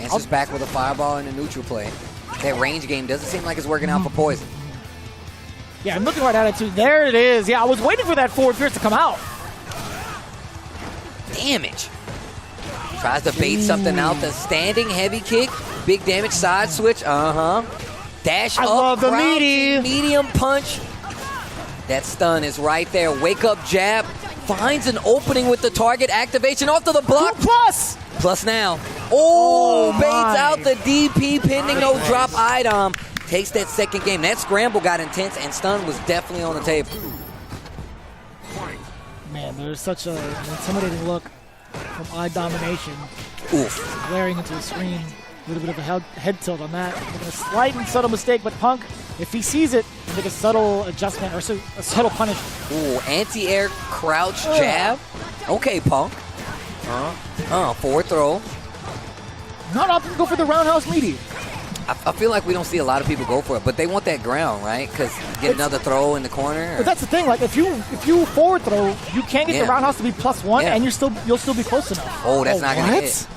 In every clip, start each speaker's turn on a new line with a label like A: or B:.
A: Answers back with a fireball and a neutral play. That range game doesn't seem like it's working out for Poison.
B: Yeah, I'm looking right at it too. There it is. Yeah, I was waiting for that forward Fierce to come out.
A: Damage. Tries to bait something out. The standing heavy kick. Big damage side switch. Dash
B: I
A: up.
B: love the
A: crouching, medium punch. That stun is right there. Wake up jab. Finds an opening with the target activation off to the block.
B: Plus.
A: Plus now. Oh, baits out the DP pending no drop item. Takes that second game. That scramble got intense and stun was definitely on the table.
B: Man, there's such an intimidating look from eye domination.
A: Oof.
B: Glaring into the screen. A little bit of a head tilt on that. Making a slight and subtle mistake, but Punk, if he sees it, can make a subtle adjustment or a subtle punish.
A: Ooh, anti-air crouch jab. Okay, Punk. Forward throw.
B: Not often go for the roundhouse meaty.
A: I feel like we don't see a lot of people go for it, but they want that ground, right? Because get another throw in the corner.
B: But that's the thing. Like if you forward throw, you can't get the roundhouse to be +1, and you'll still be close enough.
A: Oh, that's not gonna hit.
C: It's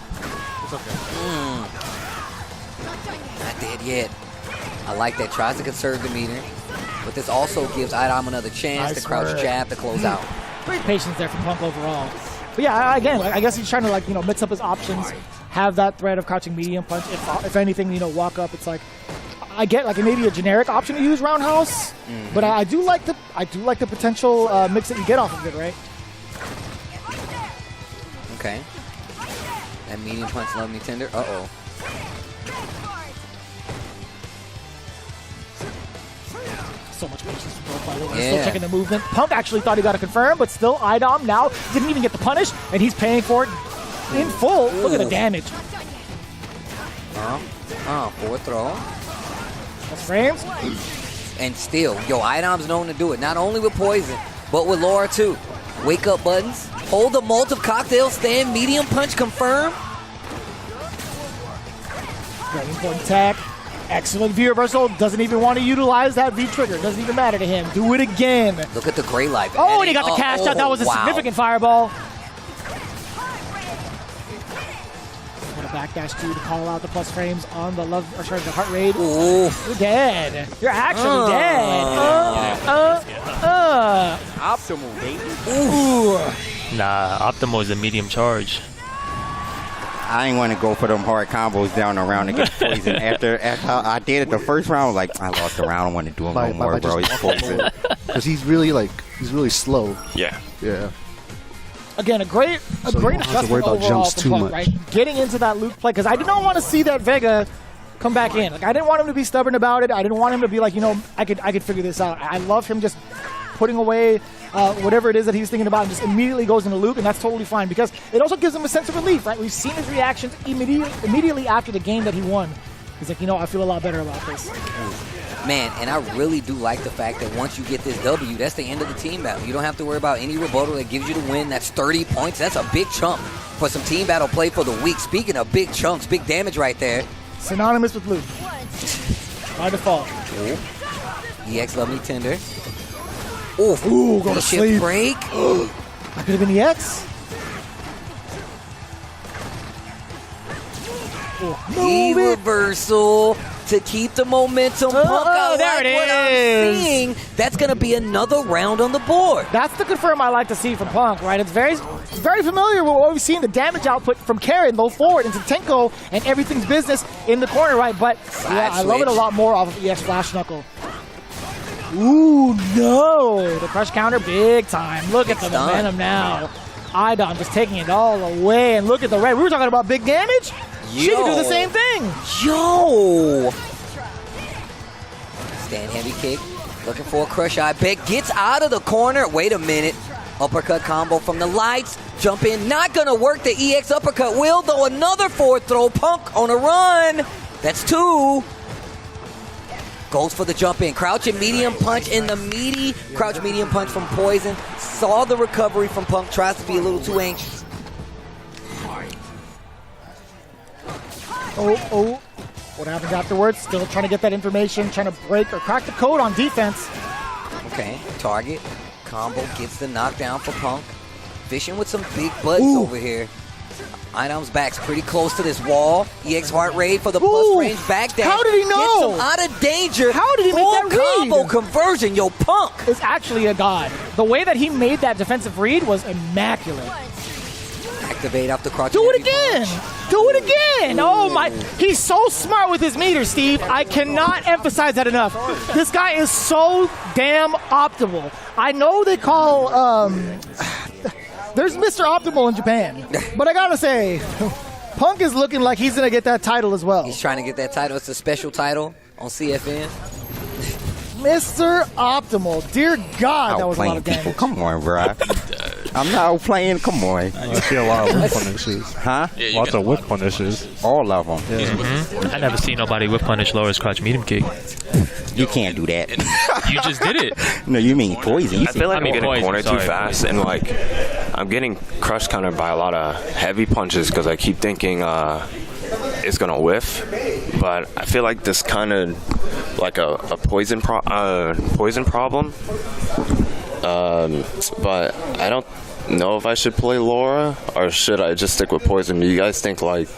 C: okay.
A: Not dead yet. I like that. Tries to conserve the meter, but this also gives Idom another chance to crouch jab to close out.
B: Great patience there from Punk overall. But yeah, again, I guess he's trying to mix up his options. Have that threat of crouching medium punch. If anything, walk up. It's like I get maybe a generic option to use roundhouse, but I do like the potential mix that you get off of it, right?
A: Okay. That medium punch, love me tender. Uh-oh.
B: So much patience from both, by the way. Still checking the movement. Punk actually thought he got a confirm, but still Idom now didn't even get the punish, and he's paying for it in full. Look at the damage.
A: Forward throw.
B: That's frames.
A: And still, Idom's known to do it. Not only with Poison, but with Laura too. Wake up buttons. Hold the Molten Cocktail stand. Medium punch confirm.
B: Very important tag. Excellent V reversal. Doesn't even want to utilize that V trigger. Doesn't even matter to him. Do it again.
A: Look at the gray light.
B: Oh, and he got the cash out. That was a significant fireball. What a backdash to call out the plus frames on the the heart rate.
A: Ooh.
B: You're dead. You're actually dead.
D: Optimal, baby.
B: Ooh.
E: Nah, Optimal is a medium charge.
D: I ain't want to go for them hard combos down the round against Poison. After I did it the first round, I lost the round. I don't want to do them no more, bro. He's Poison.
C: Because he's really slow.
E: Yeah.
C: Yeah.
B: Again, a great adjustment overall from Punk, right? Getting into that loop play, because I did not want to see that Vega come back in. I didn't want him to be stubborn about it. I didn't want him to be like, I could figure this out. I love him just putting away whatever it is that he's thinking about and just immediately goes into loop, and that's totally fine because it also gives him a sense of relief, right? We've seen his reactions immediately after the game that he won. He's like, I feel a lot better about this.
A: Man, and I really do like the fact that once you get this W, that's the end of the team battle. You don't have to worry about any rebuttal that gives you the win. That's 30 points. That's a big chunk for some team battle play for the week. Speaking of big chunks, big damage right there.
B: Synonymous with loop. By default.
A: Ooh. EX love me tender.
B: Ooh, go to sleep.
A: Break.
B: That could have been EX.
A: E-reversal to keep the momentum. Punk, I
B: there
A: like
B: it
A: what
B: is.
A: I'm seeing. That's going to be another round on the board.
B: That's the confirm I like to see from Punk, right? It's very familiar with what we've seen, the damage output from Karen, low forward into Tenko, and everything's business in the corner, right? But I love it a lot more off of EX Flash Knuckle. Ooh, no. The crush counter, big time. Look at the momentum now. Idom just taking it all away, and look at the red. We were talking about big damage. She can do the same thing.
A: Yo. Stand heavy kick. Looking for a crush eye. Beck gets out of the corner. Wait a minute. Uppercut combo from the lights. Jump in. Not going to work. The EX uppercut will, though. Another forward throw. Punk on a run. That's 2. Goes for the jump in. Crouching medium punch in the meaty. Crouch medium punch from Poison. Saw the recovery from Punk. Tries to be a little too anxious.
B: Oh. What happens afterwards? Still trying to get that information. Trying to break or crack the code on defense.
A: Okay. Target. Combo gets the knockdown for Punk. Fishing with some big butts over here. Idom's back's pretty close to this wall. EX heart rate for the plus
B: Ooh,
A: range back dash.
B: how did he know?
A: Gets him out of danger.
B: How did he make
A: Full
B: that read?
A: combo conversion, yo, Punk.
B: Is actually a god. The way that he made that defensive read was immaculate.
A: Activate off the crouch.
B: Do it again! Do it again! Oh my, he's so smart with his meter, Steve. I cannot emphasize that enough. This guy is so damn optimal. I know they call, there's Mr. Optimal in Japan, but I gotta say, Punk is looking like he's gonna get that title as well.
A: He's trying to get that title. It's a special title on CFN.
B: Mr. Optimal. Dear God, that was a lot
D: Outplaying
B: of
D: people.
B: damage.
D: Come on, bro. I'm not outplaying. Come on.
C: I see a lot of whip punishes.
D: Huh?
C: Lots of whip punishes.
D: All of them.
E: I never seen nobody whip punish Laura's crouch medium kick.
D: You can't do that.
E: You just did it.
D: No, you mean poison.
F: I feel like
E: I mean,
F: I'm getting
E: poison,
F: cornered too
E: sorry.
F: fast, and like I'm getting crush countered by a lot of heavy punches because I keep thinking it's gonna whiff. But I feel like this kind of like a poison problem. But I don't know if I should play Laura or should I just stick with poison. Do you guys think like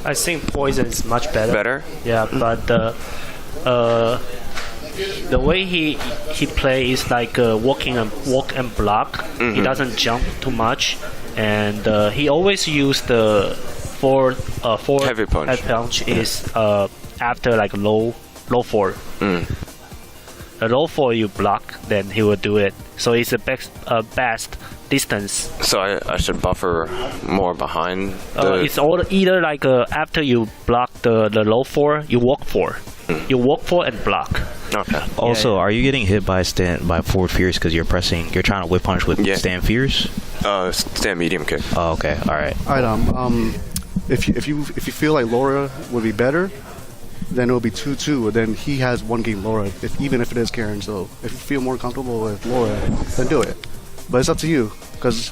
G: I think poison is much better.
F: better?
G: Yeah, but the way he plays like walk and block. He doesn't jump too much, and he always use the forward
F: Heavy punch.
G: head punch is after like low four. A low four you block, then he will do it. So it's the best distance.
F: So I should buffer more behind.
G: It's either like after you block the low four, you walk four. You walk four and block.
F: Okay.
H: Also, are you getting hit by forward fierce because you're trying to whip punch with stand fierce?
F: Stand medium kick.
H: Oh, okay, all right.
C: All right. If you feel like Laura would be better, then it'll be 2-2. And then he has one game Laura, even if it is Karen. So if you feel more comfortable with Laura, then do it. But it's up to you, because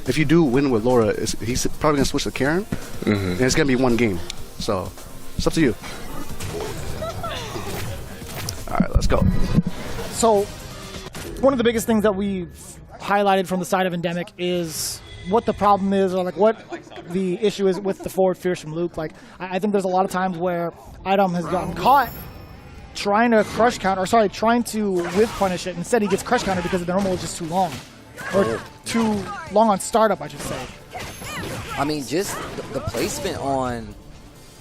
C: if you do win with Laura, he's probably gonna switch to Karen, and it's gonna be one game. So it's up to you. All right, let's go.
B: So, one of the biggest things that we've highlighted from the side of Endemic is what the problem is, or like what the issue is with the forward fierce from Luke. Like, I think there's a lot of times where Idom has gotten caught trying to crush counter, trying to whiff punish it. Instead, he gets crush counter because the normal is just too long, or too long on startup, I should say.
A: I mean, just the placement on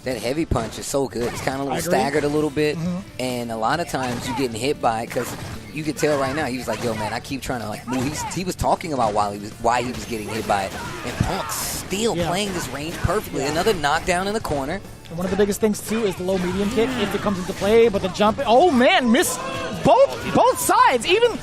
A: that heavy punch is so good. It's kind of a little staggered a little bit, and a lot of times you're getting hit by it because you can tell right now he was like, yo, man, I keep trying to like move. He was talking about why he was getting hit by it, and Punk's still playing this range perfectly. Another knockdown in the corner.
B: And one of the biggest things too is the low medium kick if it comes into play, but the jump. Oh man, missed both sides. Even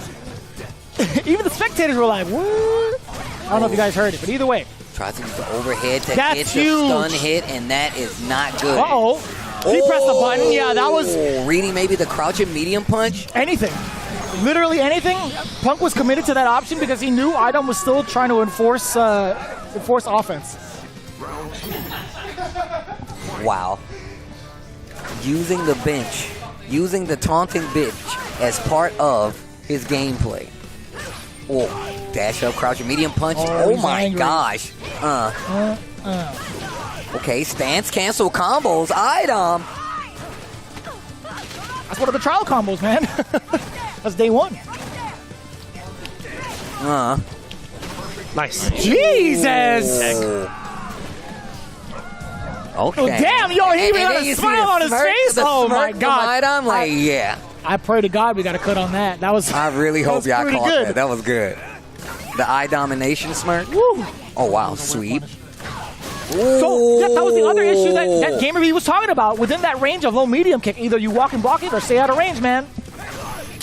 B: the spectators were like, what? I don't know if you guys heard it, but either way.
A: Tries to use the overhead to
B: That's
A: get the
B: huge.
A: stun hit, and that is not good.
B: Uh-oh. He pressed the button. Yeah, that was
A: reading maybe the crouching medium punch.
B: anything. Literally anything. Punk was committed to that option because he knew Idom was still trying to enforce offense.
A: Wow. Using the bench, using the taunting bench as part of his gameplay. Oh, dash up, crouching medium punch. Oh my
B: angry.
A: gosh. Okay, stance cancel combos. Idom.
B: That's one of the trial combos, man. That's day one.
G: Nice.
B: Jesus!
A: Okay.
B: Oh, damn, yo, he even had a smile on his face. Oh my God.
A: I'm like, yeah.
B: I pray to God we got a cut on that. That was.
A: I really hope y'all
B: pretty
A: caught
B: good.
A: that. That was good. The eye domination smirk.
B: Woo.
A: Oh wow, sweep.
B: So that was the other issue that Gamer V was talking about. Within that range of low medium kick, either you walk and block it or stay out of range, man.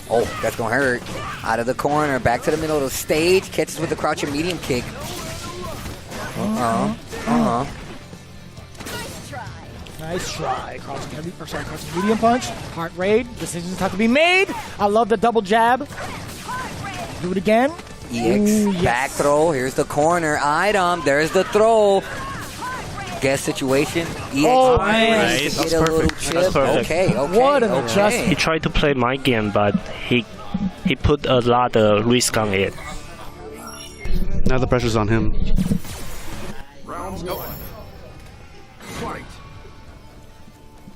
A: Oh, that's gonna hurt. Out of the corner, back to the middle of the stage, catches with the crouching medium kick.
B: Nice try. Crouching medium punch. Heart raid. Decisions have to be made. I love the double jab. Do it again.
A: EX
B: Ooh, yes.
A: back throw. Here's the corner. Idom. There's the throw. Guess situation. EX
B: Oh,
A: man.
G: nice.
A: Get a little chip. Okay.
B: What an adjustment.
G: He tried to play my game, but he put a lot of risk on it.
C: Now the pressure's on him.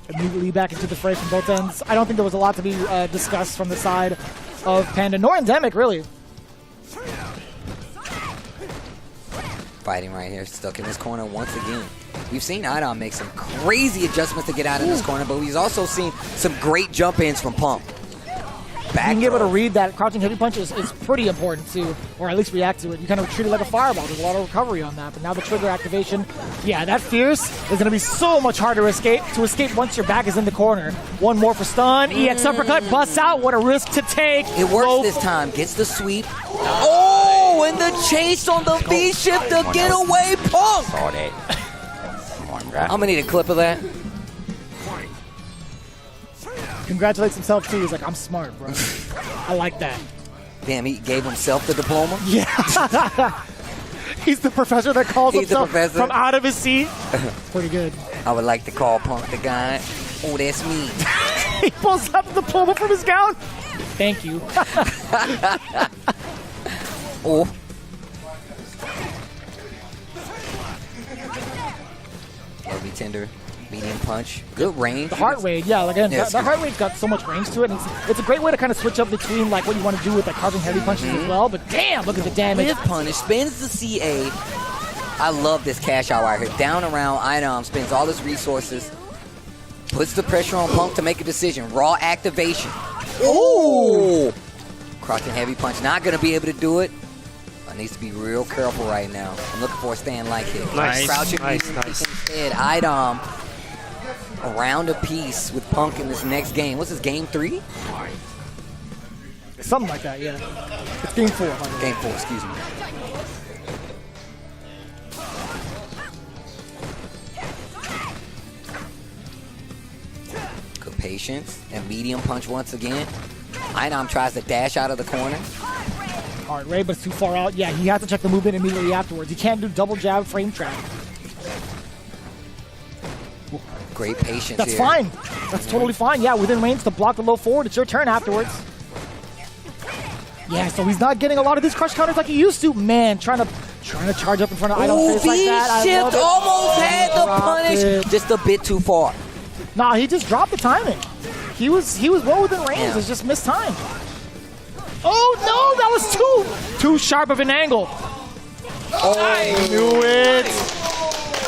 B: Immediately back into the fray from both ends. I don't think there was a lot to be discussed from the side of Panda, nor Endemic, really.
A: Fighting right here, stuck in this corner once again. We've seen Idom make some crazy adjustments to get out of this corner, but we've also seen some great jump-ins from Punk.
B: Being able to read that crouching heavy punch is pretty important too, or at least react to it. You kind of treat it like a fireball. There's a lot of recovery on that, but now the trigger activation, yeah, that Fierce is going to be so much harder to escape once your back is in the corner. One more for stun. EX uppercut busts out. What a risk to take.
A: It works this time. Gets the sweep. Oh, and the chase on the V-shift to get away, Punk.
D: Saw that. Come on, bro.
A: I'm going to need a clip of that.
B: Congratulates himself too. He's like, I'm smart, bro. I like that.
A: Damn, he gave himself the diploma?
B: Yeah. He's the professor that calls himself from out of his seat. Pretty good.
A: I would like to call Punk the guy. Oh, that's me.
B: He pulls out the diploma from his gown. Thank you.
A: Oh. Heavy tender. Medium punch. Good range.
B: The heart rate, yeah, again, that heart rate's got so much range to it. And it's a great way to kind of switch up between like what you want to do with like crouching heavy punches as well. But damn, look at the damage.
A: With punish, spins the CA. I love this cash out right here. Down around, Idom spends all his resources, puts the pressure on Punk to make a decision. Raw activation. Ooh! Crouching heavy punch, not going to be able to do it. I needs to be real careful right now. I'm looking for a stand like hit.
E: Nice,
A: Crouching
E: nice.
A: instead. Idom around a piece with Punk in this next game. What's this, game 3?
B: Something like that, yeah. It's game 4.
A: Game 4, excuse me. Good patience and medium punch once again. Idom tries to dash out of the corner.
B: Hard rate, but it's too far out. Yeah, he has to check the movement immediately afterwards. He can't do double jab frame trap.
A: Great patience.
B: That's fine. That's totally fine. Yeah, within range to block the low forward. It's your turn afterwards. Yeah, so he's not getting a lot of these crush counters like he used to. Man, trying to charge up in front of Idom's face like that.
A: V-shift almost had the punish. Just a bit too far.
B: Nah, he just dropped the timing. He was well within range. Yeah. It's just mistimed. Oh no, that was too sharp of an angle.
A: Oh,
B: I knew it.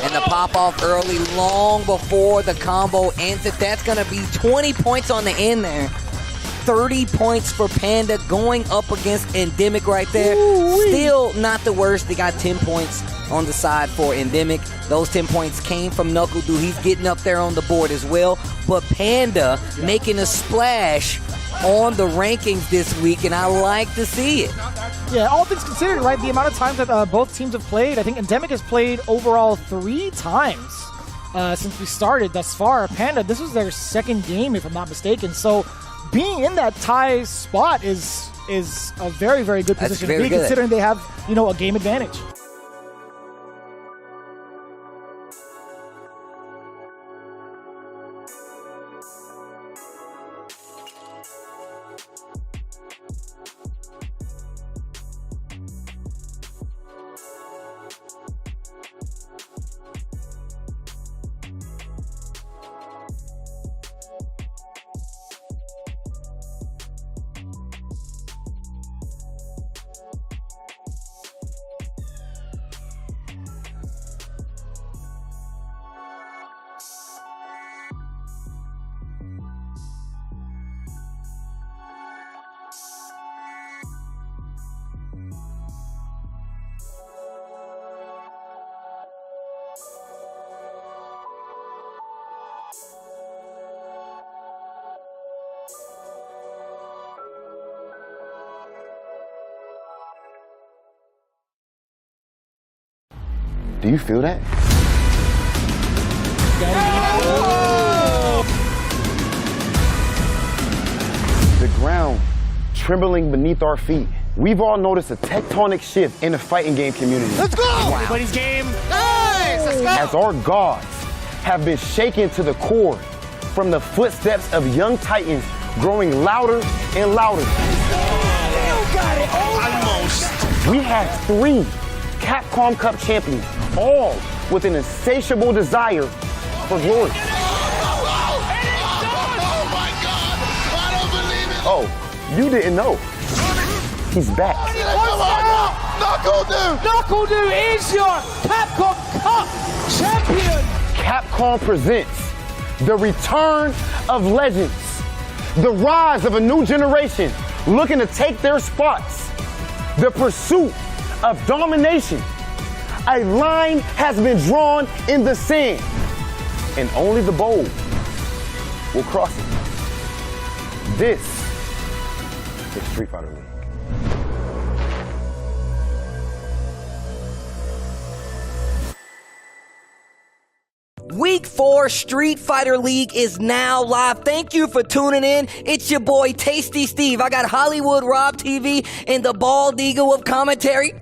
A: And the pop-off early, long before the combo ends. If that's going to be 20 points on the end there. 30 points for Panda going up against Endemic right there. Ooh-wee. Still not the worst. They got 10 points on the side for Endemic. Those 10 points came from NuckleDu. He's getting up there on the board as well. But Panda making a splash on the rankings this week, and I like to see it.
B: Yeah, all things considered, right, the amount of times that both teams have played, I think Endemic has played overall 3 times since we started thus far. Panda, this was their second game, if I'm not mistaken, so being in that tie spot is a very, very good position to be, considering they have, a game advantage.
I: Do you feel that? The ground trembling beneath our feet. We've all noticed a tectonic shift in the fighting game community.
B: Let's go! Wow. Everybody's game.
I: Nice! Let's go! As our gods have been shaken to the core from the footsteps of young titans growing louder and louder.
B: You got it!
I: Almost. We have 3 Capcom Cup champions, all with an insatiable desire for glory. Oh, you didn't know. He's back.
B: Knuckle-Doo is your Capcom Cup champion.
I: Capcom presents the return of legends, the rise of a new generation looking to take their spots, the pursuit of domination. A line has been drawn in the sand, and only the bold will cross it. This is Street Fighter League.
A: Week 4 Street Fighter League is now live. Thank you for tuning in. It's your boy Tasty Steve. I got Hollywood Rob TV and the bald eagle of commentary.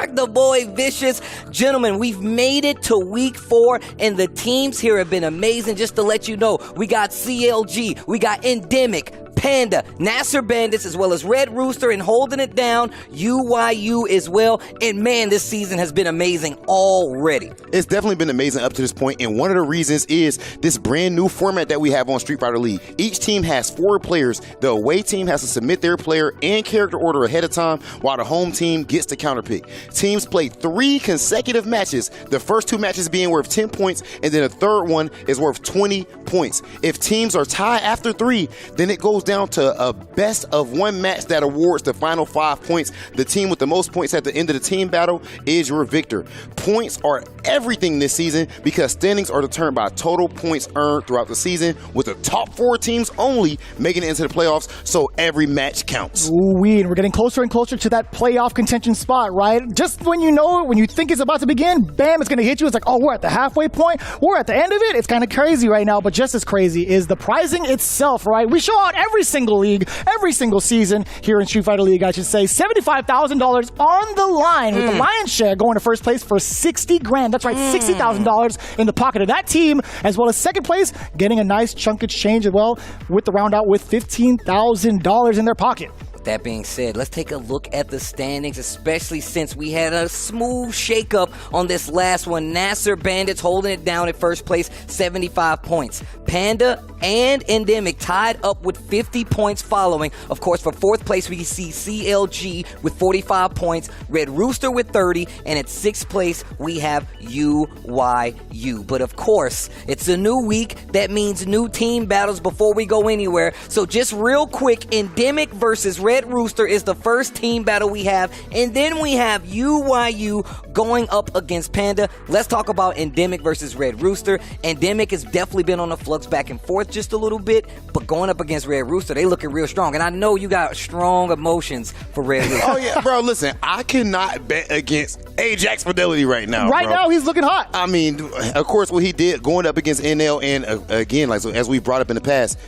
A: The boy Vicious. Gentlemen, we've made it to week 4 and the teams here have been amazing. Just to let you know, we got CLG, we got Endemic, Panda, Nasser Bandits, as well as Red Rooster, and holding it down, UYU as well. And man, this season has been amazing already.
J: It's definitely been amazing up to this point, and one of the reasons is this brand new format that we have on Street Fighter League. Each team has 4 players. The away team has to submit their player and character order ahead of time, while the home team gets to counterpick. Teams play 3 consecutive matches, the first 2 matches being worth 10 points, and then the third one is worth 20 points. If teams are tied after 3, then it goes down to a best of 1 match that awards the final 5 points. The team with the most points at the end of the team battle is your victor. Points are everything this season because standings are determined by total points earned throughout the season, with the top 4 teams only making it into the playoffs, so every match counts.
B: Ooh-wee, and we're getting closer and closer to that playoff contention spot, right? Just when you know it, when you think it's about to begin, bam, it's going to hit you. It's like, oh, we're at the halfway point. We're at the end of it. It's kind of crazy right now, but just as crazy is the prizing itself, right? We show out every single league, every single season here in Street Fighter League, I should say. $75,000 on the line with the lion's share going to first place for $60,000. That's right, $60,000 in the pocket of that team, as well as second place getting a nice chunk of change as well, with the round out with $15,000 in their pocket.
A: That being said, let's take a look at the standings, especially since we had a smooth shakeup on this last one. Nasser Bandits holding it down at first place, 75 points. Panda and Endemic tied up with 50 points following. Of course, for fourth place, we see CLG with 45 points, Red Rooster with 30, and at sixth place, we have UYU. But of course, it's a new week. That means new team battles before we go anywhere. So just real quick, Endemic versus Red Rooster is the first team battle we have, and then we have UYU going up against Panda. Let's talk about Endemic versus Red Rooster. Endemic has definitely been on the flux back and forth just a little bit, but going up against Red Rooster, they looking real strong, and I know you got strong emotions for Red Rooster.
J: Oh yeah, bro, listen, I cannot bet against Ajax Fidelity right now.
B: Right now, he's looking hot.
J: I mean, of course, what he did going up against NL, and again, like so, as we brought up in the past,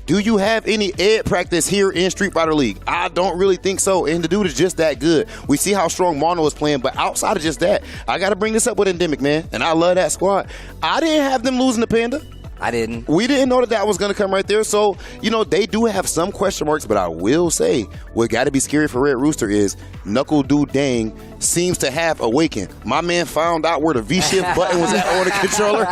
J: do you have any ed practice here in Street Fighter League? I don't really think so, and the dude is just that good. We see how strong Mono is playing, but outside of just that, I got to bring this up with Endemic, man, and I love that squad. I didn't have them losing to Panda.
A: I didn't.
J: We didn't know that was going to come right there. So, you know, they do have some question marks, but I will say what got to be scary for Red Rooster is Knuckle-Doo Dang seems to have awakened. My man found out where the V-shift button was at on the controller,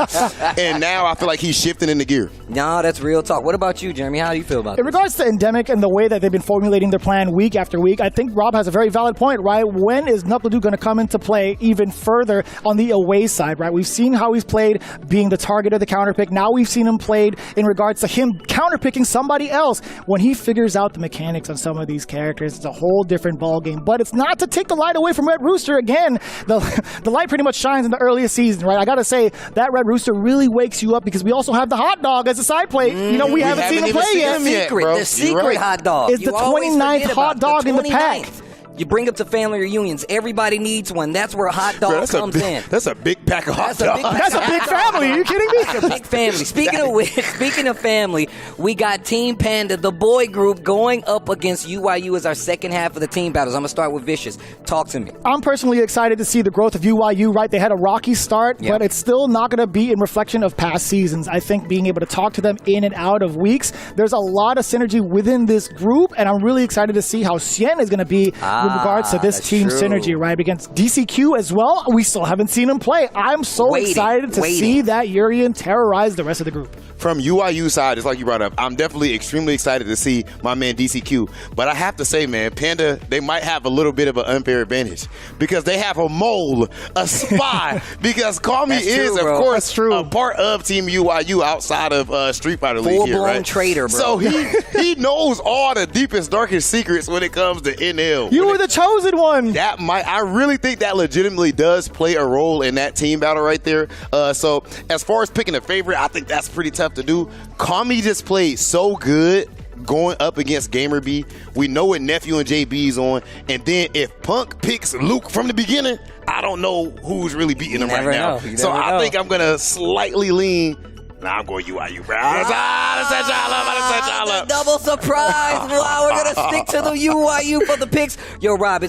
J: and now I feel like he's shifting into gear.
A: No, that's real talk. What about you, Jeremy? How do you feel about it?
B: In regards to Endemic and the way that they've been formulating their plan week after week, I think Rob has a very valid point, right? When is Knuckle-Doo going to come into play even further on the away side, right? We've seen how he's played being the target of the counterpick. Now we've seen him played in regards to him counterpicking somebody else. When he figures out the mechanics on some of these characters, it's a whole different ballgame. But it's not to take the light away from Red Rooster. Again, the light pretty much shines in the earliest season, right? I got to say, that Red Rooster really wakes you up because we also have the hot dog as a side plate. You know, we haven't seen him play yet.
A: The secret hot dog
B: is the 29th hot dog in the pack.
A: You bring up to family reunions. Everybody needs one. That's where a hot dog comes in.
J: That's a big pack of hot dogs.
B: That's a big family. Are you kidding me?
A: That's a big family. Speaking of family, we got Team Panda, the boy group, going up against UYU as our second half of the team battles. I'm going to start with Vicious. Talk to me.
B: I'm personally excited to see the growth of UYU, right? They had a rocky start, but it's still not going to be in reflection of past seasons. I think being able to talk to them in and out of weeks, there's a lot of synergy within this group, and I'm really excited to see how Xian is going to be regards to this team synergy, right? Against DCQ as well, we still haven't seen him play. I'm so excited to see that Urian terrorize the rest of the group.
J: From UYU side, just like you brought up, I'm definitely extremely excited to see my man DCQ. But I have to say, man, Panda, they might have a little bit of an unfair advantage because they have a mole, a spy. Because Kami is, of course, a part of Team UYU outside of Street Fighter League.
A: Full-blown traitor, bro.
J: So he knows all the deepest, darkest secrets when it comes to NL.
B: You were the chosen one.
J: I really think that legitimately does play a role in that team battle right there. So as far as picking a favorite, I think that's pretty tough to do. Kami just played so good going up against Gamer B. We know what Nephew and JB's on. And then if Punk picks Luke from the beginning, I don't know who's really beating him right now. So I think I'm going to slightly lean. Nah, I'm going UYU, bro.
A: The double surprise. Wow, we're going to stick to the UYU for the picks. Yo, Rob, I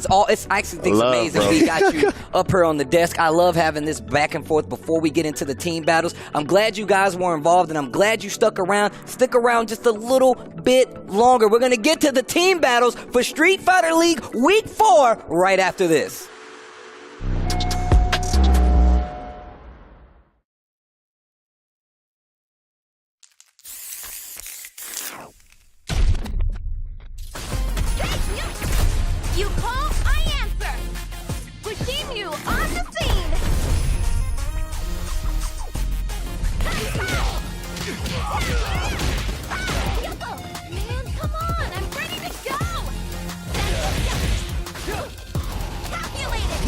A: actually think it's amazing we got you up here on the desk. I love having this back and forth before we get into the team battles. I'm glad you guys were involved, and I'm glad you stuck around. Stick around just a little bit longer. We're going to get to the team battles for Street Fighter League Week 4 right after this.
K: You call, I answer. Pushing you on the scene. Man, come on, I'm ready to go. Calculated.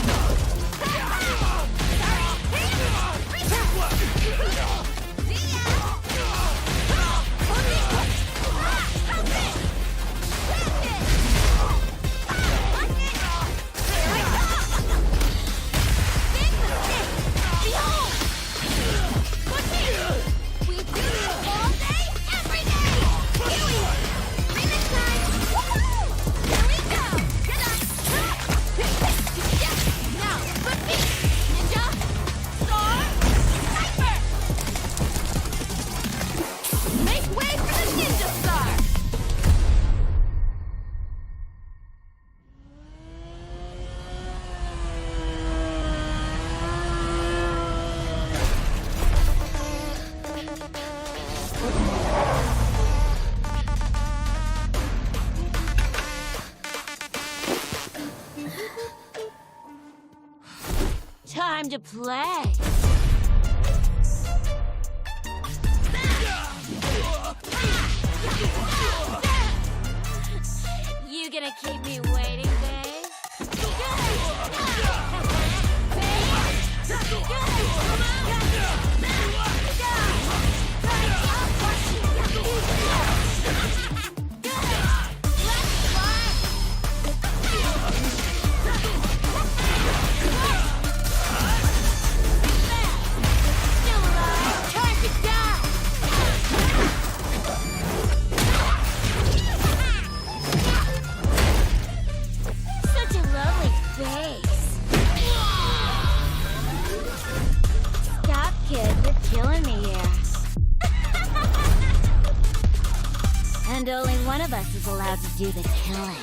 K: Time to play. You gonna keep me waiting, babe? Such a lovely face. Stop, kid. You're killing me here. And only one of us is allowed to do the killing.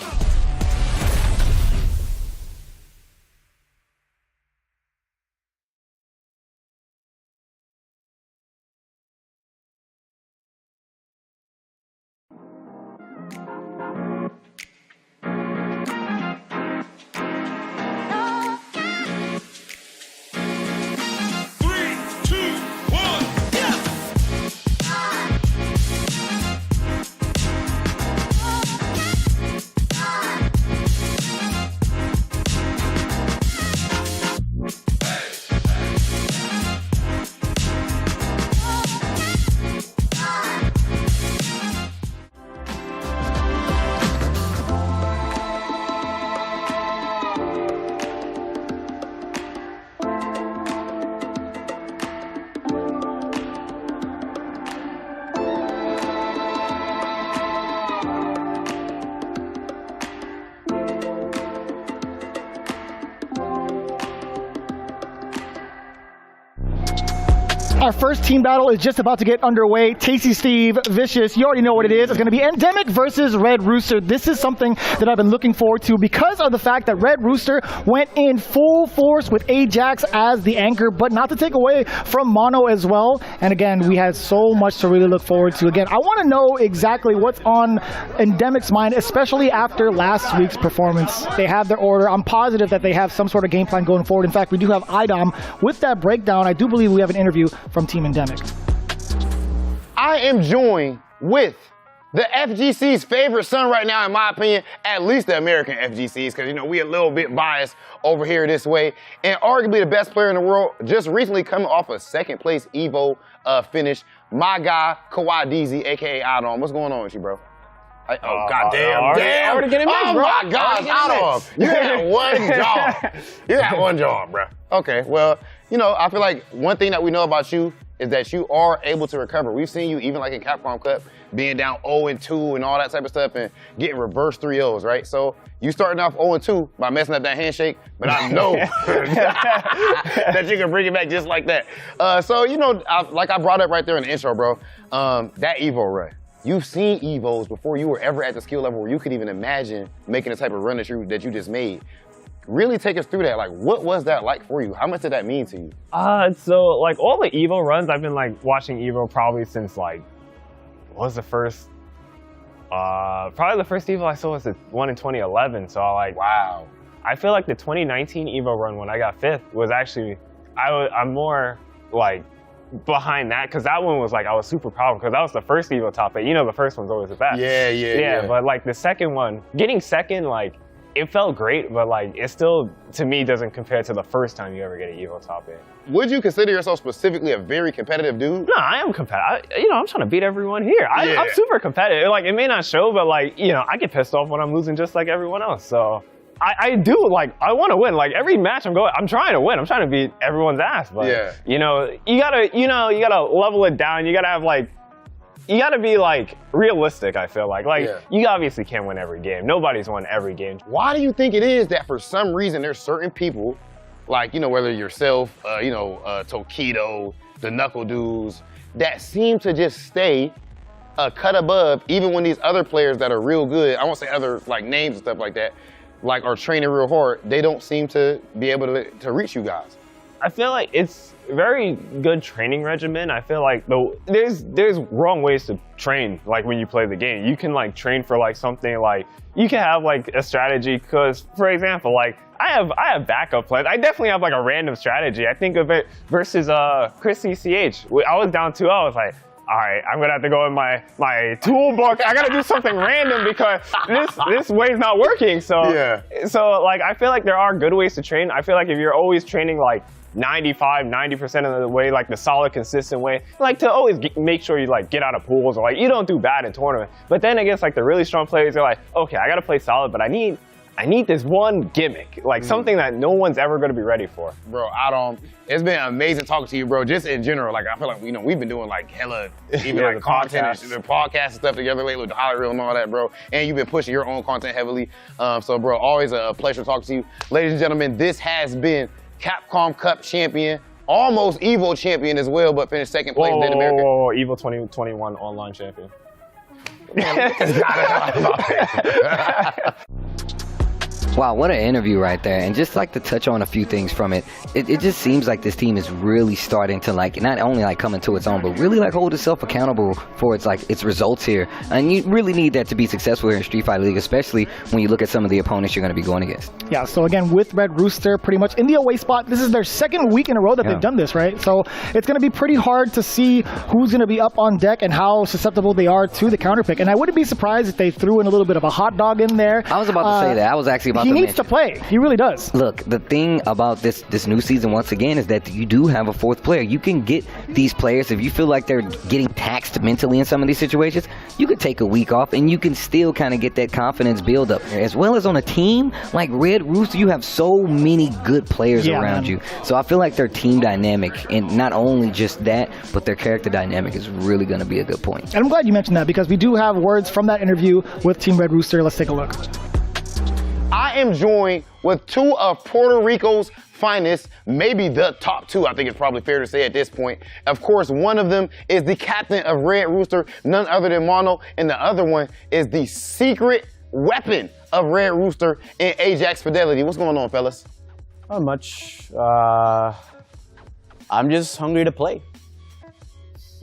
B: Our first team battle is just about to get underway. Tasty Steve, Vicious, you already know what it is. It's going to be Endemic versus Red Rooster. This is something that I've been looking forward to because of the fact that Red Rooster went in full force with Ajax as the anchor, but not to take away from Mono as well. And again, we had so much to really look forward to. Again, I want to know exactly what's on Endemic's mind, especially after last week's performance. They have their order. I'm positive that they have some sort of game plan going forward. In fact, we do have IDOM with that breakdown. I do believe we have an interview from Team Endemic.
I: I am joined with the FGC's favorite son right now, in my opinion, at least the American FGCs, because, you know, we a little bit biased over here this way, and arguably the best player in the world, just recently coming off a second place EVO finish, my guy, Kawhi DZ, a.k.a. Idom. What's going on with you, bro? Damn.
L: Already getting mixed,
I: oh,
L: bro.
I: my God, Idom. You had one job. You had one job, bro. Okay, well, you know, I feel like one thing that we know about you is that you are able to recover. We've seen you even like in Capcom Cup, being down 0-2 and all that type of stuff and getting reverse 3-0s, right? So you starting off 0-2 by messing up that handshake, but I know that you can bring it back just like that. So, you know, like I brought up right there in the intro, bro, that EVO run. You've seen EVOs before you were ever at the skill level where you could even imagine making the type of run that you just made. Really take us through that. Like, what was that like for you? How much did that mean to you?
L: So like all the EVO runs, I've been like watching EVO probably since like, what was the first? Probably the first EVO I saw was the one in 2011. So wow. I feel like the 2019 EVO run when I got 5th was actually, I'm more like behind that because that one was like I was super proud because that was the first EVO top 8. You know, the first one's always the best. Yeah. But like the second one, getting second, like, it felt great, but like it still, to me, doesn't compare to the first time you ever get an EVO top 8.
I: Would you consider yourself specifically a very competitive dude?
L: No, I am competitive. You know, I'm trying to beat everyone here. I'm super competitive. Like, it may not show, but like, you know, I get pissed off when I'm losing just like everyone else. So I do, like, I want to win. Like, every match I'm trying to win. I'm trying to beat everyone's ass. But, you know, you gotta level it down. You gotta have like, you gotta be like realistic, I feel like. You obviously can't win every game. Nobody's won every game.
I: Why do you think it is that for some reason there's certain people, like, you know, whether yourself, Tokido, the Knuckle Dudes, that seem to just stay a cut above even when these other players that are real good, I won't say other like names and stuff like that, like are training real hard, they don't seem to be able to reach you guys?
L: I feel like it's very good training regimen. I feel like there's wrong ways to train, like when you play the game. You can like train for like something, like you can have like a strategy because, for example, like I have backup plans. I definitely have like a random strategy. I think of it versus Chris CCH. I was down 2-0. I was like, all right, I'm gonna have to go in my toolbook. I gotta do something random because this way's not working. So like I feel like there are good ways to train. I feel like if you're always training like 90% of the way, like the solid, consistent way, like to always make sure you like get out of pools or like you don't do bad in tournaments. But then against like the really strong players, they're like, okay, I gotta play solid, but I need this one gimmick, like something that no one's ever gonna be ready for.
I: Bro, it's been amazing talking to you, bro. Just in general, like I feel like, you know, we've been doing like hella even like content, the podcast and stuff together lately with the Holly Reel and all that, bro. And you've been pushing your own content heavily. So, bro, always a pleasure talking to you, ladies and gentlemen. This has been Capcom Cup champion, almost EVO champion as well, but finished second place in America.
L: EVO 2021 online champion.
A: Wow, what an interview right there. And just like to touch on a few things from it, it just seems like this team is really starting to like not only like come into its own, but really like hold itself accountable for its results here. And you really need that to be successful here in Street Fighter League, especially when you look at some of the opponents you're going to be going against.
B: Yeah, so again, with Red Rooster pretty much in the away spot, this is their second week in a row that they've done this, right? So it's going to be pretty hard to see who's going to be up on deck and how susceptible they are to the counter pick. And I wouldn't be surprised if they threw in a little bit of a hot dog in there.
A: I was about to say that. I was actually about
B: he needs to play. He really does.
A: Look, the thing about this new season, once again, is that you do have a fourth player. You can get these players, if you feel like they're getting taxed mentally in some of these situations, you could take a week off and you can still kind of get that confidence build up. As well as on a team like Red Rooster, you have so many good players around you. So I feel like their team dynamic, and not only just that, but their character dynamic is really going to be a good point.
B: And I'm glad you mentioned that because we do have words from that interview with Team Red Rooster. Let's take a look.
I: I am joined with two of Puerto Rico's finest, maybe the top two, I think it's probably fair to say at this point. Of course, one of them is the captain of Red Rooster, none other than Mono, and the other one is the secret weapon of Red Rooster and Ajax Fidelity. What's going on, fellas?
M: Not much. I'm just hungry to play.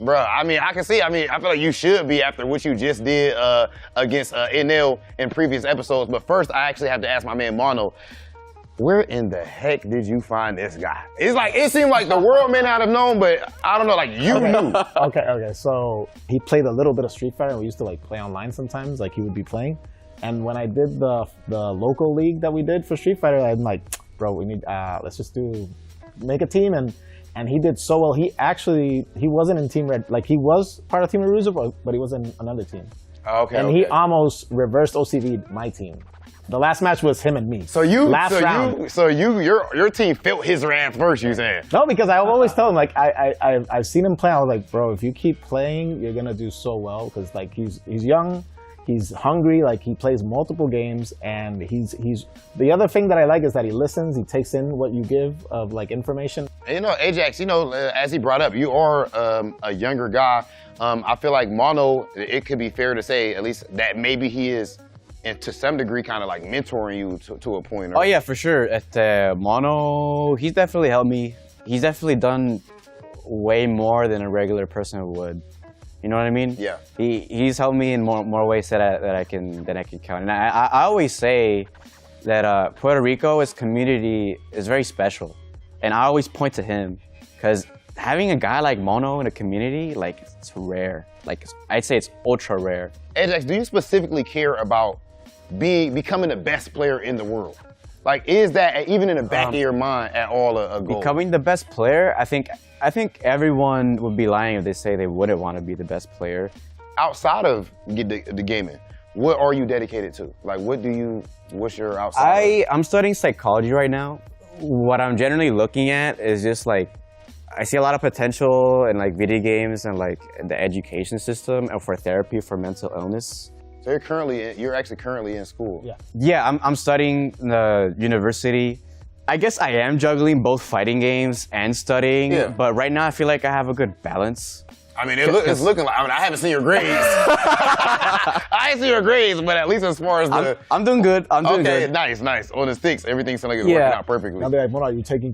I: Bruh, I mean, I can see, I feel like you should be after what you just did against NL in previous episodes. But first, I actually have to ask my man Mono, where in the heck did you find this guy? It's like, it seemed like the world may not have known, but I don't know, like you knew.
N: Okay, so he played a little bit of Street Fighter. We used to like play online sometimes, like he would be playing. And when I did the local league that we did for Street Fighter, I'm like, bro, we need, let's just make a team. And he did so well. He wasn't in Team Red. Like, he was part of Team Red Rooster, but he was in another team.
I: Okay.
N: And he almost reversed OCV'd my team. The last match was him and me.
I: So your team felt his wrath first, you saying?
N: No, because I always tell him, like, I've seen him play. I was like, bro, if you keep playing, you're gonna do so well. Because like he's young, he's hungry. Like, he plays multiple games, and he's the other thing that I like is that he listens. He takes in what you give of like information.
I: And, you know, Ajax, you know, as he brought up, you are a younger guy. I feel like Mono, it could be fair to say at least that maybe he is, and to some degree, kind of like mentoring you to a point.
M: Oh yeah, for sure. At Mono, he's definitely helped me. He's definitely done way more than a regular person would. You know what I mean?
I: Yeah.
M: He's helped me in more ways that I can count. And I always say that Puerto Rico's community is very special, and I always point to him because having a guy like Mono in a community, like, it's rare. Like, I'd say it's ultra rare.
I: Ajax, do you specifically care about becoming the best player in the world? Like, is that even in the back of your mind at all a goal?
M: Becoming the best player, I think everyone would be lying if they say they wouldn't want to be the best player.
I: Outside of the gaming, what are you dedicated to? Like, what's your outside?
M: I'm studying psychology right now. What I'm generally looking at is just like, I see a lot of potential in like video games and like the education system and for therapy for mental illness.
I: So you're actually currently in school.
N: Yeah.
M: Yeah, I'm studying the university. I guess I am juggling both fighting games and studying, but right now I feel like I have a good balance.
I: I mean, it's looking like, I haven't seen your grades. I ain't seen your grades, but at least as far as
M: I'm doing good. I'm doing good.
I: Okay, nice. On the sticks, everything sounds like it's working out perfectly.
N: I'll be like, are you checking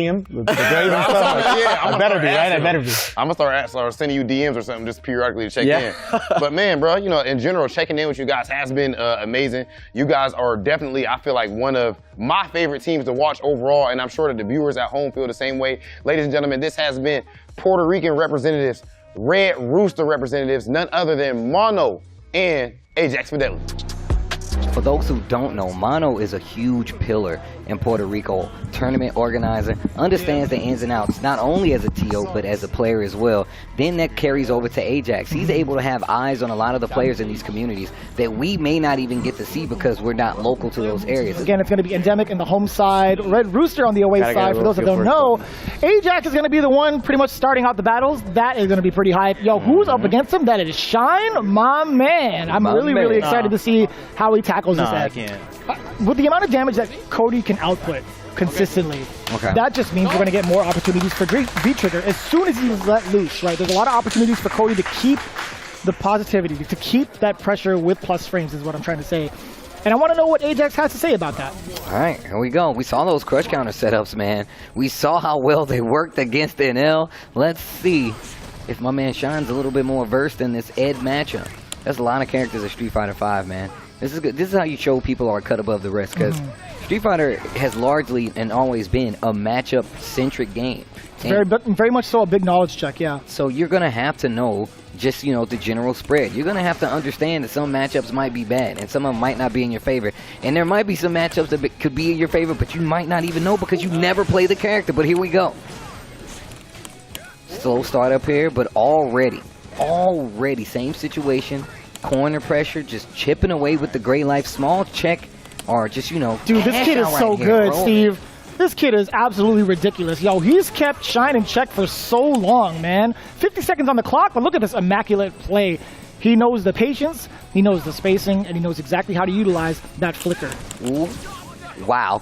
N: him? The grades and stuff?
I: Yeah,
N: I better be, right? I better be.
I: I'm gonna start sending you DMs or something just periodically to check in. But man, bro, you know, in general, checking in with you guys has been amazing. You guys are definitely, I feel like, one of my favorite teams to watch overall, and I'm sure that the viewers at home feel the same way. Ladies and gentlemen, this has been Puerto Rican representatives, Red Rooster representatives, none other than Mono and Ajax Fidelity.
A: For those who don't know, Mono is a huge pillar in Puerto Rico. Tournament organizer, understands the ins and outs, not only as a TO, but as a player as well. Then that carries over to Ajax. He's able to have eyes on a lot of the players in these communities that we may not even get to see because we're not local to those areas.
B: Again, it's going to be Endemic in the home side, Red Rooster on the away side. For those that don't know, Ajax is going to be the one pretty much starting out the battles. That is going to be pretty hype. Yo, who's up against him? That is Shine, my man. I'm really excited to see how he tackles this edge. With the amount of damage that Cody can output consistently, that just means we're going to get more opportunities for V-Trigger as soon as he's let loose, right? There's a lot of opportunities for Cody to keep the positivity, to keep that pressure with plus frames is what I'm trying to say. And I want to know what Ajax has to say about that.
A: All right, here we go. We saw those crush counter setups, man. We saw how well they worked against NL. Let's see if my man Shine's a little bit more versed in this Ed matchup. There's a lot of characters in Street Fighter V, man. This is good. This is how you show people are cut above the rest, because Street Fighter has largely and always been a matchup-centric game.
B: Very much so a big knowledge check, yeah.
A: So you're going to have to know just, you know, the general spread. You're going to have to understand that some matchups might be bad and some of them might not be in your favor. And there might be some matchups that could be in your favor, but you might not even know because you never play the character. But here we go. Slow start up here, but already, same situation. Corner pressure, just chipping away with the gray life. Small check, or just, you know,
B: dude, this kid is so good, Steve. This kid is absolutely ridiculous. Yo, he's kept Shine in check for so long, man. 50 seconds on the clock, but look at this immaculate play. He knows the patience, he knows the spacing, and he knows exactly how to utilize that flicker.
A: Ooh. Wow.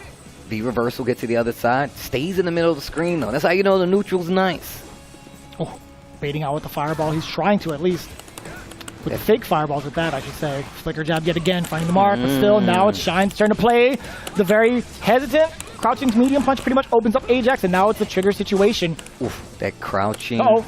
A: The reversal gets to the other side. Stays in the middle of the screen, though. That's how you know the neutral's nice.
B: Oh, baiting out with the fireball. He's trying to, at least. With the fake fireballs with that, I should say. Flicker jab yet again, finding the mark, but still, now it's Shine's turn to play. The very hesitant, crouching medium punch pretty much opens up Ajax, and now it's a trigger situation.
A: Oof, that crouching.
B: Uh-oh.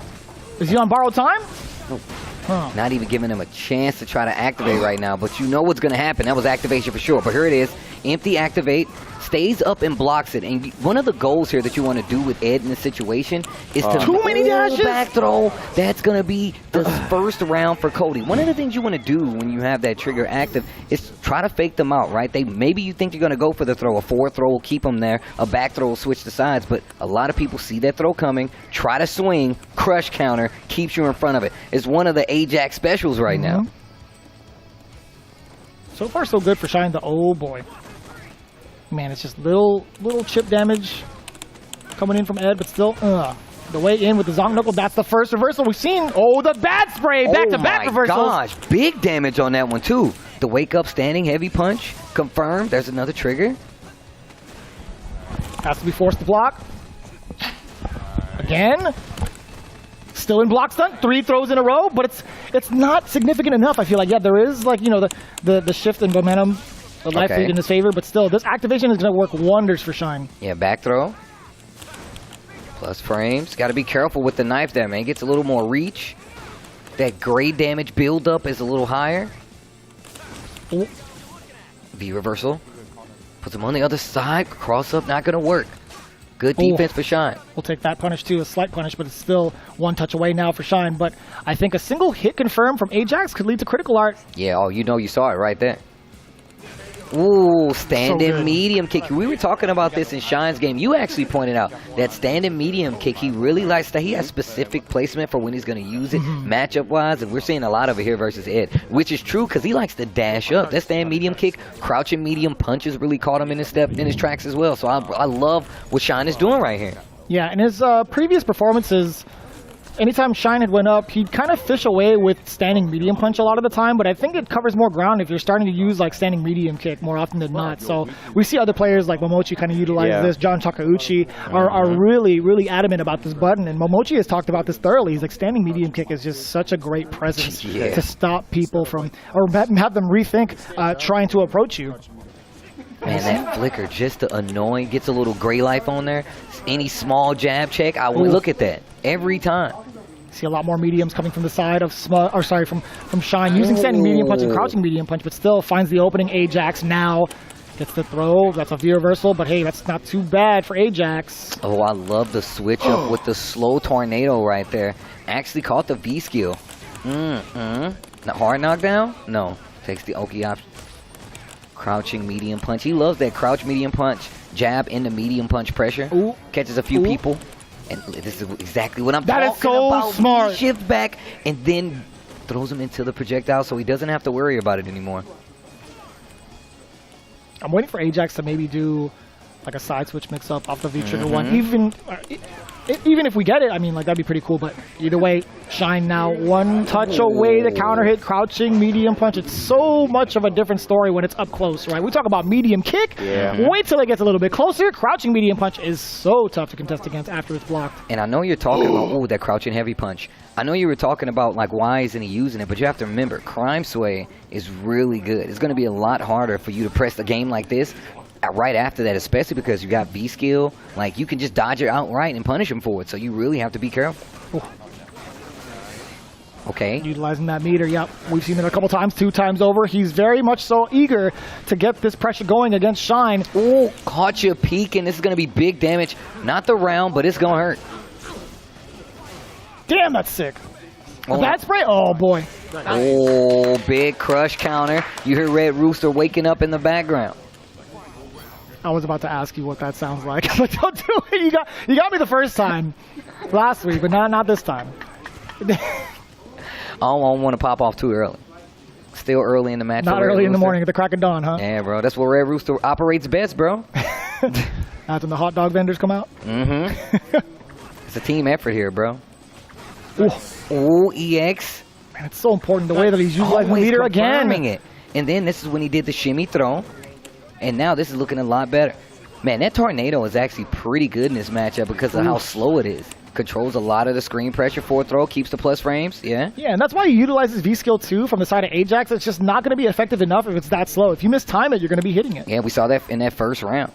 B: Is he on borrowed time?
A: Oh. Huh. Not even giving him a chance to try to activate right now, but you know what's going to happen. That was activation for sure, but here it is. Empty activate, stays up and blocks it. And one of the goals here that you want to do with Ed in this situation is to
B: too many dashes.
A: Back throw. That's going to be the first round for Cody. One of the things you want to do when you have that trigger active is try to fake them out, right? Maybe you think you're going to go for the throw. A forward throw will keep them there. A back throw will switch the sides, but a lot of people see that throw coming, try to swing, crush counter, keeps you in front of it. It's one of the Ajax specials right now.
B: So far, so good for Shine. Oh boy, man, it's just little chip damage coming in from Ed, but still, the way in with the Zonk Knuckle. That's the first reversal we've seen. Oh, the bad spray, back-to-back reversals.
A: Oh my gosh, big damage on that one too. The wake up standing heavy punch confirmed. There's another trigger.
B: Has to be forced to block again. Still in block stun, 3 throws in a row, but it's not significant enough. I feel like, yeah, there is like, you know, the shift in momentum, the life lead in his favor, but still, this activation is going to work wonders for Shine.
A: Yeah, back throw. Plus frames. Got to be careful with the knife there, man. Gets a little more reach. That grade damage buildup is a little higher.
B: Ooh.
A: V reversal. Puts him on the other side. Cross up, not going to work. Good defense for Shine.
B: We'll take that punish too, a slight punish, but it's still one touch away now for Shine. But I think a single hit confirmed from Ajax could lead to critical art.
A: Yeah, oh, you know, you saw it right there. Ooh, stand-in medium kick. We were talking about this in Shine's game. You actually pointed out that stand-in medium kick, he really likes that. He has specific placement for when he's going to use it, matchup-wise, and we're seeing a lot of it here versus Ed, which is true because he likes to dash up. That stand medium kick, crouching medium punches really caught him in his tracks as well. So I love what Shine is doing right here.
B: Yeah, in his previous performances, anytime Shine had went up, he'd kind of fish away with standing medium punch a lot of the time, but I think it covers more ground if you're starting to use like standing medium kick more often than not. So we see other players like Momochi kind of utilize this. John Takeuchi are really, really adamant about this button, and Momochi has talked about this thoroughly. He's like, standing medium kick is just such a great presence to stop people from, or have them rethink trying to approach you.
A: Man, that flicker just to annoy, gets a little gray life on there. Any small jab check, I would look at that every time.
B: See a lot more mediums coming from the side of from Shine, using standing medium punch and crouching medium punch, but still finds the opening. Ajax now gets the throw. That's a V reversal, but hey, that's not too bad for Ajax.
A: Oh, I love the switch up with the slow tornado right there. Actually caught the V skill. Hard knockdown? No. Takes the Oki option. Crouching medium punch. He loves that crouch medium punch. Jab into medium punch pressure. Catches a few people. And this is exactly what I'm talking about.
B: That is so smart.
A: He shifts back and then throws him into the projectile so he doesn't have to worry about it anymore.
B: I'm waiting for Ajax to maybe do like a side switch mix up off the V trigger one. Even if we get it, I mean, like, that'd be pretty cool. But either way, Shine now one touch away. The counter hit, crouching medium punch. It's so much of a different story when it's up close, right? We talk about medium kick. Wait till it gets a little bit closer. Crouching medium punch is so tough to contest against after it's blocked.
A: And I know you're talking about, that crouching heavy punch. I know you were talking about, like, why isn't he using it? But you have to remember, Crime Sway is really good. It's going to be a lot harder for you to press a game like this right after that, especially because you got V skill. Like, you can just dodge it outright and punish him for it, so you really have to be careful. Okay.
B: Utilizing that meter, yep. We've seen it a couple times, 2 times over. He's very much so eager to get this pressure going against Shine.
A: Ooh, caught you peeking. This is going to be big damage. Not the round, but it's going to hurt.
B: Damn, that's sick. A bad spray? Oh, boy.
A: Oh, big crush counter. You hear Red Rooster waking up in the background.
B: I was about to ask you what that sounds like, but don't do it. You got me the first time last week, but not this time.
A: I don't want to pop off too early. Still early in the match.
B: Not early in the morning at the crack of dawn, huh?
A: Yeah, bro. That's where Red Rooster operates best, bro.
B: That's when the hot dog vendors come out.
A: It's a team effort here, bro. Ooh, EX
B: Man, it's so important the way that he's utilizing the meter again.
A: It. And then this is when he did the shimmy throw. And now this is looking a lot better. Man, that tornado is actually pretty good in this matchup because of how slow it is. Controls a lot of the screen pressure for throw, keeps the plus frames, yeah.
B: Yeah, and that's why he utilizes V-Skill too from the side of Ajax. It's just not going to be effective enough if it's that slow. If you mistime it, you're going to be hitting it.
A: Yeah, we saw that in that first round.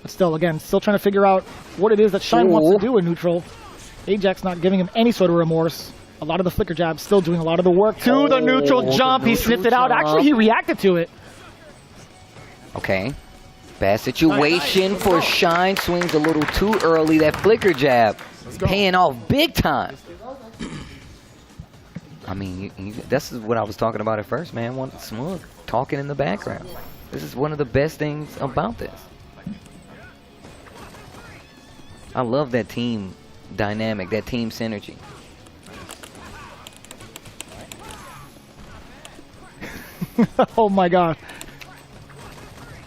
B: But still, again, still trying to figure out what it is that Shine wants to do in neutral. Ajax not giving him any sort of remorse. A lot of the flicker jabs still doing a lot of the work to the neutral jump. He sniffed it out. Actually, he reacted to it.
A: Okay. Bad situation for Shine. Swings a little too early. That flicker jab paying off big time. I mean, this is what I was talking about at first, man. One Smug talking in the background. This is one of the best things about this. I love that team dynamic, that team synergy.
B: Oh my god.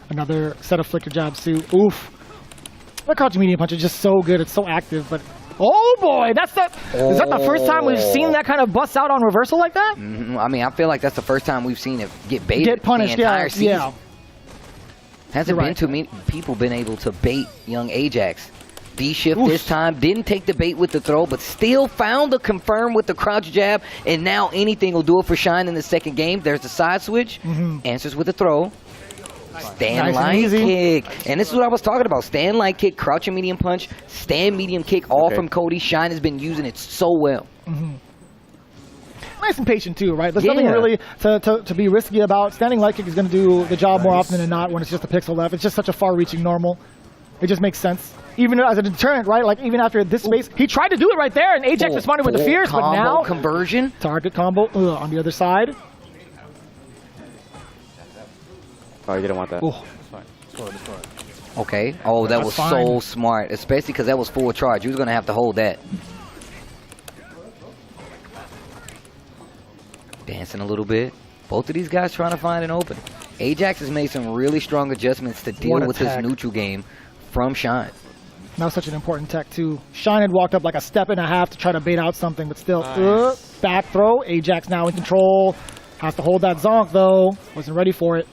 B: Another set of flicker jabs too. Oof. That crouching medium punch is just so good. It's so active, but oh boy, is that the first time we've seen that kind of bust out on reversal like that?
A: I mean, I feel like that's the first time we've seen it get baited.
B: Get punished,
A: the entire season.
B: yeah.
A: Hasn't been too many people been able to bait young Ajax. D-shift this time, didn't take the bait with the throw, but still found the confirm with the crouch jab, and now anything will do it for Shine in the second game. There's the side switch, answers with the throw. Stand light kick. And this is what I was talking about. Stand light kick, crouching medium punch, stand medium kick, all from Cody. Shine has been using it so well.
B: Nice and patient too, right? There's nothing really to be risky about. Standing light kick is going to do the job more often than not when it's just a pixel left. It's just such a far-reaching normal. It just makes sense. Even as a deterrent, right? Like, even after this space, he tried to do it right there, and Ajax responded with the fierce, but now...
A: conversion.
B: Target combo on the other side.
M: Oh, you didn't want that.
A: Okay. Oh, that was so smart, especially because that was full charge. You was going to have to hold that. Dancing a little bit. Both of these guys trying to find an open. Ajax has made some really strong adjustments to deal with this neutral game from Shine.
B: That was such an important tech, too. Shine had walked up like a step and a half to try to bait out something, but still, back throw. Ajax now in control. Has to hold that zonk, though. Wasn't ready for it.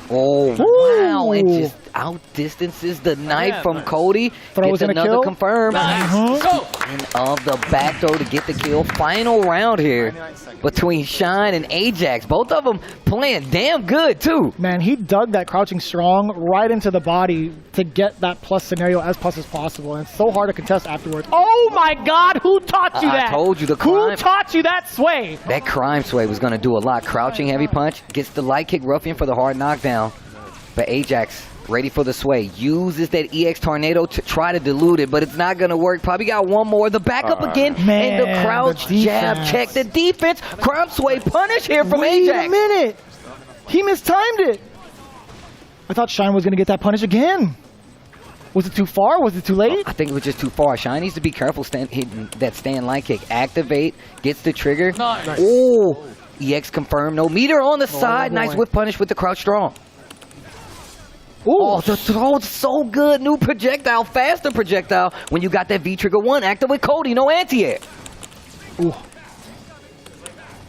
A: Oh, wow. It just outdistances the knife from Cody.
B: Throws in
A: another
B: a kill.
A: confirm. And of the back throw to get the kill. Final round here between Shine and Ajax. Both of them playing damn good, too.
B: Man, he dug that crouching strong right into the body to get that plus scenario as plus as possible. And it's so hard to contest afterwards. Oh, my God. Who taught you that?
A: I told you the
B: Who taught you that sway?
A: That crime sway was going to do a lot. Crouching heavy punch. Gets the light kick ruffian for the hard knockdown. But Ajax ready for the sway. Uses that EX tornado to try to dilute it, but it's not going to work. Probably got one more. The backup again.
B: Man,
A: and the crouch jab check. The defense. Crime sway punish here from Ajax.
B: Wait a minute. He mistimed it. I thought Shine was going to get that punish again. Was it too far? Was it too late?
A: I think it was just too far. Shine needs to be careful hitting that stand light kick. Activate. Gets the trigger. Nice. Oh. EX confirmed. No meter on the side. Nice whip punish with the crouch strong.
B: Ooh.
A: Oh, the throw's so good. New projectile, faster projectile. When you got that V-Trigger 1 active with Cody, no anti-air.
B: Ooh.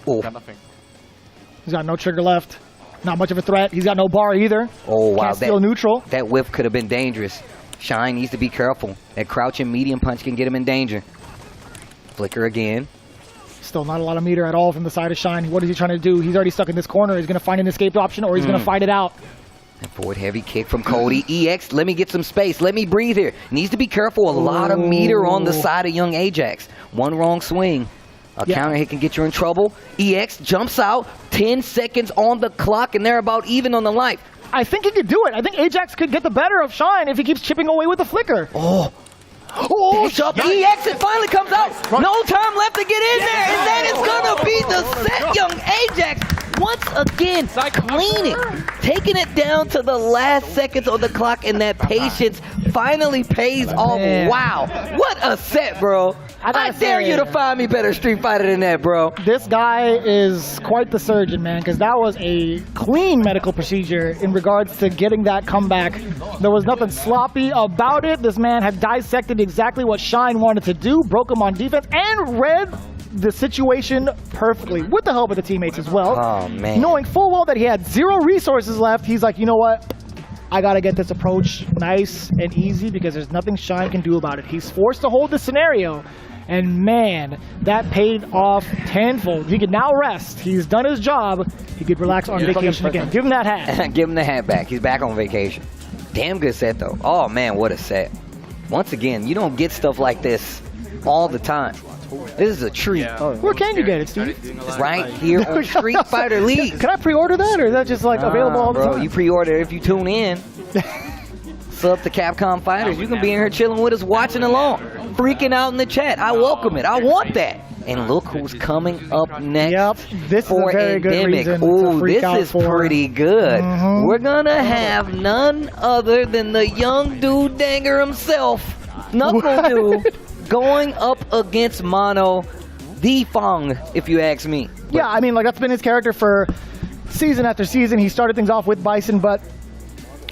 A: Ooh.
B: He's got no trigger left. Not much of a threat. He's got no bar either.
A: Oh, wow.
B: Can't steal neutral.
A: That whip could have been dangerous. Shine needs to be careful. That crouching medium punch can get him in danger. Flicker again.
B: Still not a lot of meter at all from the side of Shine. What is he trying to do? He's already stuck in this corner. He's going to find an escape option, or he's going to fight it out.
A: That forward heavy kick from Cody. EX, let me get some space. Let me breathe here. Needs to be careful. A lot of meter on the side of young Ajax. One wrong swing. A counter hit can get you in trouble. EX jumps out. 10 seconds on the clock, and they're about even on the life.
B: I think he could do it. I think Ajax could get the better of Shine if he keeps chipping away with the flicker.
A: Oh, up. EX, it finally comes out. No time left to get in there, and that is going to be the set, young Ajax. Once again, cleaning, taking it down to the last seconds on the clock, and that patience finally pays off. Wow, what a set, bro. I dare you to find me better Street Fighter than that, bro.
B: This guy is quite the surgeon, man, because that was a clean medical procedure in regards to getting that comeback. There was nothing sloppy about it. This man had dissected exactly what Shine wanted to do, broke him on defense, and read the situation perfectly with the help of the teammates as well.
A: Oh, man.
B: Knowing full well that he had 0 resources left, he's like, you know what? I got to get this approach nice and easy because there's nothing Shine can do about it. He's forced to hold the scenario. And man, that paid off tenfold. He could now rest. He's done his job. He could relax on vacation again. Give him that hat.
A: Give him the hat back. He's back on vacation. Damn good set, though. Oh, man, what a set. Once again, you don't get stuff like this all the time. This is a treat.
B: Where can you get it, Steve?
A: Right here on Street Fighter League.
B: Can I pre-order that, or is that just like available all the time?
A: You pre-order if you tune in. Sub to Capcom Fighters. You can be in here chilling with us, watching along, freaking out in the chat. I welcome it. I want that. And look who's coming up next.
B: Yep, this
A: for
B: is a very
A: Endemic.
B: good reason
A: Ooh,
B: to freak out
A: this is
B: for.
A: pretty good.
B: Mhm.
A: We're gonna have none other than the young dude danger himself, Knuckle Dude, going up against Mono, the Fong, if you ask me.
B: Yeah, I mean, like that's been his character for season after season. He started things off with Bison, but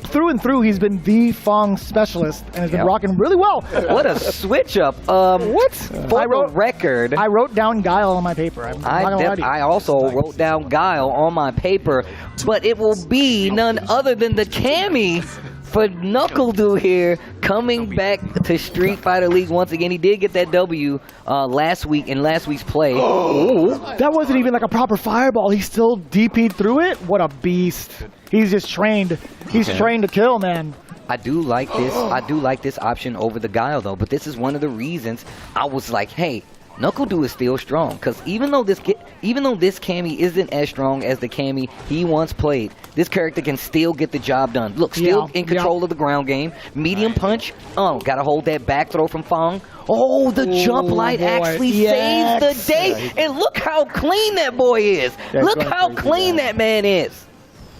B: through and through, he's been the Fong specialist and has been rocking really well.
A: What a switch up.
B: What?
A: For the record,
B: I wrote down Guile on my paper. I'm not gonna lie to you.
A: I also wrote down Guile on my paper, but it will be none other than the Cammy for Knuckle Dude here, coming back to Street Fighter League once again. He did get that W last week in last week's play.
B: That wasn't even like a proper fireball. He still DP'd through it. What a beast. He's just trained. He's trained to kill, man.
A: I do like this. I do like this option over the Guile though, but this is one of the reasons I was like, hey, Knuckle Dude is still strong, because even though this Cammy isn't as strong as the Cammy he once played, this character can still get the job done. Look, still in control of the ground game. Medium punch. Gotta hold that back throw from Fong. Oh, the jump light actually saves the day. And look how clean that boy is. Look how clean that man is.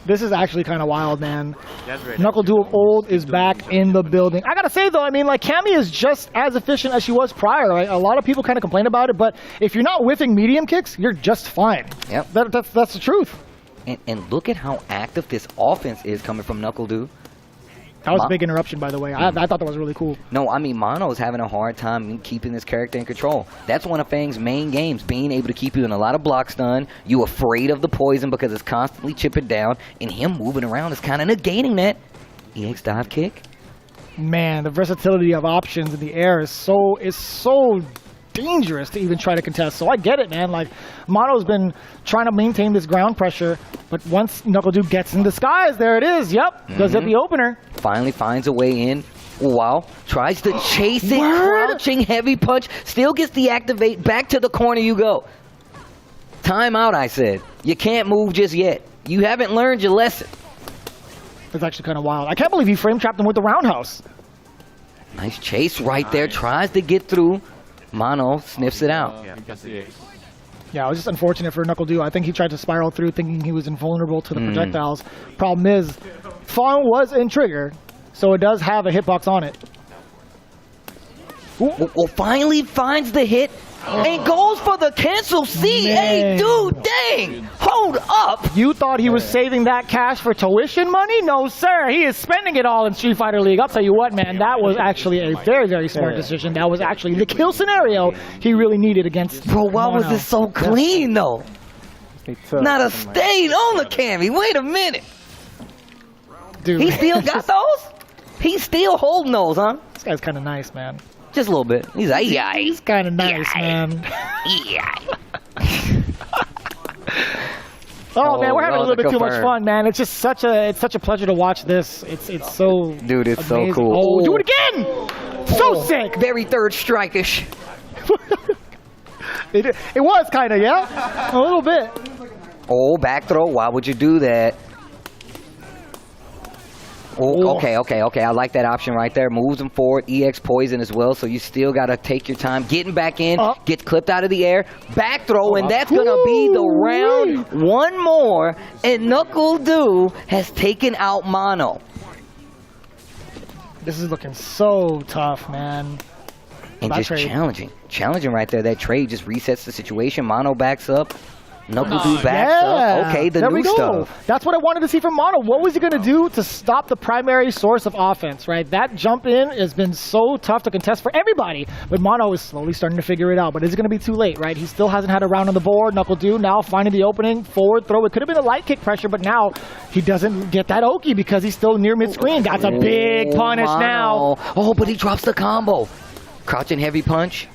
B: This is actually kind of wild, man. Knuckle Dude of old is back in the building. I gotta say though, I mean, like Cammy is just as efficient as she was prior. Right? A lot of people kind of complain about it, but if you're not whiffing medium kicks, you're just fine.
A: Yep.
B: That's the truth.
A: And look at how active this offense is coming from Knuckle Dude.
B: That was a big interruption, by the way. I thought that was really cool.
A: No, I mean, Mono's having a hard time keeping this character in control. That's one of Fang's main games, being able to keep you in a lot of block stun. You afraid of the poison because it's constantly chipping down, and him moving around is kind of negating that. EX dive kick.
B: Man, the versatility of options in the air is so dangerous to even try to contest. So I get it, man. Like, Mono's been trying to maintain this ground pressure, but once Knuckle Dude gets in the skies, there it is. Yep, does it the opener.
A: Finally finds a way in. Wow. Tries to chase it, crouching heavy punch, still gets the activate, back to the corner you go. Timeout, I said. You can't move just yet. You haven't learned your lesson.
B: That's actually kind of wild. I can't believe he frame trapped him with the roundhouse.
A: Nice chase right there, tries to get through. Mono sniffs it out.
B: Yeah, it was just unfortunate for Knuckle Dude. I think he tried to spiral through thinking he was invulnerable to the projectiles. Problem is, Fong was in trigger, so it does have a hitbox on it.
A: Well, finally finds the hit and goes for the cancel C. Hey, dude, dang! Hold up!
B: You thought he was saving that cash for tuition money? No, sir. He is spending it all in Street Fighter League. I'll tell you what, man. That was actually a very, very smart decision. That was actually the kill scenario he really needed against
A: Bro, why was this so clean, though? Not a stain on the Cammy. Wait a minute.
B: Dude.
A: He still got those? He's still holding those, huh?
B: This guy's kind of nice, man.
A: Just a little bit. He's like,
B: He's kind of nice, man. Oh man, we're having a little bit too much fun, man. It's just such a pleasure to watch this. It's so
A: dude, it's
B: amazing.
A: so cool.
B: Oh, do it again! So sick.
A: Very third strike-ish.
B: It was kind of, yeah, a little bit.
A: Oh, back throw. Why would you do that? Oh, okay. I like that option right there. Moves him forward. EX poison as well, so you still got to take your time. Getting back in, gets clipped out of the air. Back throw, and that's going to be the round. One more, and Knuckle Dude has taken out Mono.
B: This is looking so tough, man.
A: And just challenging right there. That trade just resets the situation. Mono backs up. Knuckle Dude backs up. Okay, the new stuff.
B: That's what I wanted to see from Mono. What was he going to do to stop the primary source of offense, right? That jump in has been so tough to contest for everybody, but Mono is slowly starting to figure it out. But is it going to be too late, right? He still hasn't had a round on the board. Knuckle Dude now finding the opening, forward throw. It could have been a light kick pressure, but now he doesn't get that Oki because he's still near mid-screen. That's a big punish now.
A: Oh, but he drops the combo. Crouching heavy punch.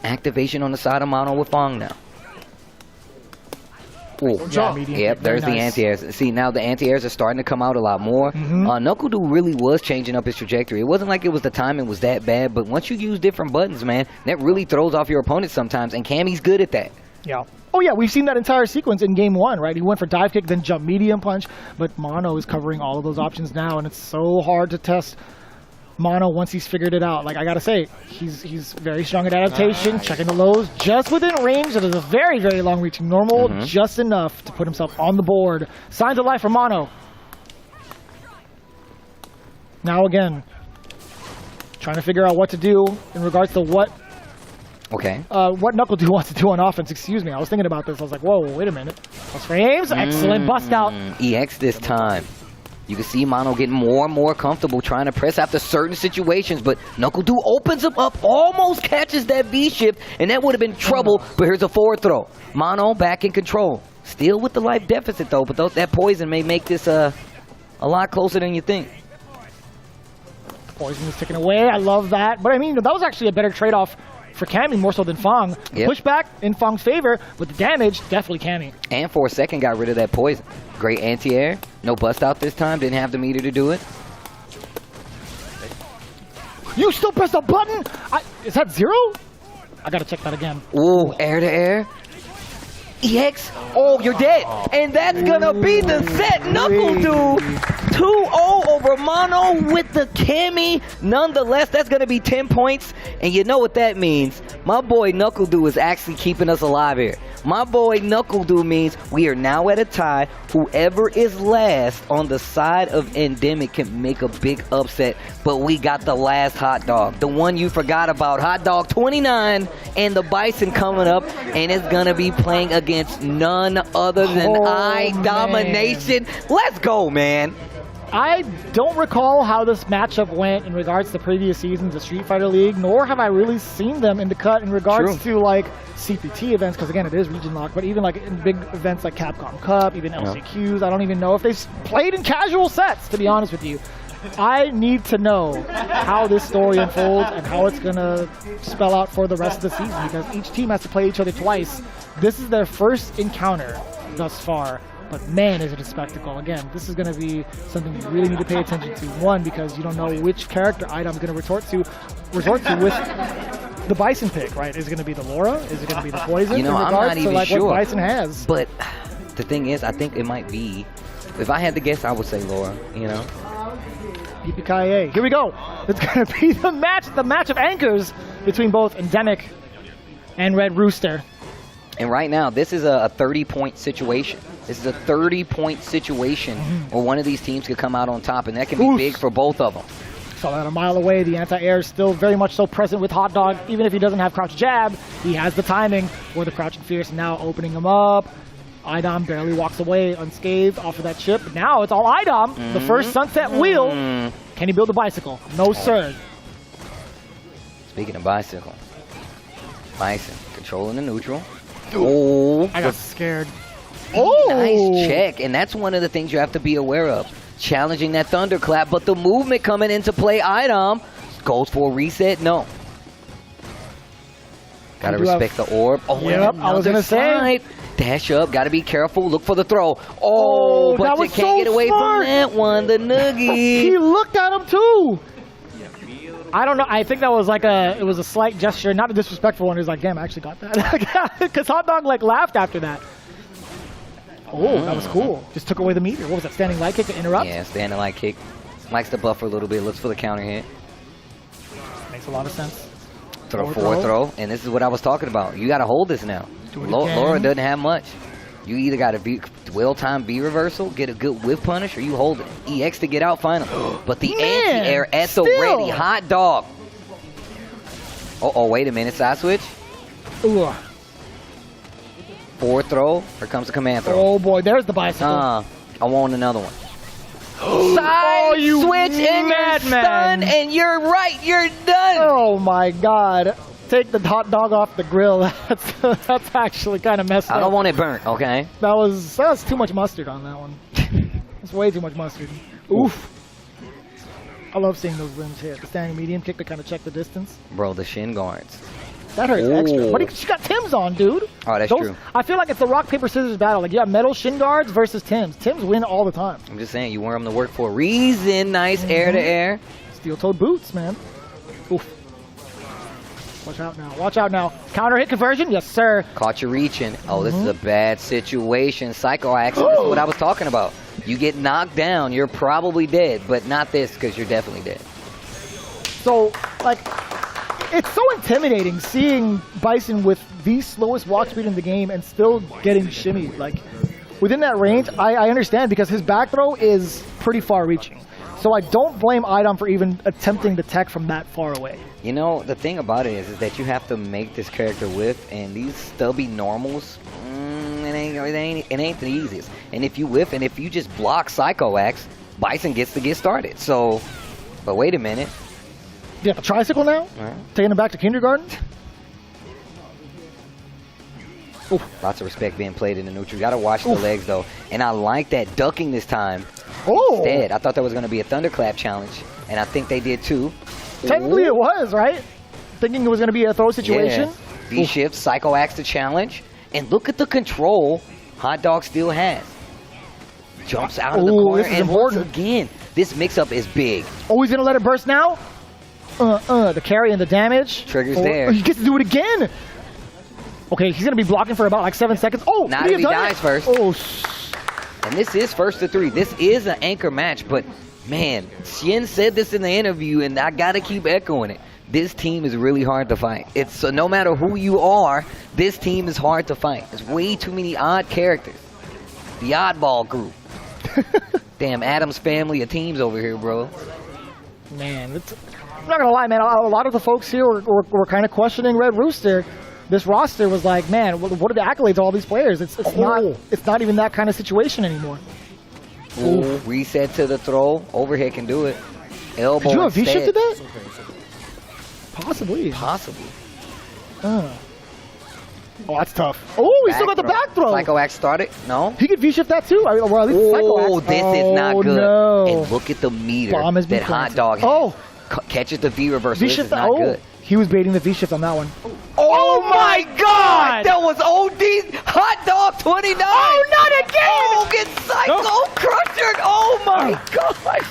A: Activation on the side of Mono with Fong now. Ooh. Yep, there's the anti-airs. See, now the anti-airs are starting to come out a lot more. Knuckle Dude really was changing up his trajectory. It wasn't like it was the timing was that bad, but once you use different buttons, man, that really throws off your opponent sometimes, and Cammy's good at that.
B: Yeah. Oh, yeah, we've seen that entire sequence in game one, right? He went for dive kick, then jump medium punch, but Mono is covering all of those options now, and it's so hard to test Mono once he's figured it out. Like, I gotta say, he's very strong at adaptation, checking the lows, just within range. That is a very, very long reaching normal, just enough to put himself on the board. Signs of life for Mono. Now again, trying to figure out what to do in regards to what Knuckle Dude wants to do on offense. Excuse me, I was thinking about this. I was like, whoa, wait a minute. Plus frames, excellent bust out.
A: EX this time. You can see Mono getting more and more comfortable trying to press after certain situations, but Knuckle Dude opens him up, almost catches that V-shift, and that would have been trouble, but here's a forward throw. Mono back in control. Still with the life deficit, though, but that poison may make this a lot closer than you think.
B: Poison is taken away. I love that. But, I mean, that was actually a better trade-off for Cammy more so than Fong. Pushback in Fong's favor, but the damage, definitely Cammy.
A: And for a second, got rid of that poison. Great anti-air. No bust out this time. Didn't have the meter to do it.
B: You still press the button? Is that 0? I gotta check that again.
A: Ooh, air to air. EX. Oh, you're dead. And that's gonna be the set. Knuckle Dude 2-0 over Mono with the Cammy. Nonetheless, that's gonna be 10 points. And you know what that means. My boy Knuckle Dude is actually keeping us alive here. My boy Knuckle Dude means we are now at a tie. Whoever is last on the side of Endemic can make a big upset. But we got the last hot dog. The one you forgot about. Hot dog 29 and the Bison coming up. And it's going to be playing against none other than Domination. Let's go, man.
B: I don't recall how this matchup went in regards to previous seasons of Street Fighter League, nor have I really seen them in the cut in regards to like CPT events, because again, it is region locked, but even like in big events like Capcom Cup, even LCQs, I don't even know if they've played in casual sets, to be honest with you. I need to know how this story unfolds and how it's going to spell out for the rest of the season, because each team has to play each other twice. This is their first encounter thus far. But man, is it a spectacle. Again, this is going to be something you really need to pay attention to. One, because you don't know which character item is going to resort to with the Bison pick, right? Is it going to be the Laura? Is it going to be the Poison?
A: You know, I'm not even sure.
B: What Bison has.
A: But the thing is, I think it might be, if I had to guess, I would say Laura, you know?
B: Yippee-ki-yay. Here we go. It's going to be the match of anchors between both Endemic and Red Rooster.
A: And right now, this is a 30-point situation. This is a 30-point situation where one of these teams could come out on top, and that can be big for both of them.
B: Saw that a mile away. The anti-air is still very much so present with Hot Dog. Even if he doesn't have crouch jab, he has the timing for the crouching fierce. Now opening him up. Idom barely walks away unscathed off of that chip. But now it's all Idom. The first sunset wheel. Can he build a bicycle? No, sir.
A: Speaking of bicycle, Bison controlling the neutral. Oh,
B: I got scared.
A: Oh, nice check, and that's one of the things you have to be aware of. Challenging that thunderclap, but the movement coming into play. Idom goes for a reset. No. Gotta respect the orb. Oh,
B: yep, I was gonna say.
A: Dash up, gotta be careful. Look for the throw. Oh, but you can't get away from that one. The noogie.
B: He looked at him too. I don't know. I think that was like it was a slight gesture, not a disrespectful one. He was like, damn, I actually got that. Because Hot Dog like laughed after that. Oh, that was cool. Just took away the meter. What was that, standing light kick to interrupt?
A: Yeah, standing light kick. Likes to buffer a little bit, looks for the counter hit.
B: Makes a lot of sense.
A: Forward throw. And this is what I was talking about. You got to hold this now. Laura doesn't have much. You either got a well-timed B reversal, get a good whiff punish, or you hold it. EX to get out finally. But the anti-air at the ready. Hot Dog. Oh, wait a minute. Side switch.
B: Ooh.
A: Forward throw. Here comes the command throw.
B: Oh boy, there's the bicycle.
A: I want another one.
B: Side
A: you switch and you're stunned, and you're right. You're done.
B: Oh my God. Take the hot dog off the grill. That's actually kind of messed up.
A: I don't want it burnt, okay?
B: That was too much mustard on that one. That's way too much mustard. Oof. I love seeing those limbs hit. The standing medium kick to kind of check the distance.
A: Bro, the shin guards.
B: That hurts extra. But she got Tim's on, dude.
A: Oh, that's true.
B: I feel like it's the rock, paper, scissors battle. Like, you got metal shin guards versus Tim's. Tim's win all the time.
A: I'm just saying, you wear them to work for a reason. Nice air to air.
B: Steel-toed boots, man. Oof. Watch out now. Watch out now. Counter hit conversion? Yes, sir.
A: Caught you reaching. Oh, this is a bad situation. Psycho Axe. This is what I was talking about. You get knocked down, you're probably dead, but not this because you're definitely dead.
B: So, like, it's so intimidating seeing Bison with the slowest walk speed in the game and still getting shimmied. Like, within that range, I understand because his back throw is pretty far reaching. So I don't blame Idom for even attempting to tech from that far away.
A: You know, the thing about it is that you have to make this character whiff, and these stubby normals, it ain't the easiest. And if you whiff, and if you just block Psycho Axe, Bison gets to get started. So, but wait a minute.
B: You got the tricycle now? Taking him back to kindergarten?
A: Lots of respect being played in the neutral. You got to watch the legs, though. And I like that ducking this time. Instead, I thought that was going to be a thunderclap challenge, and I think they did too.
B: Technically it was, right? Thinking it was going to be a throw situation.
A: Yeah. V-shift, Psycho Axe to challenge. And look at the control Hot Dog still has. Jumps out of the corner, and once again, this mix-up is big.
B: Oh, he's going to let it burst now? The carry and the damage.
A: Triggers there.
B: He gets to do it again. Okay, he's going to be blocking for about like 7 seconds. Oh,
A: not if he dies first. And this is first to 3. This is an anchor match, but man, Shin said this in the interview, and I got to keep echoing it. This team is really hard to fight. It's no matter who you are, this team is hard to fight. There's way too many odd characters. The oddball group. Damn, Adam's family of teams over here, bro.
B: Man, I'm not going to lie, man. A lot of the folks here were kind of questioning Red Rooster. This roster was like, man, what are the accolades of all these players? It's not even that kind of situation anymore.
A: Reset to the throw. Overhead can do it. Elbow.
B: Did you have V-shifted that? Possibly.
A: Possibly.
B: Oh, that's tough. Oh, he still got the back throw.
A: Psycho Axe started. No.
B: He could V-shift that too. Well, at least Psycho Axe.
A: This is not good.
B: No.
A: And look at the meter that Hot Dog has. Catches the V reversal. This is not good.
B: He was baiting the V-shift on that one.
A: Oh my God! That was OD Hot Dog 29!
B: Oh, not again!
A: Oh, get Psycho Crusher! Oh my gosh!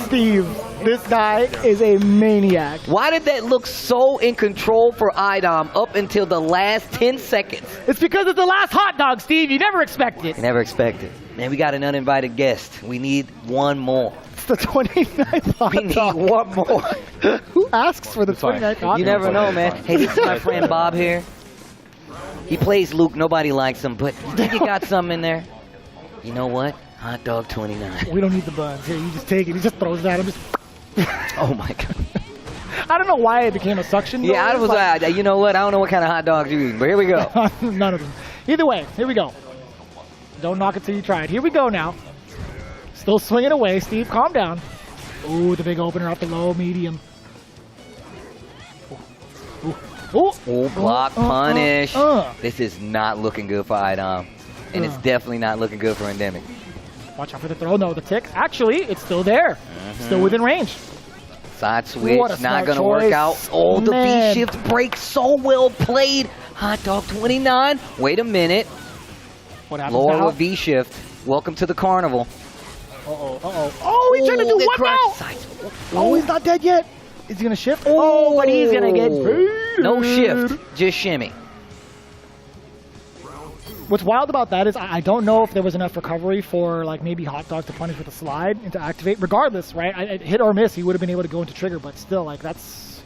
B: Steve, this guy is a maniac.
A: Why did that look so in control for Idom up until the last 10 seconds?
B: It's because it's the last hot dog, Steve. You never expect it.
A: Never expected. Man, we got an uninvited guest. We need one more.
B: It's the 29th hot dog.
A: We need one more.
B: Who asks for the 29th hot dog?
A: You never know, man. Hey, this is my friend Bob here. He plays Luke. Nobody likes him, but you think he got something in there? You know what? Hot Dog 29.
B: We don't need the buns. Here, you just take it. He just throws it at him.
A: Oh, my God.
B: I don't know why it became a suction noise.
A: Yeah, I was like, you know what? I don't know what kind of hot dogs you're eating, but here we go.
B: None of them. Either way, here we go. Don't knock it till you try it. Here we go now. Still swinging away. Steve, calm down. Ooh, the big opener off the low, medium.
A: Ooh, block, punish. This is not looking good for Idom. And it's definitely not looking good for Endemic.
B: Watch out for the throw. No, the tick. Actually, it's still there. Still within range.
A: Side switch, not going to work out. Oh, the V-shift break, so well played. Hot Dog 29. Wait a minute.
B: What happens
A: Lower
B: now?
A: with V-shift. Welcome to the carnival.
B: Oh, he's trying to do what now? Oh, he's not dead yet. Is he going to shift? Oh, but he's going to get booed.
A: No shift, just shimmy.
B: What's wild about that is I don't know if there was enough recovery for like maybe Hot Dog to punish with a slide and to activate. Regardless, right? Hit or miss, he would have been able to go into trigger, but still, like that's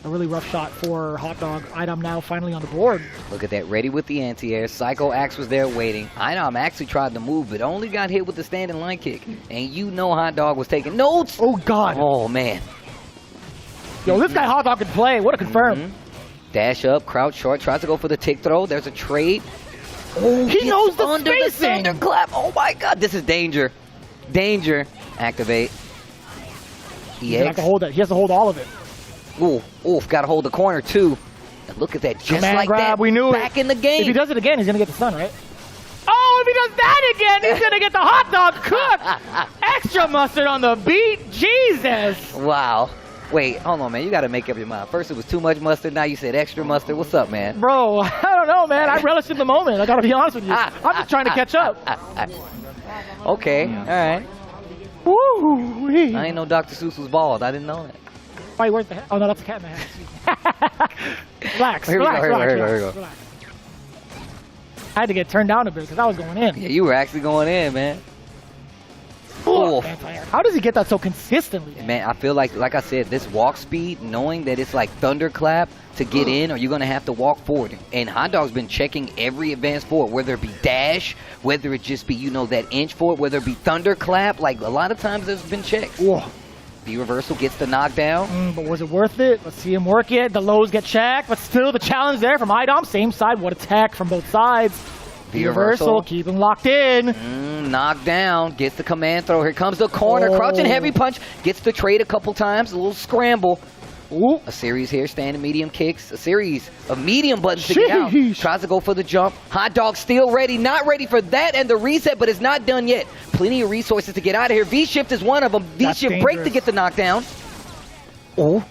B: a really rough shot for Hot Dog. Idom now finally on the board.
A: Look at that, ready with the anti-air. Psycho Axe was there waiting. Idom actually tried to move, but only got hit with the standing line kick. And you know Hot Dog was taking notes.
B: Oh, God.
A: Oh, man.
B: Yo, this guy Hot Dog can play. What a confirm.
A: Dash up, crouch short, tries to go for the tick throw. There's a trade. Oh,
B: he knows the
A: under
B: spacing.
A: the thunderclap. Oh my God, this is danger. Danger. Activate.
B: He has to hold that. He has to hold all of it.
A: Ooh, got to hold the corner too. And look at that, just
B: Command
A: like
B: grab,
A: that.
B: we knew
A: back
B: it.
A: in the game.
B: If he does it again, he's gonna get the stun, right? Oh, if he does that again, he's gonna get the hot dog cooked. Extra mustard on the beat. Jesus.
A: Wow. Wait, hold on, man. You got to make up your mind. First it was too much mustard. Now you said extra mustard. What's up, man?
B: Bro, I don't know, man. I relish in the moment. I gotta be honest with you. I'm just trying to catch up.
A: Okay, all right.
B: Woo!
A: I ain't know Dr. Seuss was bald. I didn't know that.
B: Wait, where's the hat? Oh, no, that's a cat in the hat. Relax,
A: Here we go,
B: relax.
A: relax.
B: I had to get turned down a bit because I was going in.
A: Yeah, you were actually going in, man.
B: Oof. How does he get that so consistently?
A: Man, I feel like I said, this walk speed, knowing that it's like thunderclap to get in, or you're going to have to walk forward. And Hot Dog's been checking every advance forward, whether it be dash, whether it just be, you know, that inch forward, whether it be thunderclap. Like, a lot of times there's been checks.
B: Whoa.
A: The reversal gets the knockdown.
B: But was it worth it? Let's see him work it. The lows get checked, but still the challenge there from IDOM. Same side. What attack from both sides. The reversal. Keep him locked in.
A: Knocked down. Gets the command throw. Here comes the corner. Crouching heavy punch. Gets the trade a couple times. A little scramble.
B: Ooh.
A: A series here, standing medium kicks. A series of medium buttons to get out. Tries to go for the jump. Hot Dog still ready. Not ready for that and the reset, but it's not done yet. Plenty of resources to get out of here. V-shift is one of them. V-shift break to get the knockdown. Oh,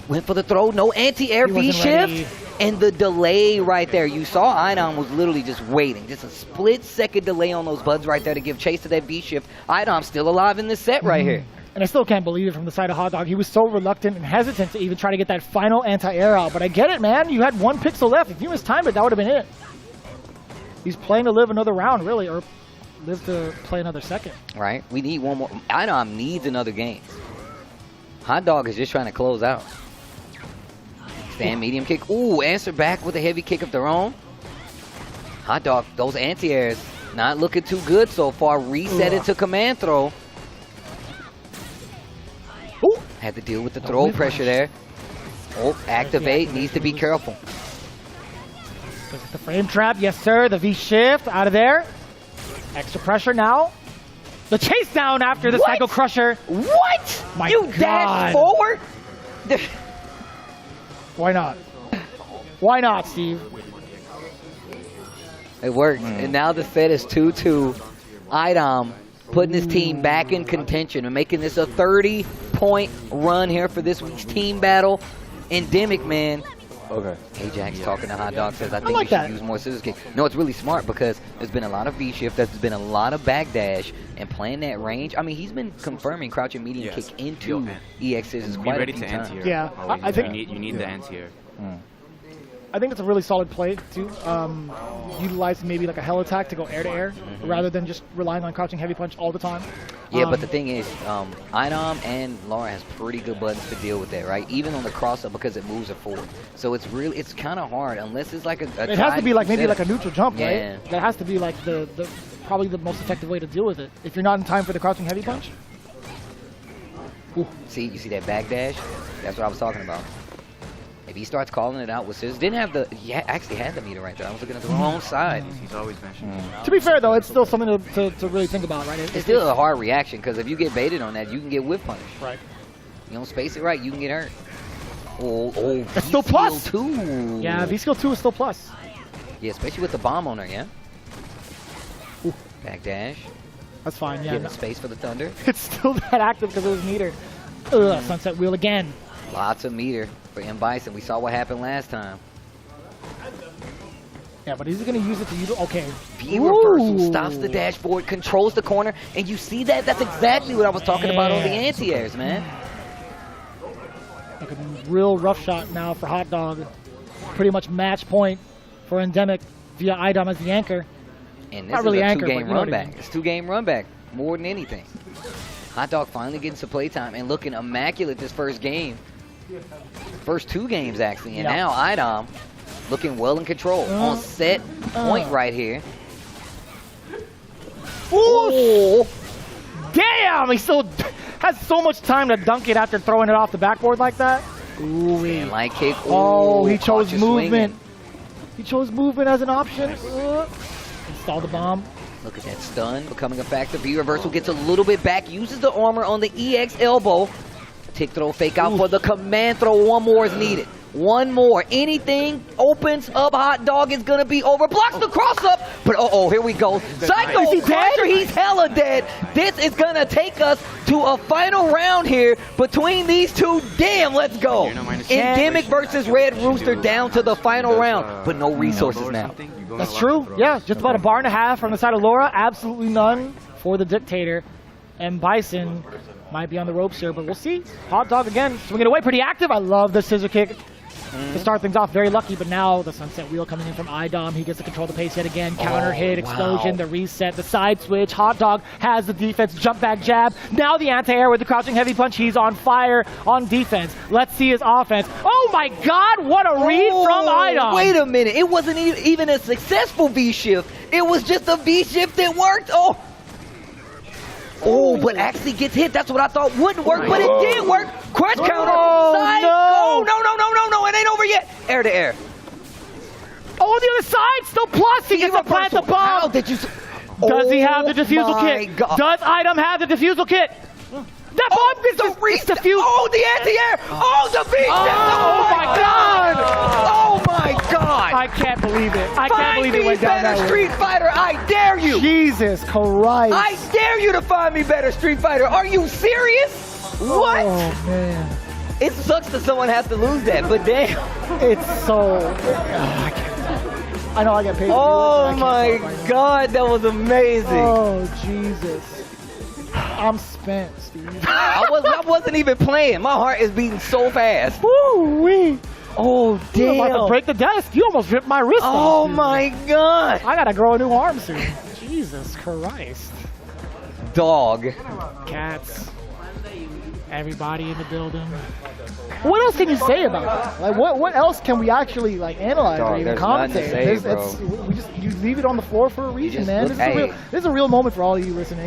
A: went for the throw. No anti-air V-shift. And the delay right there. You saw IDOM was literally just waiting. Just a split-second delay on those buttons right there to give chase to that V-shift. IDOM's still alive in this set right here.
B: And I still can't believe it from the side of Hot Dog. He was so reluctant and hesitant to even try to get that final anti-air out. But I get it, man. You had 1 pixel left. If you mistimed it, that would have been it. He's playing to live another round, really, or live to play another second.
A: Right. We need one more. IDOM needs another game. Hot Dog is just trying to close out. Stand medium kick. Ooh, answer back with a heavy kick of their own. Hot Dog, those anti-airs not looking too good so far. Reset it to command throw. Ooh, had to deal with the throw pressure there. Oh, activate. Needs to be careful.
B: The frame trap. Yes, sir. The V-shift out of there. Extra pressure now. The chase down after the Psycho Crusher.
A: What?
B: My
A: you
B: God.
A: dash forward?
B: Why not? Why not, Steve?
A: It worked. And now the set is 2-2. IDOM putting his team back in contention and making this a 30-point run here for this week's team battle. Endemic, man.
M: Okay.
A: Ajax talking to Hot Dog says, I think
B: like
A: we should
B: that.
A: use more scissors kick. No, it's really smart because there's been a lot of V-shift, there's been a lot of backdash, and playing that range. I mean, he's been confirming crouching medium kick into EXs quite a few times.
B: Yeah, I think
O: you need the anti-air.
B: I think it's a really solid play too. Utilizing maybe like a hell attack to go air to air rather than just relying on crouching heavy punch all the time.
A: Yeah, but the thing is, IDOM and Laura has pretty good buttons to deal with that, right? Even on the cross-up because it moves her forward. So it's really, it's kind of hard unless it's like a
B: it has to be like maybe
A: setup.
B: like a neutral jump,
A: Yeah.
B: right? That has to be like the probably the most effective way to deal with it. If you're not in time for the crouching heavy punch.
A: Ooh. See, you see that backdash? That's what I was talking about. If he starts calling it out with scissors, didn't have the, he actually had the meter right there. I was looking at the wrong side.
O: He's always mentioning
B: To be fair though, it's still something to really think about, right?
A: It's still a hard reaction because if you get baited on that, you can get whip punished.
B: Right.
A: You don't space it right, you can get hurt. Oh,
B: That's still plus.
A: Two.
B: Yeah, V-skill 2 is still plus.
A: Yeah, especially with the bomb on her, yeah?
B: Ooh.
A: Backdash.
B: That's fine, yeah.
A: Giving space for the thunder.
B: It's still that active because it was meter. Ugh, sunset wheel again.
A: Lots of meter for M. Bison. We saw what happened last time.
B: Yeah, but is he going to use it to use? Okay.
A: V reversal stops the dashboard, controls the corner, and you see that? That's exactly what I was talking about on the anti-airs, man.
B: Like a real rough shot now for Hot Dog. Pretty much match point for Endemic via IDOM as the anchor.
A: And this
B: Not
A: is
B: really
A: a
B: anchor,
A: two-game
B: but you know
A: run
B: what I
A: back.
B: mean.
A: It's two-game run back more than anything. Hot Dog finally getting some playtime and looking immaculate this first game. First 2 games, actually. And now IDOM looking well in control. On set point right here.
B: Ooh. Damn! He still has so much time to dunk it after throwing it off the backboard like that. Ooh.
A: And light kick.
B: Oh,
A: Ooh,
B: he chose
A: caught you
B: movement.
A: swinging.
B: He chose movement as an option. Stall the bomb.
A: Look at that stun becoming a factor. V-Reversal gets a little bit back, uses the armor on the EX elbow. Tick throw, fake out for the command throw. One more is needed. One more. Anything opens up, Hot Dog is going to be over. Blocks the cross up, but here we go. Psycho Crusher, he's hella dead. This is going to take us to a final round here between these two. Damn, let's go. Endemic versus Red Rooster down to the final round, but no resources now.
B: That's true. Yeah, just about a bar and a half from the side of Laura. Absolutely none for the Dictator. And Bison might be on the ropes here, but we'll see. Hot Dog again, swinging away, pretty active. I love the scissor kick to start things off. Very lucky, but now the Sunset Wheel coming in from IDOM. He gets to control the pace yet again. Counter hit, explosion, the reset, the side switch. Hot Dog has the defense, jump back jab. Now the anti-air with the crouching heavy punch. He's on fire on defense. Let's see his offense. Oh my God, what a read from IDOM.
A: Wait a minute, it wasn't even a successful V-shift. It was just a V-shift that worked. Oh, but actually gets hit. That's what I thought wouldn't work, but it did work. Crush counter. Side.
B: No.
A: No, it ain't over yet. Air to air.
B: On the other side, still plus. He gets to plant the bomb.
A: How did you...
B: Does he have the defusal kit?
A: God.
B: Does IDOM have the defusal kit? That bomb is the defuse.
A: Oh, the anti-air. Oh, the beat.
B: Oh, my God.
A: Oh, my God.
B: I can't believe it. I can't believe it went down that way.
A: Street Fighter, I dare you.
B: Jesus Christ.
A: I dare you to find me better, Street Fighter. Are you serious? What?
B: Oh, man.
A: It sucks that someone has to lose that, but damn.
B: It's so... I know I got paid.
A: Oh, my God. That was amazing.
B: Oh, Jesus. I'm spent, Steve.
A: I wasn't even playing. My heart is beating so fast.
B: Woo-wee.
A: Oh, damn.
B: You're about to break the desk. You almost ripped my wrist off.
A: Oh, my God.
B: I got to grow a new arm soon. Jesus Christ.
A: Dog.
B: Cats. Everybody in the building. What else can you say about that? Like, what else can we actually analyze or even commentate? You leave it on the floor for a reason, man. This is a real moment for all of you listening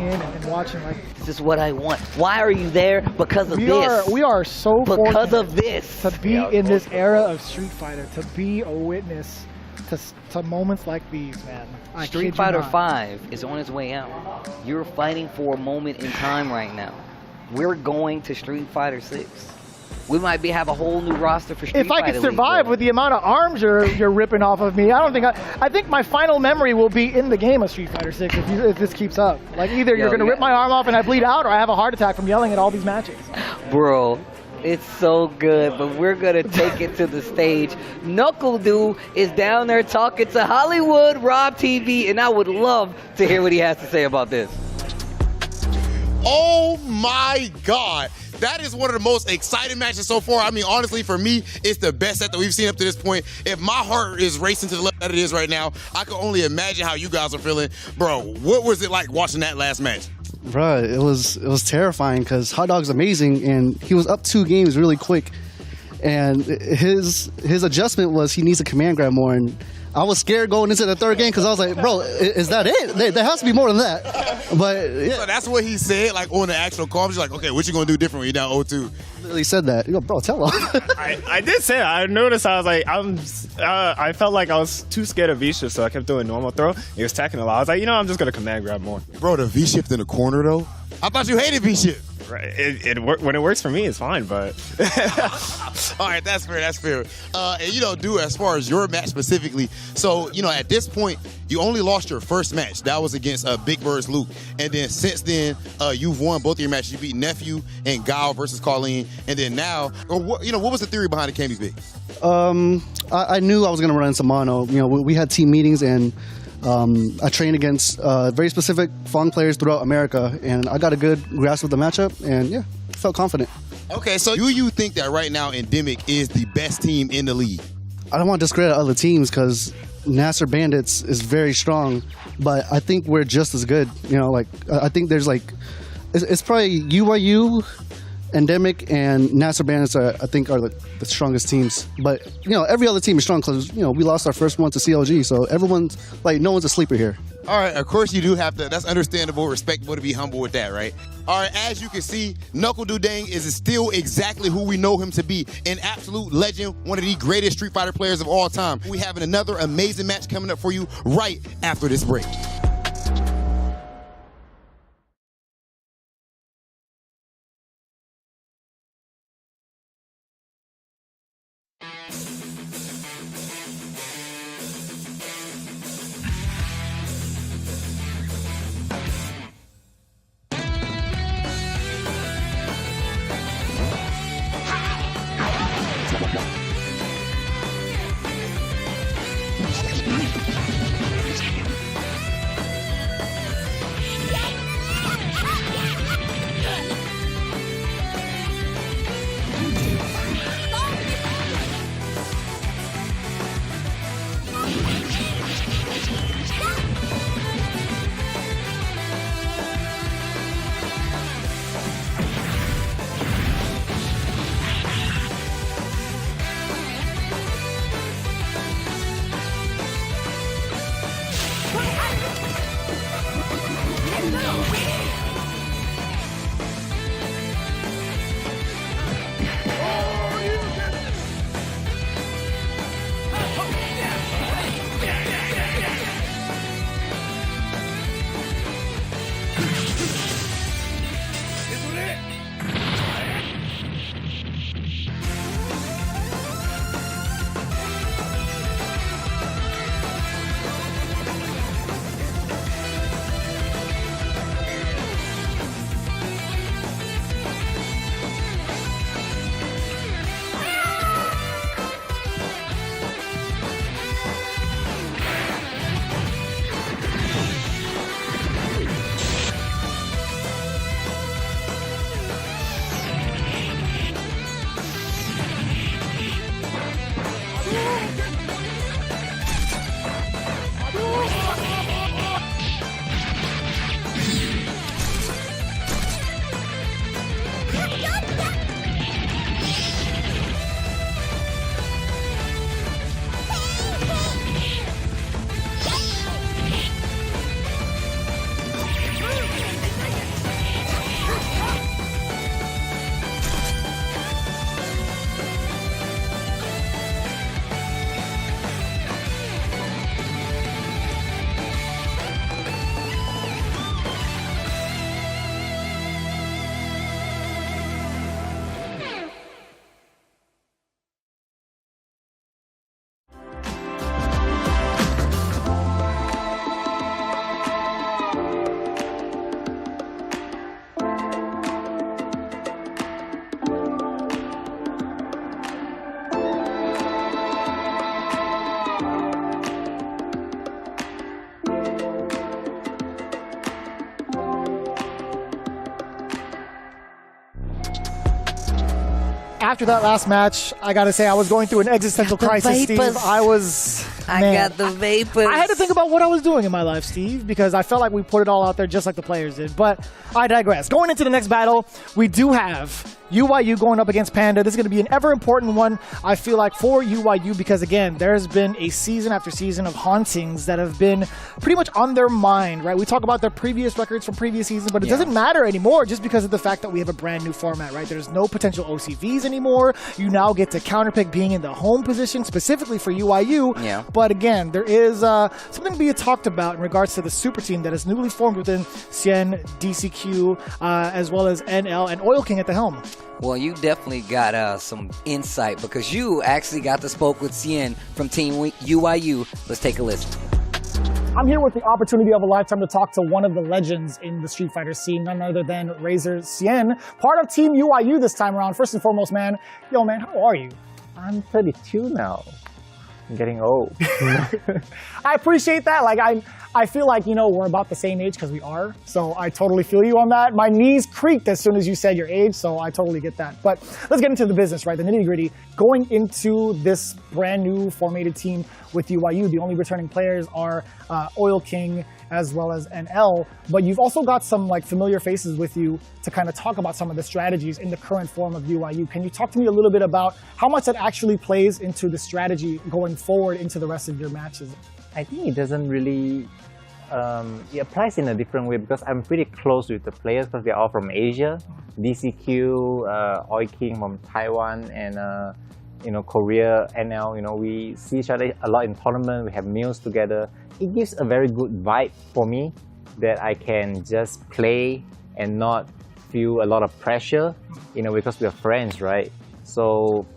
B: in and watching. Like,
A: this is what I want. Why are you there? Because of this.
B: We are so
A: because of this
B: to be in this era of Street Fighter, to be a witness to moments like these, man.
A: Street Fighter 5 is on its way out. You're fighting for a moment in time right now. We're going to Street Fighter 6. We might have a whole new roster for Street Fighter.
B: If I could survive with the amount of arms you're ripping off of me, I don't think I think my final memory will be in the game of Street Fighter 6 if this keeps up. Like, either you're going to rip my arm off and I bleed out, or I have a heart attack from yelling at all these matches.
A: Bro, it's so good, but we're going to take it to the stage. Knuckle Dude is down there talking to Hollywood Rob TV, and I would love to hear what he has to say about this.
J: Oh my God. That is one of the most exciting matches so far. I mean, honestly, for me, it's the best set that we've seen up to this point. If my heart is racing to the level that it is right now, I can only imagine how you guys are feeling. Bro, what was it like watching that last match?
C: Bro, it was terrifying because Hot Dog's amazing, and he was up 2 games really quick. And his adjustment was he needs to command grab more, and I was scared going into the 3rd game because I was like, bro, is that it? There has to be more than that. But yeah.
J: So that's what he said, like on the actual call. He's like, okay, what you gonna do different when you're down 0-2?
C: Literally said that. You go, bro, tell him.
L: I did say that. I noticed. I was like, I felt like I was too scared of V-shift, so I kept doing normal throw. He was tacking a lot. I was like, I'm just gonna command grab more.
J: Bro, the V-shift in the corner though. I thought you hated V-shift.
L: Right. When it works for me, it's fine, but...
J: All right, that's fair. And, dude, as far as your match specifically, so, at this point, you only lost your first match. That was against Big Bird's Luke. And then since then, you've won both of your matches. You beat Nephew and Gao versus Colleen. And then now, what was the theory behind the Candy's Big?
C: I knew I was going to run into mono. We had team meetings, and I trained against very specific Fong players throughout America, and I got a good grasp of the matchup, and yeah, felt confident.
J: Okay, so do you think that right now Endemic is the best team in the league?
C: I don't want to discredit other teams because Nasser Bandits is very strong, but I think we're just as good. I think there's it's probably UYU, Endemic, and Nasser Bandits are the strongest teams. But every other team is strong because we lost our first one to CLG, so everyone's no one's a sleeper here.
J: All right, of course you do have to. That's understandable, respectable to be humble with that, right? All right, as you can see, Knuckle Dudang is still exactly who we know him to be, an absolute legend, one of the greatest Street Fighter players of all time. We have another amazing match coming up for you right after this break.
B: After that last match, I gotta say I was going through an existential crisis, Steve.
A: I got the vapors.
B: I had to think about what I was doing in my life, Steve, because I felt like we put it all out there just like the players did. But I digress. Going into the next battle, we do have UYU going up against Panda. This is going to be an ever important one, I feel like, for UYU because, again, there's been a season after season of hauntings that have been pretty much on their mind, right? We talk about their previous records from previous seasons, but it doesn't matter anymore just because of the fact that we have a brand new format, right? There's no potential OCVs anymore. You now get to counterpick being in the home position specifically for UYU.
A: Yeah.
B: But again, there is something to be talked about in regards to the super team that is newly formed within Cien, DCQ, as well as NL and Oil King at the helm.
A: Well, you definitely got some insight because you actually got to spoke with Cien from Team UYU. Let's take a listen.
B: I'm here with the opportunity of a lifetime to talk to one of the legends in the Street Fighter scene, none other than Razor Cien, part of Team UYU this time around. First and foremost, man, yo, man, how are you?
N: I'm 32 now. I'm getting old.
B: I appreciate that. Like, I feel like, you know, we're about the same age because we are. So I totally feel you on that. My knees creaked as soon as you said your age, so I totally get that. But let's get into the business, right? The nitty gritty. Going into this brand new formatted team with UYU, the only returning players are Oil King as well as NL. But you've also got some like familiar faces with you to kind of talk about some of the strategies in the current form of UYU. Can you talk to me a little bit about how much that actually plays into the strategy going forward into the rest of your matches?
N: I think it doesn't really it applies in a different way because I'm pretty close with the players because they're all from Asia. DCQ, Oi King from Taiwan, and Korea, NL. We see each other a lot in tournament. We have meals together. It gives a very good vibe for me that I can just play and not feel a lot of pressure, because we're friends, right? So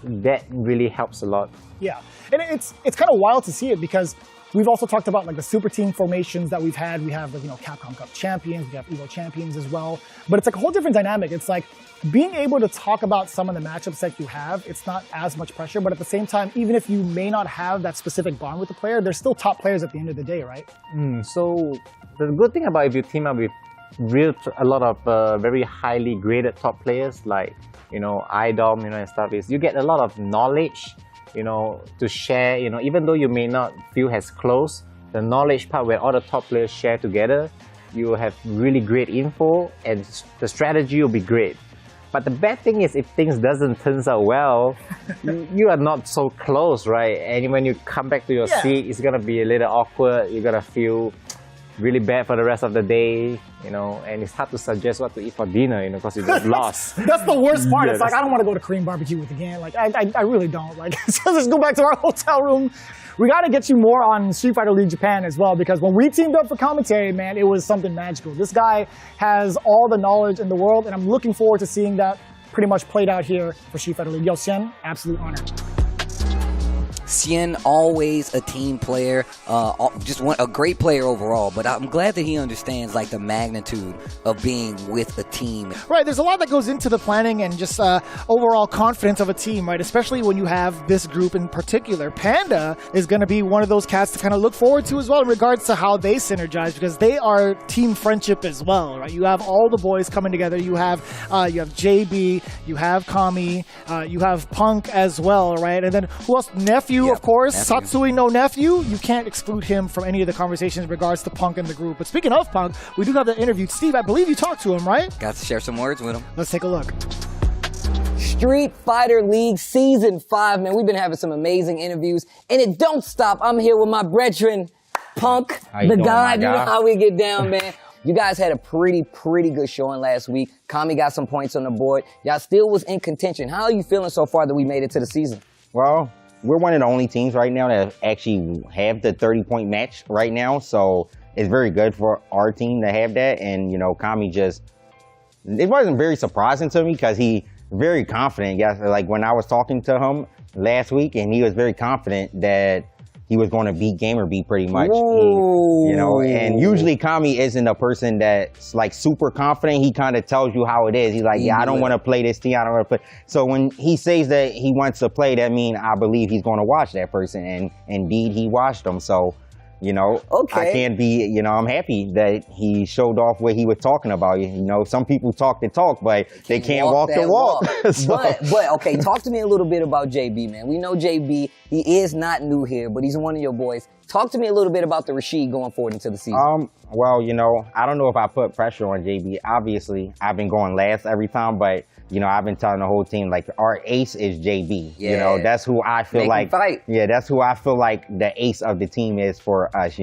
N: that really helps a lot.
B: Yeah, and it's kind of wild to see it because we've also talked about like the super team formations that we've had. We have Capcom Cup champions, we have Evo champions as well. But it's like a whole different dynamic. It's like being able to talk about some of the matchups that you have, it's not as much pressure, but at the same time, even if you may not have that specific bond with the player, they're still top players at the end of the day, right?
N: So the good thing about if you team up with a lot of very highly graded top players like, IDOM, and stuff, is you get a lot of knowledge, to share, even though you may not feel as close, the knowledge part where all the top players share together, you have really great info and the strategy will be great. But the bad thing is if things doesn't turn out well, you are not so close, right? And when you come back to your seat, it's gonna be a little awkward. You're gonna feel really bad for the rest of the day, and it's hard to suggest what to eat for dinner, because you just lost.
B: That's the worst part. It's like, I don't want to go to Korean barbecue with again. Like, I really don't. Like, so let's go back to our hotel room. We got to get you more on Street Fighter League Japan as well, because when we teamed up for commentary, man, it was something magical. This guy has all the knowledge in the world, and I'm looking forward to seeing that pretty much played out here for Street Fighter League. Yo, Xian, absolute honor.
A: Xian, always a team player, just a great player overall, but I'm glad that he understands like the magnitude of being with a team.
B: Right, there's a lot that goes into the planning and just overall confidence of a team, right? Especially when you have this group in particular. Panda is going to be one of those cats to kind of look forward to as well in regards to how they synergize, because they are team friendship as well, right? You have all the boys coming together. You have JB, you have Kami, you have Punk as well, right? And then who else? Nephew, of course. Nephew. Satsui no Nephew. You can't exclude him from any of the conversations in regards to Punk and the group. But speaking of Punk, we do have the interview. Steve, I believe you talked to him, right?
A: Got to share some words with him.
B: Let's take a look.
O: Street Fighter League Season 5, man. We've been having some amazing interviews, and it don't stop. I'm here with my brethren, Punk, the guy. You know how we get down, man. You guys had a pretty good showing last week. Kami got some points on the board. Y'all still was in contention. How are you feeling so far that we made it to the season?
D: Well, we're one of the only teams right now that actually have the 30-point match right now, so it's very good for our team to have that. And, Kami it wasn't very surprising to me because he very confident. Yes, like when I was talking to him last week, and he was very confident that he was going to beat Gamer B pretty much. And usually Kami isn't a person that's like super confident. He kind of tells you how it is. He's like, I don't want to play this team. I don't want to play. So when he says that he wants to play, that means I believe he's going to watch that person. And indeed, he watched them. So, I can't be, I'm happy that he showed off what he was talking about. Some people talk the talk, but they can't walk the walk.
O: But okay, talk to me a little bit about JB, man. We know JB, he is not new here, but he's one of your boys. Talk to me a little bit about the Rashid going forward into the season.
D: Well, I don't know if I put pressure on JB. Obviously, I've been going last every time, but I've been telling the whole team, like, our ace is JB.
O: Yeah.
D: That's who I feel like. Yeah, that's who I feel like the ace of the team is for us,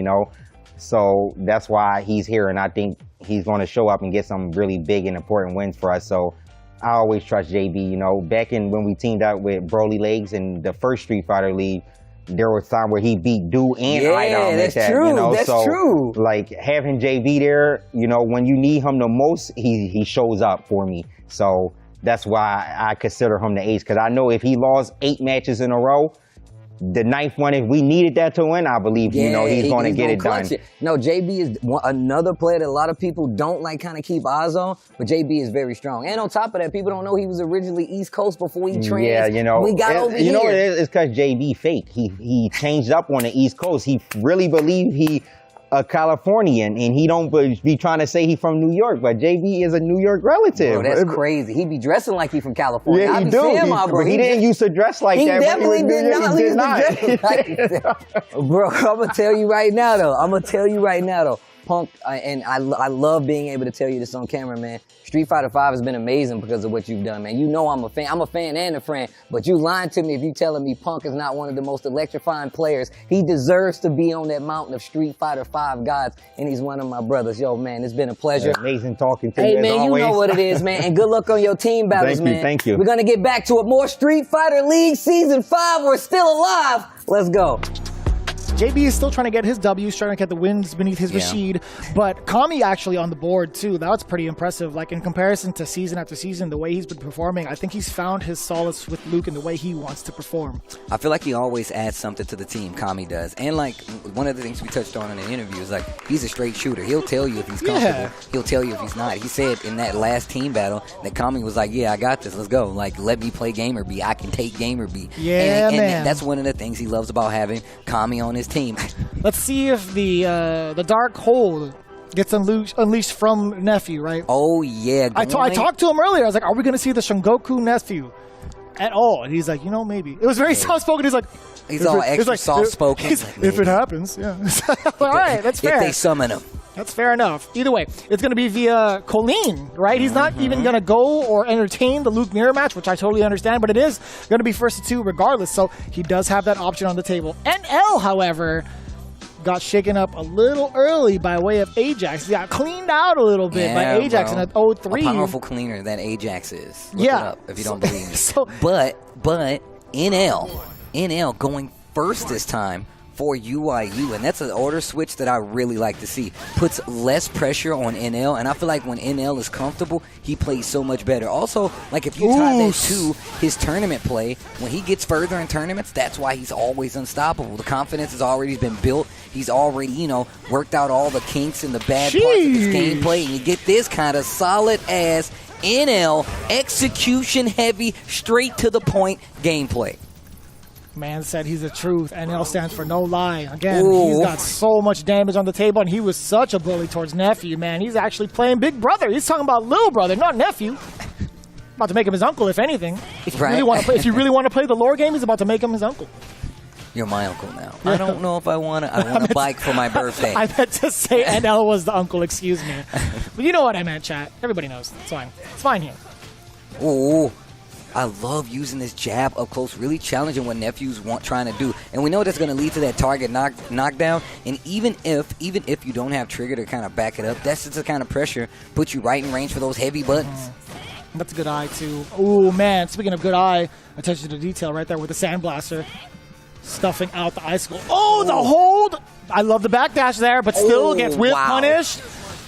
D: So that's why he's here, and I think he's going to show up and get some really big and important wins for us. So I always trust JB. Back in when we teamed up with Broly Legs in the first Street Fighter League, there was time where he beat Du and Idom.
O: That's true. That's true.
D: Like, having JB there, when you need him the most, he shows up for me. So that's why I consider him the ace, because I know if he lost 8 matches in a row, the 9th one, if we needed that to win, I believe, he's going to get it done.
O: No, JB is another player that a lot of people don't kind of keep eyes on, but JB is very strong. And on top of that, people don't know he was originally East Coast before he trained.
D: Yeah,
O: we got over here.
D: You know what it is? It's because JB fake. He changed up on the East Coast. He really believed he a Californian, and he don't be trying to say he from New York, but JB is a New York relative.
O: Bro, that's crazy. He be dressing like he from California.
D: Yeah, he do. But he didn't used to dress like that.
O: He definitely did not used to dress like that. Bro, I'm going to tell you right now, though. Punk, and I love being able to tell you this on camera, man. Street Fighter V has been amazing because of what you've done, man. You know I'm a fan. I'm a fan and a friend, but you lying to me if you telling me Punk is not one of the most electrifying players. He deserves to be on that mountain of Street Fighter V gods, and he's one of my brothers. Yo, man, it's been a pleasure.
D: Amazing talking to you.
O: Hey, man, you know what it is, man, and good luck on your team battles, man.
D: Thank you.
O: We're gonna get back to it. More Street Fighter League Season 5. We're still alive. Let's go.
B: JB is still trying to get his W's, trying to get the wins beneath his Rashid, but Kami actually on the board too. That's pretty impressive. Like in comparison to season after season, the way he's been performing, I think he's found his solace with Luke and the way he wants to perform.
A: I feel like he always adds something to the team, Kami does. And like one of the things we touched on in the interview is like he's a straight shooter. He'll tell you if he's comfortable. He'll tell you if he's not. He said in that last team battle that Kami was like, yeah, I got this. Let's go. Like, let me play Gamer B. I can take Gamer B.
B: Yeah,
A: and
B: man.
A: that's one of the things he loves about having Kami on his team.
B: Let's see if the Dark Hold gets unleashed from Nephew, right?
A: Oh, yeah.
B: I talked to him earlier. I was like, are we going to see the Shungoku Nephew at all? And he's like, you know, maybe. It was very soft-spoken. He's like...
A: He's all extra soft-spoken.
B: If it happens, yeah. All right, that's fair.
A: If they summon him.
B: That's fair enough. Either way, it's going to be via Colleen, right? He's not even going to go or entertain the Luke mirror match, which I totally understand, but it is going to be first to two regardless, so he does have that option on the table. NL, however, got shaken up a little early by way of Ajax. He got cleaned out a little bit by Ajax in an 0-3.
A: A powerful cleaner than Ajax is. Look it up if you don't believe me. But NL going first this time for UYU, and that's an order switch that I really like to see. Puts less pressure on NL, and I feel like when NL is comfortable, he plays so much better. Also, like if you tie that to his tournament play, when he gets further in tournaments, that's why he's always unstoppable. The confidence has already been built. He's already, worked out all the kinks and the bad parts of his gameplay, and you get this kind of solid-ass NL, execution-heavy, straight-to-the-point gameplay.
B: Man said he's the truth. NL stands for no lie. Again, he's got so much damage on the table, and he was such a bully towards Nephew, man. He's actually playing big brother. He's talking about little brother, not nephew. About to make him his uncle, if anything. If you really want to play the lore game, he's about to make him his uncle.
A: You're my uncle now. I don't know if I want to. I want a bike for my birthday.
B: I meant to say NL was the uncle, excuse me. But you know what I meant, chat. Everybody knows. It's fine. It's fine here.
A: Ooh. I love using this jab up close, really challenging what Nephew's trying to do. And we know that's going to lead to that target knockdown. And even if you don't have trigger to kind of back it up, that's just the kind of pressure puts you right in range for those heavy buttons.
B: That's a good eye, too. Oh, man. Speaking of good eye, attention to detail right there with the Sandblaster. Stuffing out the icicle. Oh, the hold! I love the backdash there, but still gets whip punished.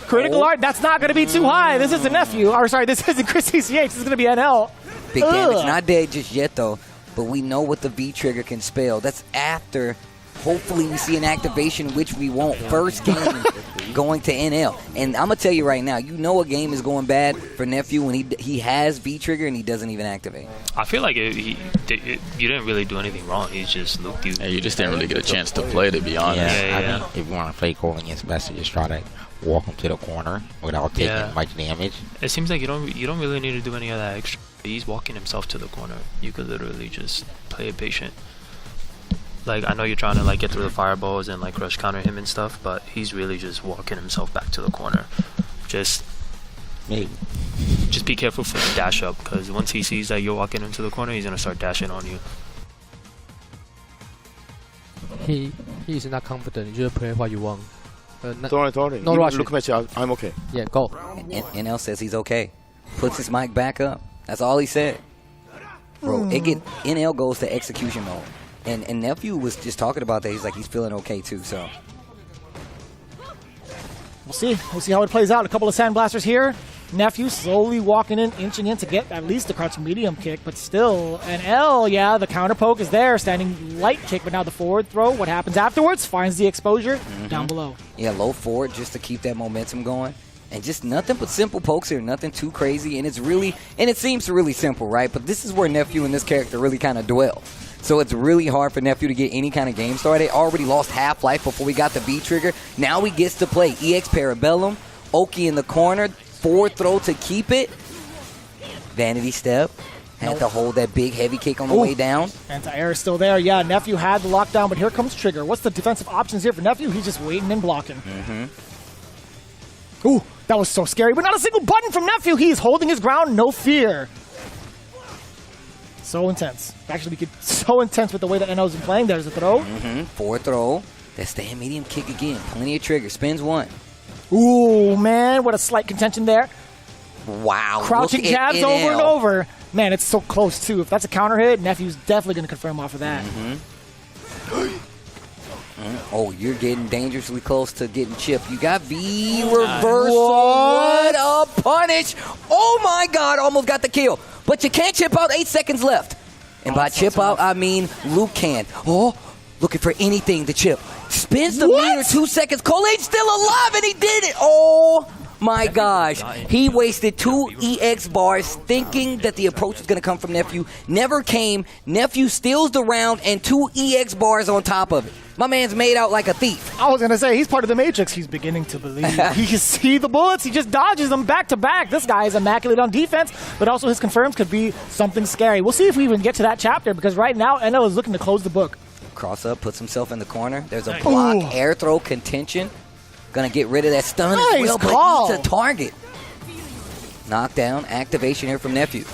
B: Critical art, that's not going to be too high. This isn't Nephew. Or sorry, this isn't Chris CCH. This is going to be NL.
A: Big damage. Not dead just yet, though. But we know what the V-trigger can spell. That's after, hopefully, we see an activation, which we won't. First game going to NL. And I'm going to tell you right now, you know a game is going bad for Nephew when he has V-trigger and he doesn't even activate.
E: I feel like you didn't really do anything wrong. He just looked you.
P: Yeah, you just didn't really get a chance to play, to be honest.
H: I think if you want to play Cole against Best, just try to walk him to the corner without taking much damage.
E: It seems like you don't really need to do any of that extra. He's walking himself to the corner. You could literally just play it patient. Like, I know you're trying to get through the fireballs and crush counter him and stuff, but he's really just walking himself back to the corner. Just be careful for the dash up, because once he sees that you're walking into the corner, he's gonna start dashing on you.
Q: He is not confident. You just play what you want.
I: Don't worry.
Q: No rush.
I: Look at you. I'm okay.
Q: Yeah, go.
A: NL says he's okay. Puts his mic back up. That's all he said. Bro, NL goes to execution mode. And Nephew was just talking about that. He's like, he's feeling okay too, so.
B: We'll see. We'll see how it plays out. A couple of Sandblasters here. Nephew slowly walking in, inching in to get at least the crouch medium kick, but still an L. Yeah, the counter poke is there. Standing light kick, but now the forward throw. What happens afterwards? Finds the exposure down below.
A: Yeah, low forward just to keep that momentum going. And just nothing but simple pokes here, nothing too crazy. And it seems really simple, right? But this is where Nephew and this character really kind of dwell. So it's really hard for Nephew to get any kind of game started. Already lost half-life before we got the V-trigger. Now he gets to play EX Parabellum, Oki in the corner, forward throw to keep it. Vanity step. Had to hold that big heavy kick on the way down.
B: Anti-air is still there. Yeah, Nephew had the lockdown, but here comes Trigger. What's the defensive options here for Nephew? He's just waiting and blocking. Ooh, that was so scary, but not a single button from Nephew. He's holding his ground, no fear. So intense. Actually, so intense with the way that NL's been playing. There's a throw.
A: Forward throw. That stand medium kick again. Plenty of trigger. Spins one.
B: Ooh, man, what a slight contention there.
A: Wow.
B: Crouching jabs over and over. Man, it's so close, too. If that's a counter hit, Nephew's definitely going to confirm off of that.
A: Oh, you're getting dangerously close to getting chipped. You got V reversal. What a punish. Oh, my God. Almost got the kill. But you can't chip out. 8 seconds left. And by chip out, I mean Luke can. Oh, looking for anything to chip. Spins the meter 2 seconds. Collade's still alive, and he did it. Oh, my gosh. He wasted 2 EX bars thinking that the approach was going to come from Nephew. Never came. Nephew steals the round and 2 EX bars on top of it. My man's made out like a thief.
B: I was going to say, he's part of the Matrix. He's beginning to believe. He can see the bullets. He just dodges them back to back. This guy is immaculate on defense, but also his confirms could be something scary. We'll see if we even get to that chapter, because right now, NL is looking to close the book.
A: Cross up, puts himself in the corner. There's a block, air throw, contention. Gonna get rid of that stun as well, but he's a target. Knockdown, activation here from Nephew.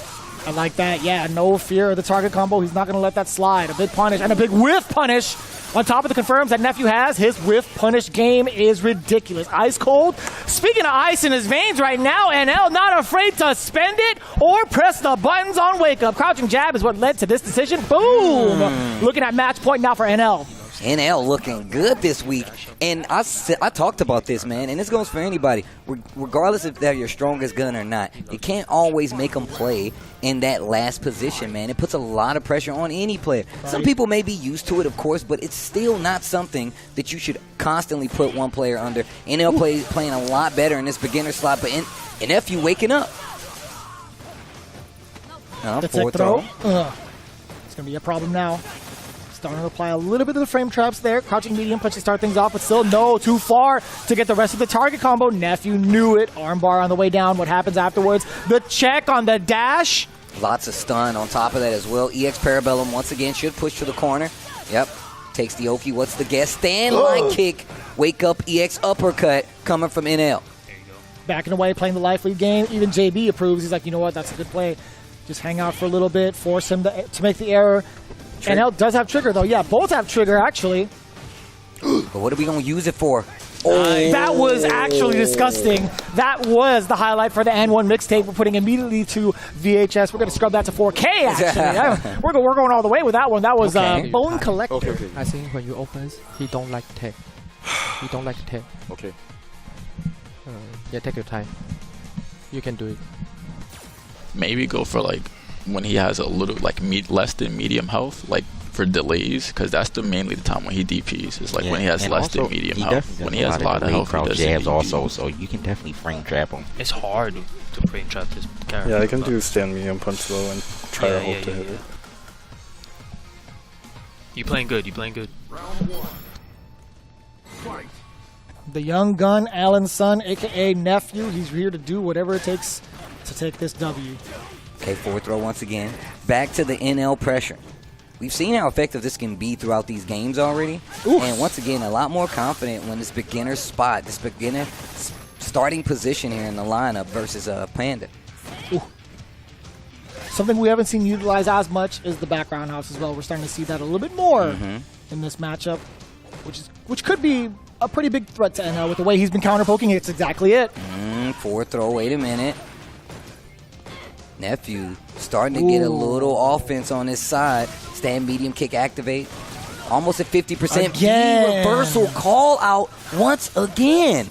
B: I like that. Yeah, no fear of the target combo. He's not going to let that slide. A big punish and a big whiff punish on top of the confirms that Nephew has. His whiff punish game is ridiculous. Ice cold. Speaking of ice in his veins right now, NL not afraid to spend it or press the buttons on wake up. Crouching jab is what led to this decision. Boom! Looking at match point now for NL.
A: NL looking good this week. And I talked about this, man, and this goes for anybody. Regardless if they're your strongest gun or not, you can't always make them play in that last position, man. It puts a lot of pressure on any player. Right. Some people may be used to it, of course, but it's still not something that you should constantly put one player under. NL playing a lot better in this beginner slot, but NFU waking up.
B: Forward throw. It's going to be a problem now. Starting to apply a little bit of the frame traps there. Crouching medium punch to start things off, but still no, too far to get the rest of the target combo. Nephew knew it. Armbar on the way down. What happens afterwards? The check on the dash.
A: Lots of stun on top of that as well. EX Parabellum once again should push to the corner. Yep. Takes the Oki. What's the guess? Stand line kick. Wake up EX uppercut coming from NL.
B: Backing away, playing the life lead game. Even JB approves. He's like, you know what? That's a good play. Just hang out for a little bit. Force him to make the error. NL does have trigger, though. Yeah, both have trigger, actually.
A: But what are we going to use it for?
B: Oh. That was actually disgusting. That was the highlight for the N1 mixtape. We're putting immediately to VHS. We're going to scrub that to 4K, actually. We're going all the way with that one. That was Bone Collector.
Q: Okay. I think when you open, he don't like tech. He don't like tech.
R: Okay.
Q: Yeah, take your time. You can do it.
P: Maybe go for like when he has a little like less than medium health, like for delays, because that's mainly the time when he DPs. It's like when he has less than medium health. When he has a lot of health, he does
H: jabs also, so you can definitely frame trap him.
E: It's hard to frame trap this character.
R: Yeah, I can do stand medium punch though and try to hope to hit it.
E: You playing good. You playing good.
B: The young gun, Alan's son, a.k.a. Nephew. He's here to do whatever it takes to take this W.
A: Okay, forward throw once again. Back to the NL pressure. We've seen how effective this can be throughout these games already. Oof. And once again, a lot more confident when this beginner spot, this beginner starting position here in the lineup versus Panda.
B: Ooh. Something we haven't seen utilized as much is the background house as well. We're starting to see that a little bit more in this matchup, which could be a pretty big threat to NL with the way he's been counter-poking. It's exactly it.
A: Forward throw, wait a minute. Nephew starting to get a little offense on his side. Stand medium kick activate. Almost at 50%. Reversal call out once again.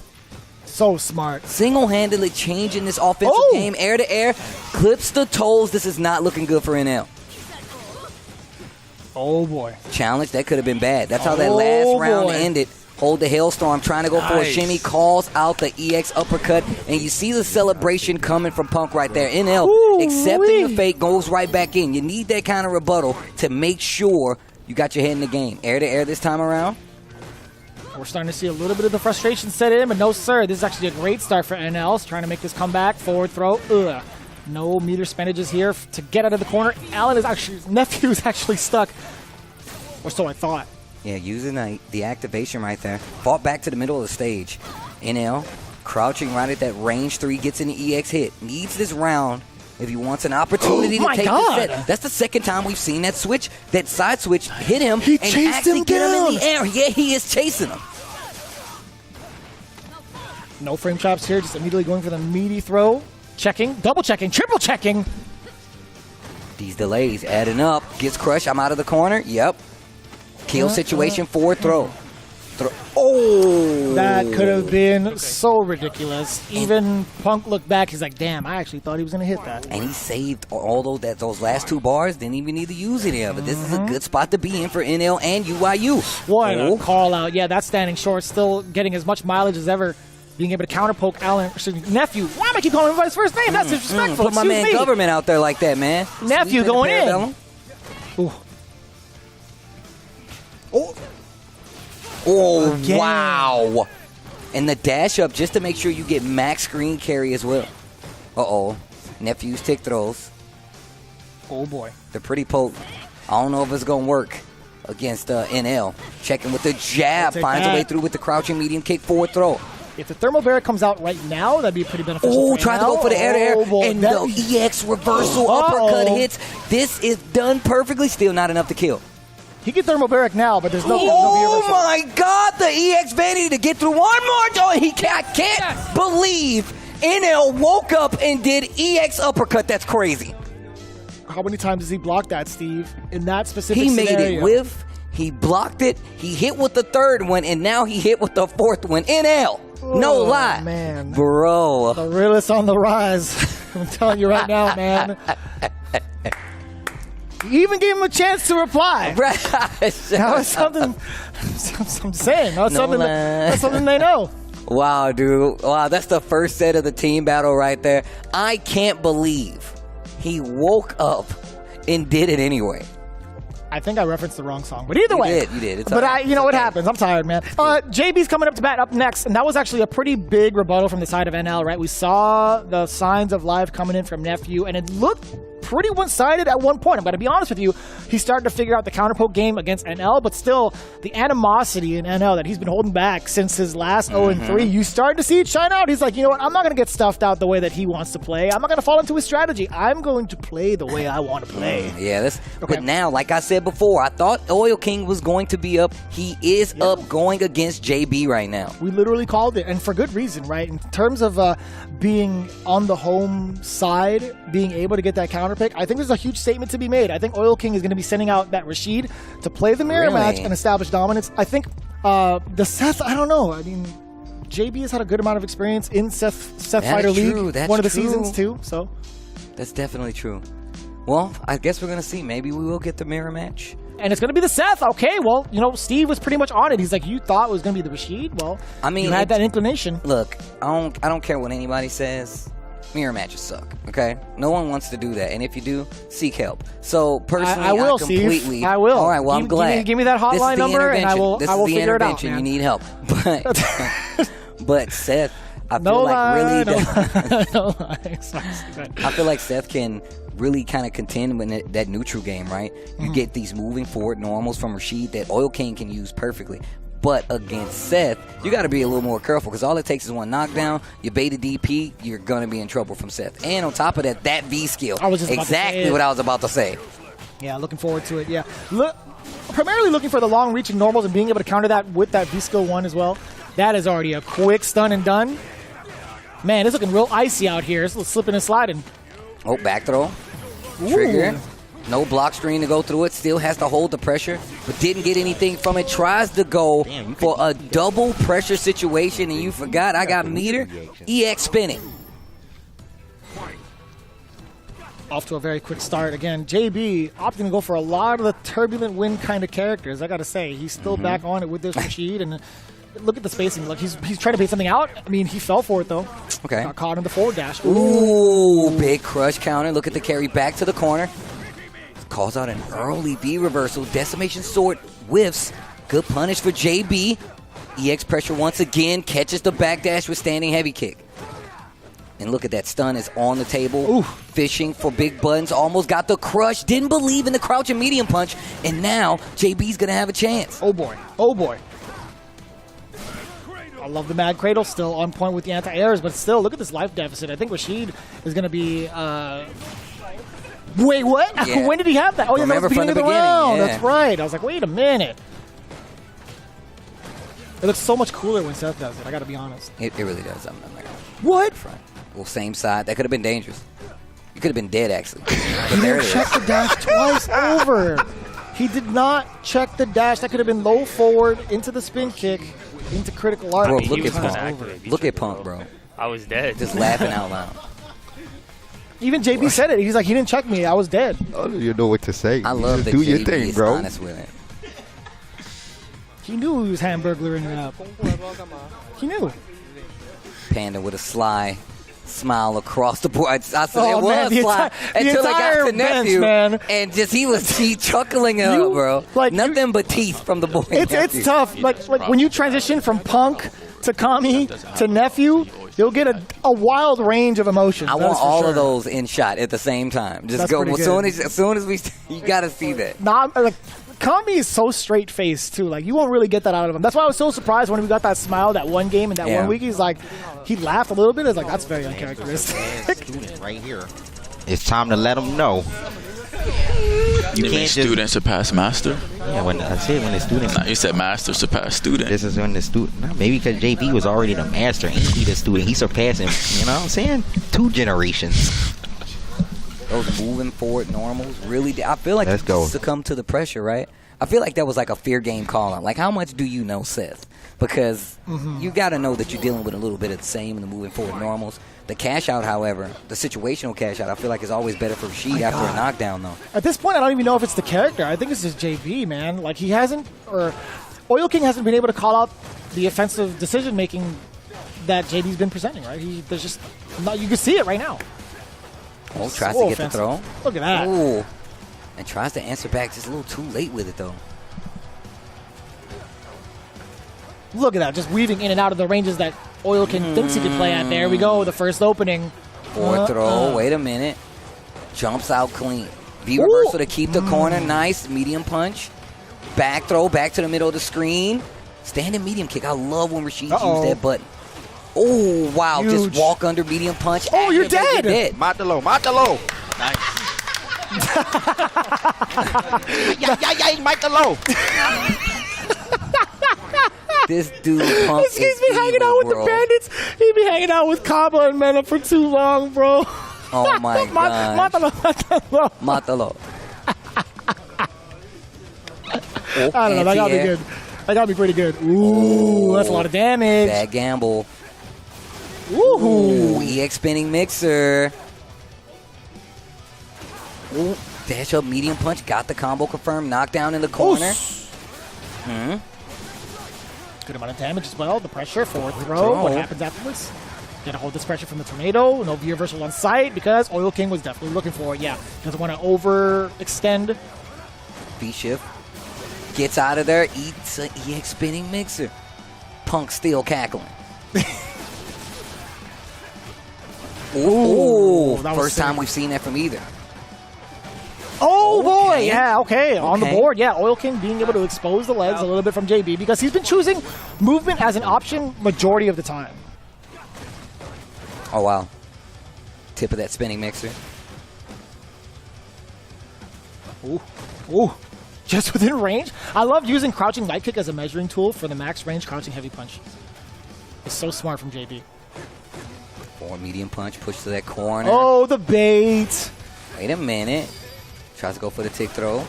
B: So smart.
A: Single-handedly changing this offensive game. Air to air. Clips the toes. This is not looking good for NL.
B: Oh boy.
A: Challenge. That could have been bad. That's how that last round ended. Hold the Hailstorm, trying to go for a shimmy, calls out the EX uppercut, and you see the celebration coming from Punk right there. NL accepting the fate, goes right back in. You need that kind of rebuttal to make sure you got your head in the game. Air to air this time around.
B: We're starting to see a little bit of the frustration set in, but no, sir. This is actually a great start for NL. Trying to make this comeback. Forward throw. No meter spendages here to get out of the corner. Nephew's actually stuck. Or so I thought.
A: Yeah, using the activation right there. Fought back to the middle of the stage. NL Crouching right at that range 3, gets an EX hit. Needs this round if he wants an opportunity to take the set. That's the second time we've seen that switch, that side switch hit him and actually get him in the air. Yeah, he is chasing him.
B: No frame traps here, just immediately going for the meaty throw. Checking, double checking, triple checking.
A: These delays adding up. Gets crushed. I'm out of the corner. Yep. Kill situation, forward throw. Oh!
B: That could have been so ridiculous. Even Punk looked back. He's like, damn, I actually thought he was going to hit that.
A: And he saved all those last 2 bars. Didn't even need to use any of it. This is a good spot to be in for NL and UYU.
B: What a call out. Yeah, that's standing short. Still getting as much mileage as ever. Being able to counterpoke Nephew. Why am I keep calling him by his first name? That's disrespectful.
A: Put my man Government out there like that, man.
B: Nephew going in. Ooh.
A: Oh, wow. And the dash up just to make sure you get max screen carry as well. Uh-oh. Nephew's tick throws.
B: Oh, boy.
A: They're pretty potent. I don't know if it's going to work against NL. Checking with the jab. Finds a way through with the crouching medium kick forward throw.
B: If the thermal barrier comes out right now, that'd be pretty beneficial.
A: Oh, tried to go for the air-to-air. And the EX reversal uppercut hits. This is done perfectly. Still not enough to kill.
B: He can thermobaric now, but there's no.
A: Oh my God! The EX vanity to get through one more. Oh, I can't believe NL woke up and did EX uppercut. That's crazy.
B: How many times does he block that, Steve? In that specific
A: he
B: scenario?
A: Made it with. He blocked it. He hit with the 3rd one, and now he hit with the 4th one. NL. No lie.
B: Man.
A: Bro.
B: The realist on the rise. I'm telling you right now, man. You even gave him a chance to reply.
A: Right.
B: That was something. I'm saying. That's something they know.
A: Wow, dude. Wow, that's the first set of the team battle right there. I can't believe he woke up and did it anyway.
B: I think I referenced the wrong song, but either way.
A: You did. It's
B: but you know what happens. I'm tired, man. JB's coming up to bat up next, and that was actually a pretty big rebuttal from the side of NL, right? We saw the signs of life coming in from Nephew, and it looked pretty one-sided at one point. I'm going to be honest with you. He's starting to figure out the counterpoke game against NL, but still, the animosity in NL that he's been holding back since his last 0-3, you start to see it shine out. He's like, you know what? I'm not going to get stuffed out the way that he wants to play. I'm not going to fall into his strategy. I'm going to play the way I want to play.
A: Yeah, but now, like I said before, I thought Oil King was going to be up. He is up going against JB right now.
B: We literally called it, and for good reason, right? In terms of being on the home side, being able to get that counter pick, I think there's a huge statement to be made. I think Oil King is going to be sending out that Rashid to play the mirror match and establish dominance. I think the Seth, I don't know. I mean, JB has had a good amount of experience in Seth Fighter League, one of the seasons too. So
A: that's definitely true. Well, I guess we're going to see. Maybe we will get the mirror match.
B: And it's going to be the Seth. Okay, well, you know, Steve was pretty much on it. He's like, you thought it was going to be the Rashid? Well, I mean, you had that inclination.
A: Look, I don't care what anybody says. Mirror matches suck, okay? No one wants to do that. And if you do, seek help. So, personally,
B: I will,
A: completely...
B: Steve. I will.
A: All right, well, I'm glad.
B: Give me that hotline number, and I will figure it out, man.
A: You need help. But Seth, I feel like I feel like Seth can really kind of contend with that neutral game, right? You get these moving forward normals from Rashid that Oil King can use perfectly. But against Seth, you got to be a little more careful because all it takes is one knockdown. You bait a DP, you're going to be in trouble from Seth. And on top of that V skill. Exactly what I was about to say.
B: Yeah, looking forward to it, yeah. Primarily looking for the long-reaching normals and being able to counter that with that V skill 1 as well. That is already a quick stun and done. Man, it's looking real icy out here. It's slipping and sliding.
A: Oh, back throw. Trigger. No block screen to go through it. Still has to hold the pressure, but didn't get anything from it. Tries to go for a double pressure situation, and you forgot I got meter. EX spinning.
B: Off to a very quick start. Again, JB opting to go for a lot of the turbulent wind kind of characters. I got to say, he's still back on it with this Rashid, and look at the spacing. Look, he's trying to bait something out. I mean, he fell for it, though.
A: Okay.
B: Got caught in the forward dash.
A: Ooh, big crush counter. Look at the carry back to the corner. Calls out an early V reversal. Decimation Sword whiffs. Good punish for JB. EX pressure once again. Catches the backdash with standing heavy kick. And look at that stun is on the table. Ooh. Fishing for big buttons. Almost got the crush. Didn't believe in the crouch and medium punch. And now JB's going to have a chance.
B: Oh, boy. Oh, boy. I love the Mad Cradle, still on point with the anti-airs, but still, look at this life deficit. I think Rashid is going to be... Wait, what?
A: Yeah.
B: When did he have that? Oh, yeah, that was the beginning of the round. That's right. I was like, wait a minute. It looks so much cooler when Seth does it, I got to be honest.
A: It really does. I'm like,
B: what?
A: Front. Well, same side. That could have been dangerous. You could have been dead, actually.
B: He didn't check the dash twice over. He did not check the dash. That could have been low forward into the spin kick, into critical art.
A: Bro, look at Punk. Look at Punk, bro.
E: I was dead.
A: Just laughing out loud.
B: Even JB said it. He's like, he didn't check me. I was dead.
S: You know what to say.
A: I love that
S: do your
A: JB
S: thing,
A: is
S: bro.
A: honest with it.
B: He knew he was hamburgering it up. He knew.
A: Panda with a sly smile across the board. I said
B: Oh,
A: it
B: man,
A: was sly until I got to
B: entire bench,
A: nephew,
B: man.
A: and just he chuckling it up, bro. Nothing but teeth from the boy.
B: It's tough. Like when you transition from Punk to Kami to nephew, you'll get a wild range of emotions.
A: I
B: that's
A: want
B: for
A: all
B: sure.
A: of those in shot at the same time. Just
B: That's
A: go
B: pretty
A: as
B: good.
A: soon as we. You got to see that.
B: Nah, like Kami is so straight faced too. Like you won't really get that out of him. That's why I was so surprised when we got that smile that one game and that
H: Yeah.
B: 1 week. He's like, he laughed a little bit. I was like, that's very uncharacteristic.
H: Student right here. It's time to let them know.
P: You mean
H: can't just-
P: student surpass master?
H: Yeah, when I said when the student.
P: Nah, you said master surpass student.
H: This is when the student. Nah, maybe because JB was already the master, ain't he the student? He surpassed him. You know what I'm saying? 2 generations.
A: Those moving forward normals really. I feel like
H: Let's
A: you
H: go.
A: succumb to the pressure, right? I feel like that was like a fair game call out. Like, how much do you know, Seth? Because you got to know that you're dealing with a little bit of the same in the moving forward normals. The cash out, however, the situational cash out, I feel like is always better for Rashid after a knockdown, though.
B: At this point, I don't even know if it's the character. I think it's just JB, man. Like he hasn't, or Oil King hasn't been able to call out the offensive decision making that JB's been presenting. Right? There's just not. You can see it right now.
A: Oh, tries
B: So
A: to get
B: offensive.
A: the throw.
B: Look at that.
A: Ooh. And tries to answer back just a little too late with it, though.
B: Look at that, just weaving in and out of the ranges that Oil King thinks he could play at. There we go, the first opening.
A: Forward throw. Wait a minute. Jumps out clean. V reversal to keep the corner. Nice. Medium punch. Back throw. Back to the middle of the screen. Standing medium kick. I love when Rashid used that button. Oh, wow.
B: Huge.
A: Just walk under medium punch.
B: Oh, you're
A: Activate,
B: dead.
H: Matalo, Matalo. Yeah, Matalo.
A: This dude Punk
B: He's been hanging out with the bandits. He's been hanging out with Kaba and Mena for too long, bro.
A: Oh, my God.
B: Matalo.
A: Matalo.
B: I don't know, that gotta be good. That gotta be pretty good. Ooh, that's a lot of damage.
A: Bad gamble.
B: Woohoo.
A: Ooh, EX spinning mixer. Ooh, dash up medium punch. Got the combo confirmed. Knockdown in the corner.
B: Good amount of damage as well. The pressure, forward throw. What happens afterwards? Gotta hold this pressure from the tornado. No V reversal on sight because Oil King was definitely looking for it. Yeah, doesn't want to overextend.
A: V shift. Gets out of there. Eats an EX spinning mixer. Punk still cackling. Ooh,
B: that was
A: first
B: sick.
A: time we've seen that from either.
B: Oh boy, yeah, okay, on the board, yeah. Oil King being able to expose the legs a little bit from JB because he's been choosing movement as an option majority of the time.
A: Oh, wow. Tip of that spinning mixer.
B: Ooh, just within range. I love using crouching light kick as a measuring tool for the max range crouching heavy punch. It's so smart from JB.
A: Or medium punch, push to that corner.
B: Oh, the bait.
A: Wait a minute. Tries to go for the tick throw.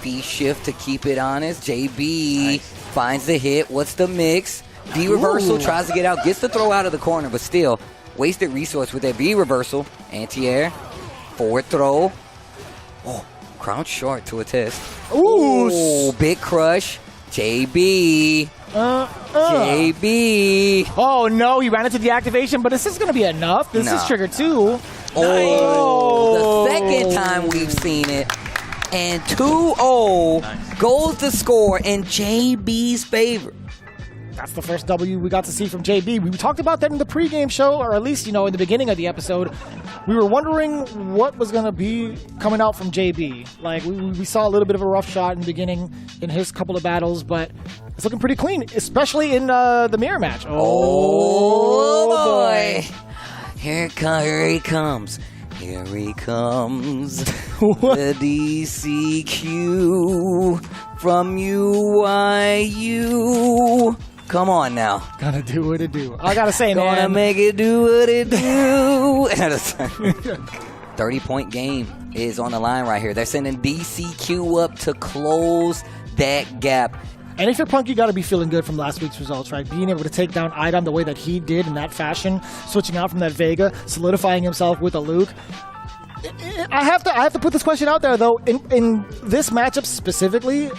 A: B shift to keep it honest. JB finds the hit. What's the mix? B reversal, tries to get out. Gets the throw out of the corner, but still wasted resource with that B reversal. Anti-air. Forward throw. Oh, crouch short to a test.
B: Ooh.
A: Big crush. JB. JB.
B: Oh no, he ran into the activation, but this is going to be enough. This is trigger 2.
A: Oh, the second time we've seen it. And 2-0 goes the score in JB's favor.
B: That's the first W we got to see from JB. We talked about that in the pregame show, or at least, in the beginning of the episode. We were wondering what was going to be coming out from JB. Like, we saw a little bit of a rough shot in the beginning in his couple of battles, but it's looking pretty clean, especially in the mirror match.
A: Oh boy. Here he comes. Here he comes. The DCQ from UYU. Come on now.
B: Gonna do what it do. I gotta say, man.
A: Gonna make it do what it do. 30-point game is on the line right here. They're sending DCQ up to close that gap.
B: And if you're Punk, you got to be feeling good from last week's results, right? Being able to take down Idom the way that he did in that fashion, switching out from that Vega, solidifying himself with a Luke. I have to put this question out there, though. In this matchup specifically,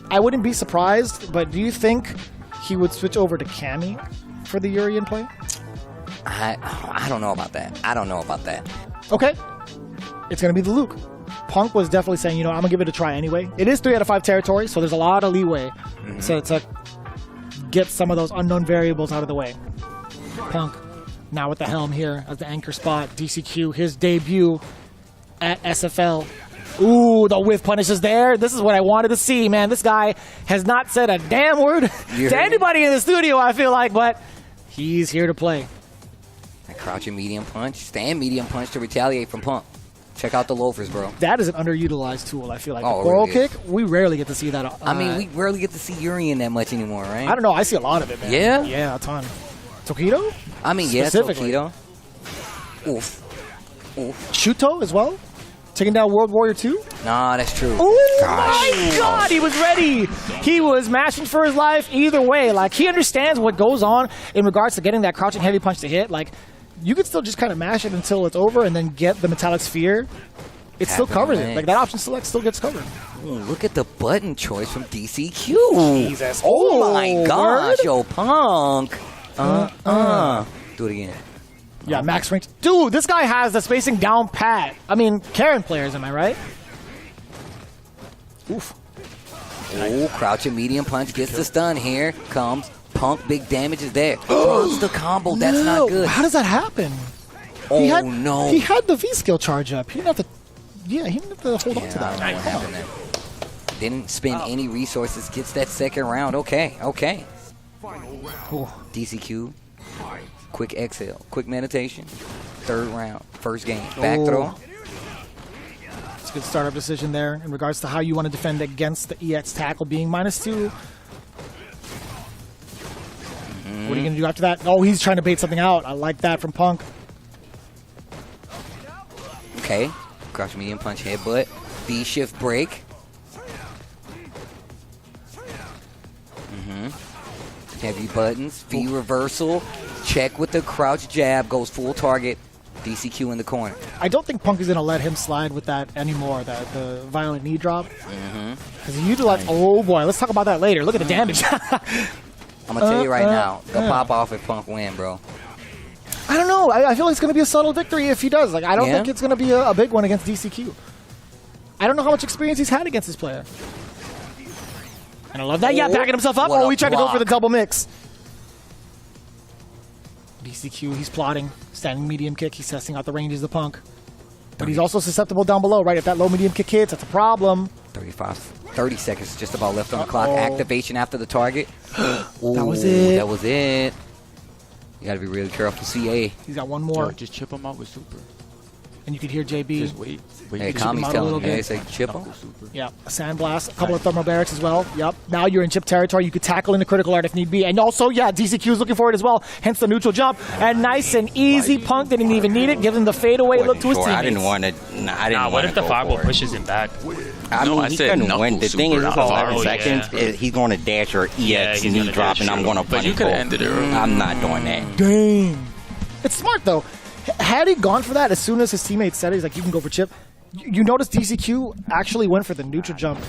B: I wouldn't be surprised, but do you think he would switch over to Cammy for the Urian play?
A: I don't know about that.
B: Okay. It's going to be the Luke. Punk was definitely saying, I'm going to give it a try anyway. It is 3 out of 5 territory, so there's a lot of leeway to get some of those unknown variables out of the way. Punk, now with the helm here as the anchor spot. DCQ, his debut at SFL. Ooh, the whiff punish is there. This is what I wanted to see, man. This guy has not said a damn word to anybody in the studio, I feel like, but he's here to play.
A: That crouching medium punch, stand medium punch to retaliate from Punk. Check out the loafers, bro.
B: That is an underutilized tool, I feel like.
A: Oh,
B: the coral
A: really
B: kick, we rarely get to see that.
A: We rarely get to see Urian that much anymore, right?
B: I don't know. I see a lot of it, man.
A: Yeah?
B: Yeah, a ton. Tokido?
A: Tokido. Oof.
B: Shuto as well? Taking down World Warrior 2?
A: Nah, that's true.
B: Oh, my God. He was ready. He was mashing for his life either way. Like, he understands what goes on in regards to getting that crouching heavy punch to hit. Like, you could still just kind of mash it until it's over and then get the metallic sphere. It still covers it. Like, that option select still gets covered.
A: Ooh, look at the button choice from DCQ.
B: Jesus.
A: Oh, my gosh. Yo, Punk. Do it again.
B: Yeah, max range. Dude, this guy has the spacing down pat. I mean, Karen players, am I right? Oof.
A: Oh, crouching medium punch gets the stun. Here comes Punk. Big damage is there. Runs the combo. That's not good.
B: How does that happen?
A: Oh, no.
B: He had the V-skill charge up. He didn't have to... Yeah, he didn't have to hold on to that.
A: I don't know what happened there. Didn't spend any resources. Gets that second round. Okay. DCQ. Quick exhale. Quick meditation. Third round. First game. Back throw.
B: It's a good startup decision there in regards to how you want to defend against the EX tackle being -2. What are you going to do after that? Oh, he's trying to bait something out. I like that from Punk.
A: Okay. Crouch medium punch headbutt. V-shift break. Heavy buttons. V reversal. Check with the crouch jab. Goes full target. DCQ in the corner.
B: I don't think Punk is going to let him slide with that anymore, the violent knee drop. Because he utilized... Oh, boy. Let's talk about that later. Look at the damage.
A: I'm going to tell you right now. They'll pop off if Punk win, bro.
B: I don't know. I feel like it's going to be a subtle victory if he does. Like, I don't think it's going to be a big one against DCQ. I don't know how much experience he's had against this player. And I love that. Yeah, backing himself up. Oh, he tried to go for the double mix. DCQ, he's plotting. Standing medium kick. He's testing out the ranges of Punk. But he's also susceptible down below, right? If that low medium kick hits, that's a problem.
A: 30 seconds just about left on the clock. Activation after the target. Ooh,
B: that was it.
A: That was it. You gotta be really careful. CA.
B: He's got one more.
P: Yo, just chip him out with super.
B: And you can hear JB.
P: Just wait.
A: Hey, Kami's telling me. They say chip him.
B: Yeah, a sandblast, a couple of thermal barracks as well. Yep. Now you're in chip territory. You could tackle into critical art if need be. And also, yeah, DCQ is looking for it as well. Hence the neutral jump. And nice and easy. Punk didn't even need it. Give him the fadeaway look to his teammates.
H: I didn't want to.
E: What if the fireball pushes him back?
H: I mean, he couldn't win. The thing is, it's 11 seconds. He's going to dash or EX knee drop, and I'm going to punish.
P: But you could have ended it early.
H: I'm not doing that.
B: Dang. It's smart, though. Had he gone for that as soon as his teammates said it, he's like, you can go for chip. You notice DCQ actually went for the neutral jump,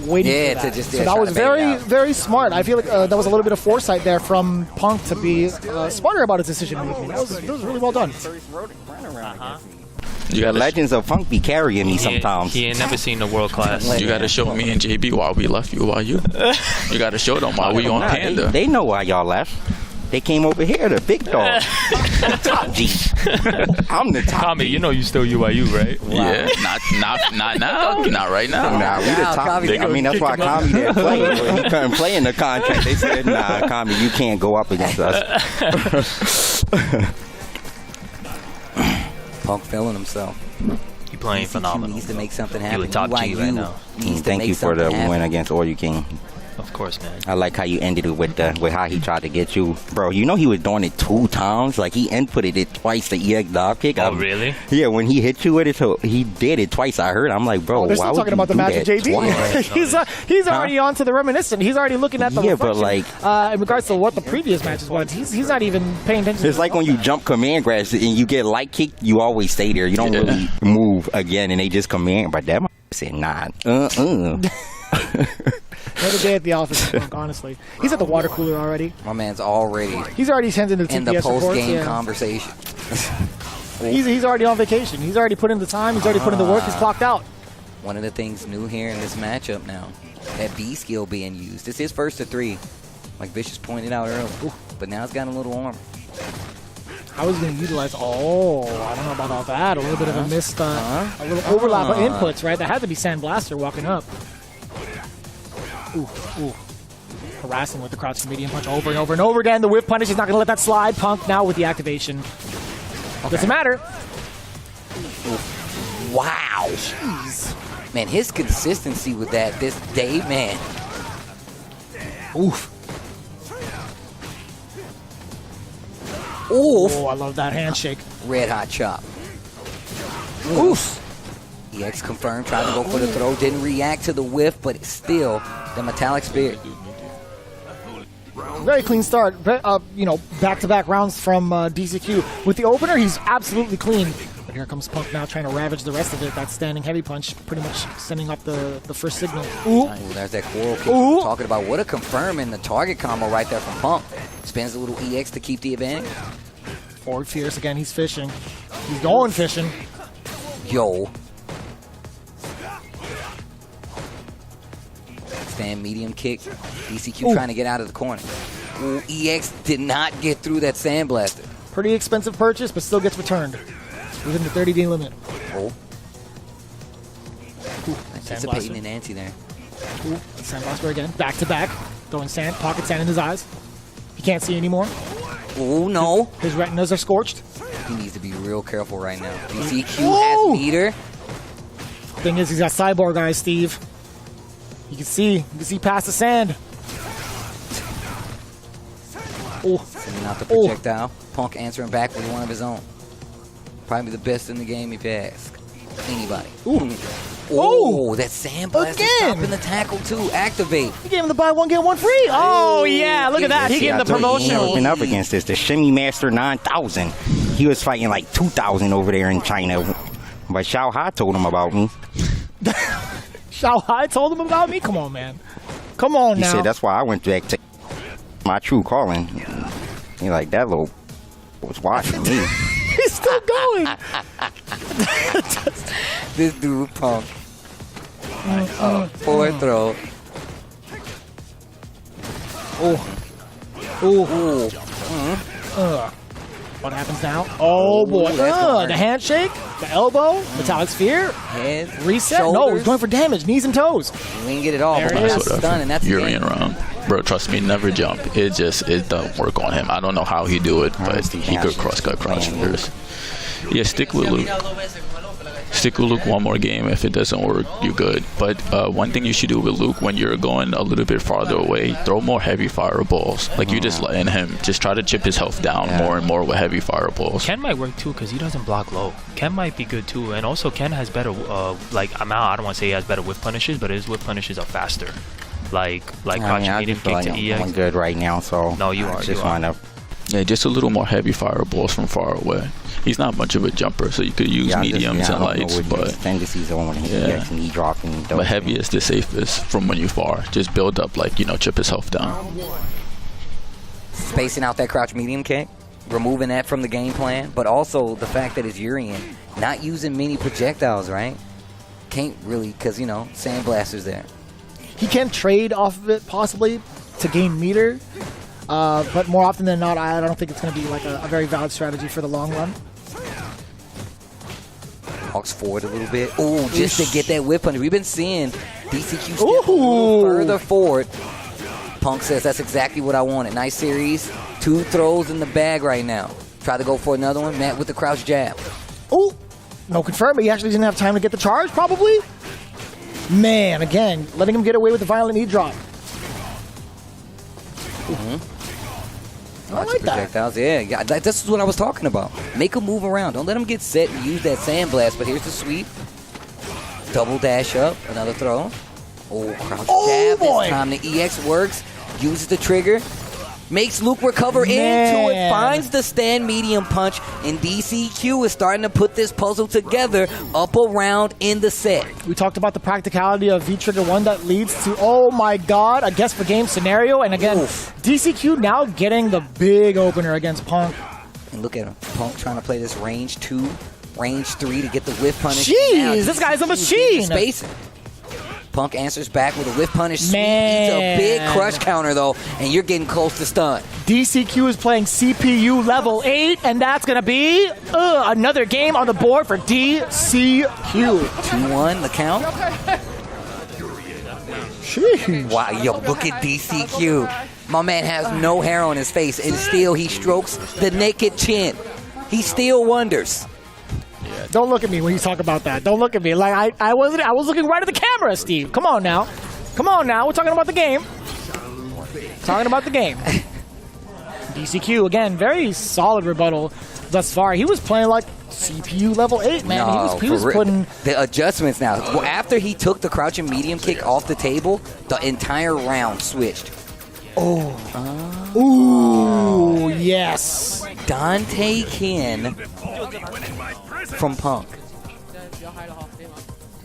B: waiting for that. So that was very, very smart. I feel like that was a little bit of foresight there from Punk to be smarter about his decision making. That was really well done.
H: The legends of Funk be carrying me sometimes.
E: He ain't never seen the world class.
P: You gotta show me and JB why we left UYU. You gotta show them why we on Panda.
H: They know why y'all left. They came over here, the big dog. Top G. I'm the top
E: Tommy, you know you still UYU, right?
P: Wow. Yeah, not now. Not right now.
H: Nah, we the top. I mean, that's why Kami didn't play. He couldn't play in the contract. They said, nah, Kami, you can't go up against us.
A: Punk feeling himself.
E: He playing phenomenal.
A: Needs to make something happen.
E: He the top G right now.
H: Thank you for the win against All You King.
E: Of course, man.
H: I like how you ended it with how he tried to get you. Bro, you know he was doing it 2 times? Like, he inputted it twice, the EX dive kick.
E: Oh, really?
H: Yeah, when he hit you with it, so he did it twice. I heard. I'm like, bro,
B: they're
H: why
B: still
H: would
B: talking
H: you
B: about the
H: do
B: match with
H: that
B: JD. He's already on to the reminiscent. He's already looking at the
H: Yeah, but
B: reflection.
H: like...
B: in regards to what the previous matches was, he's not even paying attention.
H: It's like when you jump command grabs and you get light kick, you always stay there. You don't really move again, and they just command. But that said, nah,
B: Another day at the office, Punk, honestly. He's at the water cooler already.
A: My man's already
B: He's already sent into the
A: in the
B: TPS
A: post-game
B: reports,
A: conversation.
B: He's already on vacation. He's already put in the time. He's already put in the work. He's clocked out.
A: One of the things new here in this matchup now, that B skill being used. This is first to 3, like Vicious pointed out earlier. But now it's got a little armor.
B: How is he going to utilize? Oh, I don't know about all that. A little bit of a missed, a little overlap of inputs, right? That had to be Sandblaster walking up. Ooh. Harassing with the crouching medium punch over and over and over again. The whip punish is not going to let that slide. Punk now with the activation. Doesn't matter.
A: Wow. Jeez. Man, his consistency with that this day, man. Oof. Oof.
B: Oh, I love that handshake.
A: Red hot chop. Oof. EX confirmed, tried to go for the throw, didn't react to the whiff, but still, the metallic spirit.
B: Very clean start. Back-to-back rounds from DCQ. With the opener, he's absolutely clean. But here comes Punk now trying to ravage the rest of it. That standing heavy punch, pretty much sending up the first signal. Ooh.
A: There's that coral kick we were talking about. What a confirm in the target combo right there from Punk. Spins a little EX to keep the advantage.
B: Forward fierce again. He's fishing. He's going fishing.
A: Yo. Stand medium kick. DCQ trying to get out of the corner. Ooh, EX did not get through that Sandblaster.
B: Pretty expensive purchase, but still gets returned within the 30-day limit.
A: Oh. Anticipating an anti there.
B: Ooh, Sandblaster again. Back to back. Throwing sand, pocket sand in his eyes. He can't see anymore.
A: Oh, no.
B: His retinas are scorched.
A: He needs to be real careful right now. DCQ has meter.
B: Thing is, he's got cyborg eyes, Steve. You can see past the sand.
A: Sending out the projectile. Punk answering back with one of his own. Probably the best in the game if you ask anybody. Oh, that Sandblaster stopping the tackle too. Activate.
B: He gave him the buy one, get one free. Oh, yeah, look at that. He gave him the promotional.
H: Been up against this, the Shimmy Master 9000. He was fighting like 2,000 over there in China. But Xiao Ha told him about me.
B: Xiao Hai told him about me? Come on, man. Come on now.
H: He said that's why I went back to my true calling. He like, that little was watching me.
B: He's still going.
A: This dude Punk. Forward throw.
B: What happens now? Oh boy. The handshake, the elbow, metallic sphere,
A: head,
B: reset.
A: shoulders.
B: No, he's going for damage, knees and toes.
A: We didn't get it all, but that's done, and that's
P: You're in round. Bro, trust me, never jump. It doesn't work on him. I don't know how he do it, but he could cross-cut crouch fingers. Yeah, stick with Luke. Stick with Luke one more game. If it doesn't work, you're good. But one thing you should do with Luke when you're going a little bit farther away, throw more heavy fireballs. Like you just letting him just try to chip his health down more and more with heavy fireballs.
E: Ken might work too because he doesn't block low. Ken might be good too, and also Ken has better I don't want to say he has better whip punishes, but his whip punishes are faster. Like crouching medium kick to EX.
H: I'm good right now, so
E: no, you are.
H: Just wind up.
P: Yeah, just a little more heavy fireballs from far away. He's not much of a jumper, so you could use mediums and lights. But but heavy is the safest from when you far. Just build up, chip his health down.
A: Spacing out that crouch medium kick. removing that from the game plan, but also the fact that it's Urian not using many projectiles, right? Can't really, because, you know, Sandblaster's there.
B: He can trade off of it, possibly, to gain meter. But more often than not, I don't think it's going to be like a very valid strategy for the long run.
A: Hawks forward a little bit. Ooh, just to get that whip under. We've been seeing DCQ step a little further forward. Punk says that's exactly what I wanted. Nice series. 2 throws in the bag right now. Try to go for another one. Matt with the crouch jab.
B: Oh, no confirm. He actually didn't have time to get the charge, probably. Man, again, letting him get away with the violent knee drop. I like that.
A: Projectiles. Yeah, this is what I was talking about. Make him move around. Don't let him get set and use that sandblast. But here's the sweep. Double dash up. Another throw. Oh, crouch jab. This time the EX works. Uses the trigger. Makes Luke recover into it. Finds the stand medium punch. And DCQ is starting to put this puzzle together up around in the set.
B: We talked about the practicality of V-Trigger 1 that leads to, oh my god, a guess for game scenario. And again, DCQ now getting the big opener against Punk.
A: And look at him. Punk trying to play this range 2, range 3 to get the whiff punish.
B: Jeez, this guy's a machine.
A: Spacing. Punk answers back with a whiff punish. Man. Needs a big crush counter, though, and you're getting close to stun.
B: DCQ is playing CPU level 8, and that's going to be another game on the board for DCQ.
A: 2-1, the count.
B: Sheesh.
A: Wow, yo, look at DCQ. My man has no hair on his face, and still he strokes the naked chin. He still wonders.
B: Don't look at me when you talk about that. Don't look at me. Like I was looking right at the camera, Steve. Come on now. Come on now. We're talking about the game. Talking about the game. DCQ, again, very solid rebuttal thus far. He was playing like CPU level 8, man.
A: No,
B: he was putting
A: the adjustments now. Well, after he took the crouching medium kick off the table, the entire round switched.
B: Ooh, yes.
A: Dante Kin from Punk.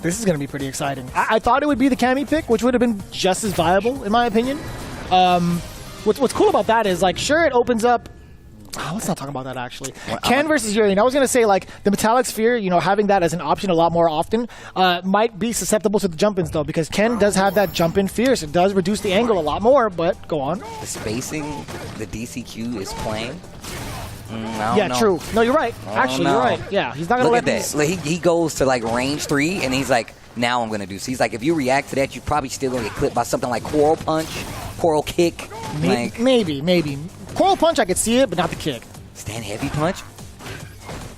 B: This is going to be pretty exciting. I thought it would be the Cammy pick, which would have been just as viable, in my opinion. What's cool about that is, like, sure, it opens up... Oh, let's not talk about that, actually. Ken versus Urian. I was going to say, like, the Metallic Sphere, you know, having that as an option a lot more often might be susceptible to the jump-ins, though, because Ken does have that jump-in fierce. It does reduce the angle a lot more, but go on.
A: The spacing the DCQ is playing... I don't know.
B: True. No, you're right. Actually, you're right. Yeah, he's not going to let
A: that. Like, he goes to, like, range 3, and he's like, now I'm going to do. So he's like, if you react to that, you're probably still going to get clipped by something like Coral Punch, Coral Kick.
B: Maybe. Coral Punch, I could see it, but not the kick.
A: Stand Heavy Punch.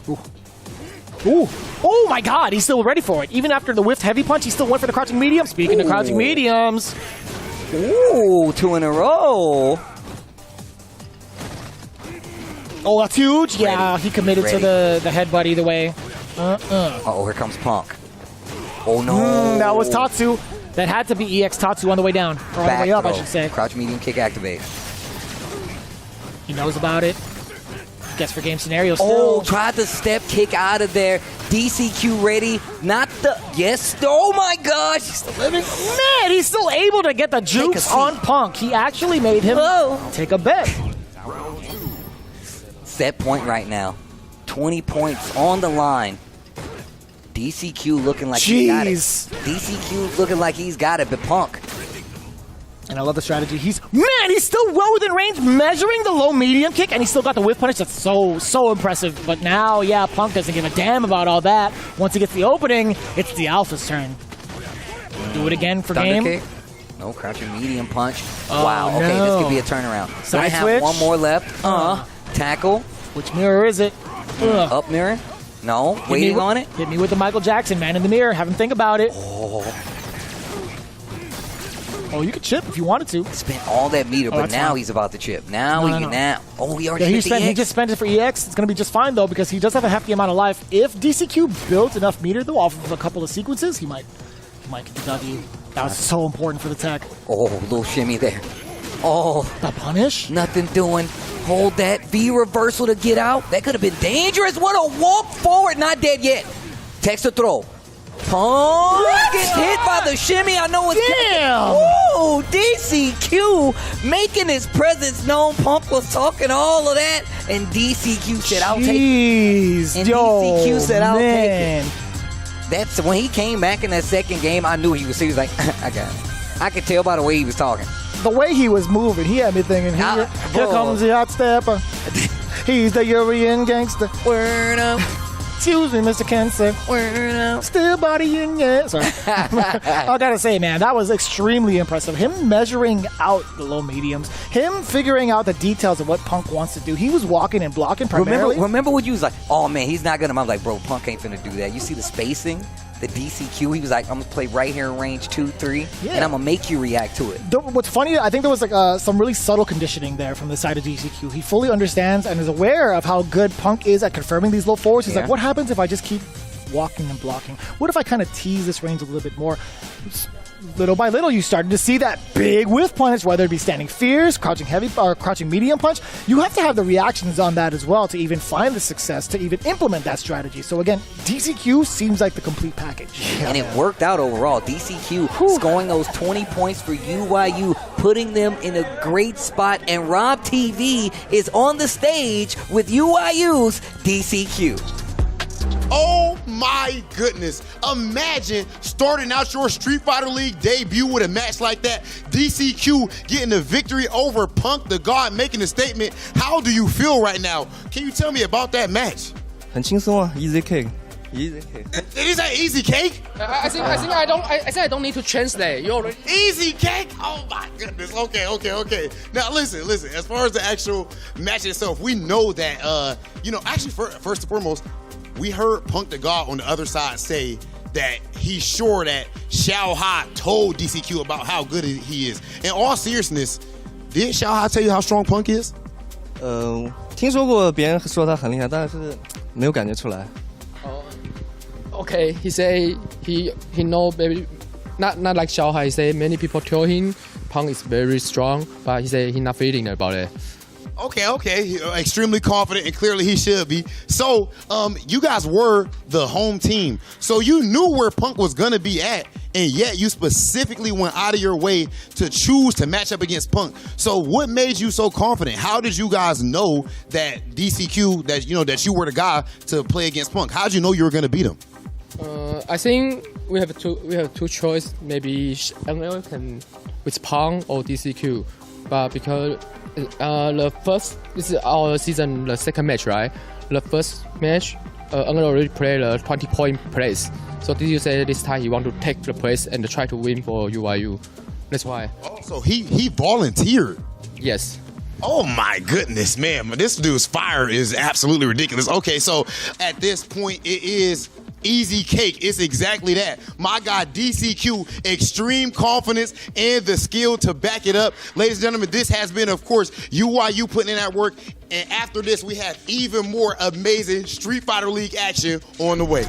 B: Ooh. Oh, my God. He's still ready for it. Even after the whiffed Heavy Punch, he still went for the crouching medium. Speaking of crouching mediums.
A: Ooh, 2 in a row.
B: Oh, that's huge. Yeah, he committed to the headbutt either way.
A: Oh, here comes Punk. Oh, no.
B: That was Tatsu. That had to be EX Tatsu on the way down. Or on the way up, I should say.
A: Crouch medium kick activate.
B: He knows about it. Guess for game scenario still.
A: Oh, tried the step kick out of there. DCQ ready. Not the... Yes. Oh, my gosh. He's still living.
B: Man, he's still able to get the juice on Punk. He actually made him take a bet.
A: Set point right now. 20 points on the line. DCQ looking like he got it. DCQ looking like he's got it, but Punk.
B: And I love the strategy. He's still well within range, measuring the low medium kick, and he still got the whiff punish. That's so impressive. But now, yeah, Punk doesn't give a damn about all that. Once he gets the opening, it's the Alpha's turn. Do it again for
A: Thunder
B: game.
A: Kick. No, crouching medium punch. Wow, okay, this could be a turnaround.
B: Side
A: have
B: switch.
A: one more left. Tackle.
B: Which mirror is it?
A: Up mirror. No, waiting on it.
B: Hit me with the Michael Jackson, man in the mirror. Have him think about it. Oh, you could chip if you wanted to.
A: Spent all that meter, but now he's about to chip. Now he already
B: he just spent it for EX. It's going to be just fine, though, because he does have a hefty amount of life. If DCQ built enough meter, though, off of a couple of sequences, he might get the W. That was so important for the tech.
A: Oh, little shimmy there. Oh.
B: The punish?
A: Nothing doing. Hold that V reversal to get out. That could have been dangerous. What a walk forward. Not dead yet. Text a throw. Punk gets hit by the shimmy. I know it's
B: damn.
A: Ooh, DCQ making his presence known. Punk was talking all of that, and DCQ said, "I'll take it." And DCQ said, "I'll take it." That's when he came back in that second game. I knew he was like, "I got it." I could tell by the way he was talking.
B: The way he was moving, he had me thinking, here comes the hot stepper. He's the Urian gangster.
A: Word up.
B: Excuse me, Mr. Cancer.
A: Word up.
B: Still bodying, yeah. Sorry. I gotta say, man, that was extremely impressive. Him measuring out the low mediums, him figuring out the details of what Punk wants to do. He was walking and blocking primarily.
A: Remember when you was like, oh man, he's not gonna. I'm like, bro, Punk ain't finna do that. You see the spacing? The DCQ, he was like, I'm gonna play right here in range 2, 3, and I'm gonna make you react to it.
B: What's funny, I think there was like some really subtle conditioning there from the side of DCQ. He fully understands and is aware of how good Punk is at confirming these low forwards. He's like, what happens if I just keep walking and blocking? What if I kind of tease this range a little bit more? Little by little, you started to see that big whiff punish, whether it be standing fierce, crouching heavy, or crouching medium punch. You have to have the reactions on that as well to even find the success, to even implement that strategy. So again, DCQ seems like the complete package.
A: And it worked out overall. DCQ scoring those 20 points for UYU, putting them in a great spot. And Rob TV is on the stage with UYU's DCQ.
J: Oh my goodness. Imagine starting out your Street Fighter League debut with a match like that. DCQ getting the victory over Punk the God, making a statement. How do you feel right now? Can you tell me about that match?
S: 很轻松啊, easy cake. Easy cake.
J: Is that easy cake?
T: I think I don't need to translate. You already
J: easy cake? Oh my goodness. Okay. Now listen. As far as the actual match itself, we know that actually first and foremost, we heard Punk the God on the other side say that he's sure that Xiao Ha told DCQ about how good he is. In all seriousness, did Xiao Ha tell you how strong Punk is?
S: 听说过别人说他很厉害，但是没有感觉出来。
T: Okay, he say he know maybe not like Xiao Ha. He say many people tell him Punk is very strong, but he say he not feeling about it.
J: Okay. Extremely confident, and clearly he should be. So, you guys were the home team. So you knew where Punk was going to be at, and yet you specifically went out of your way to choose to match up against Punk. So what made you so confident? How did you guys know that DCQ, that you were the guy to play against Punk? How did you know you were going to beat him?
T: I think we have two choice. Maybe NL can with Punk or DCQ, but because this is our season, the second match, right? The first match, NL already played a 20-point place. So did you say this time he want to take the place and try to win for UYU? That's why.
J: Oh, so he volunteered.
T: Yes.
J: Oh my goodness, man! This dude's fire is absolutely ridiculous. Okay, so at this point, it is easy cake. It's exactly that. My guy DCQ, extreme confidence and the skill to back it up. Ladies and gentlemen, this has been, of course, UYU putting in that work. And after this, we have even more amazing Street Fighter League action on the way.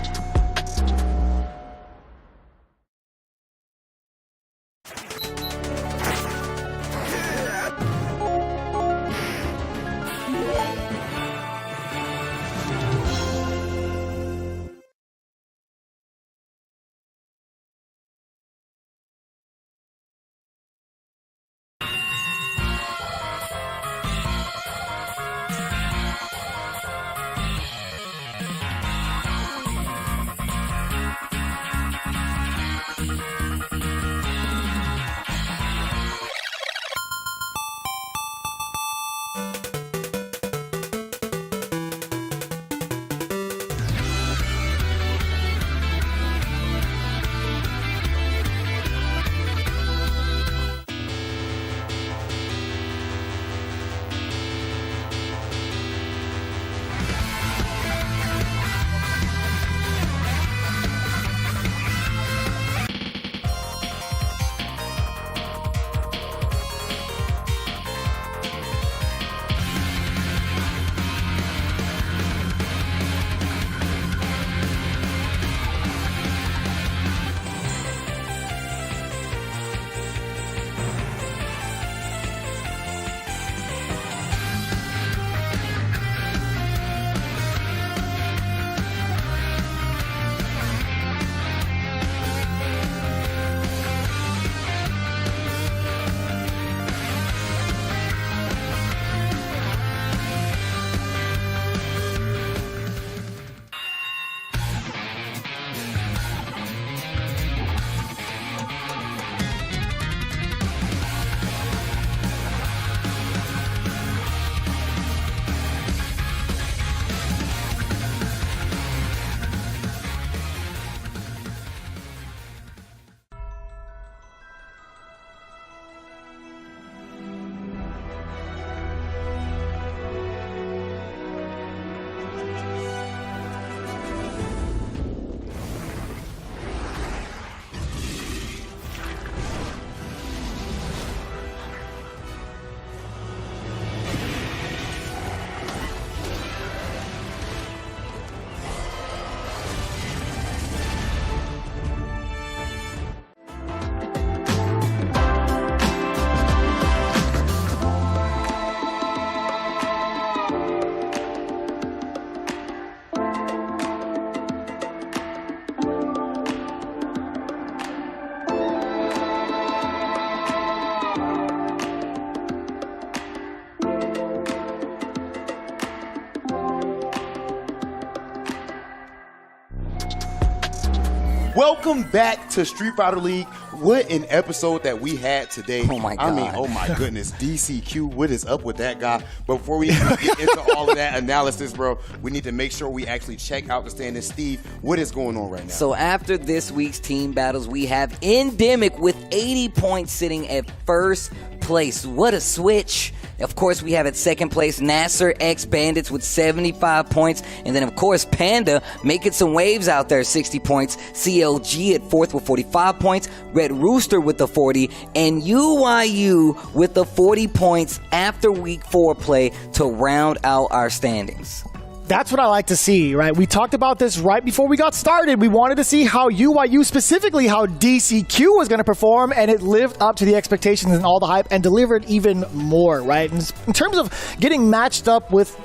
J: Welcome back to Street Fighter League. What an episode that we had today.
A: Oh my God.
J: I mean, oh my goodness. DCQ, what is up with that guy? But before we get into all of that analysis, bro, we need to make sure we actually check out the standings. Steve, what is going on right now?
A: So after this week's team battles, we have Endemic with 80 points sitting at first place. What a switch. Of course, we have at second place Nasser X Bandits with 75 points. And then, of course, Panda making some waves out there, 60 points. CLG at fourth with 45 points. Red Rooster with the 40. And UYU with the 40 points after week 4 play to round out our standings.
B: That's what I like to see, right? We talked about this right before we got started. We wanted to see how UYU, specifically how DCQ was going to perform, and it lived up to the expectations and all the hype and delivered even more, right? And in terms of getting matched up with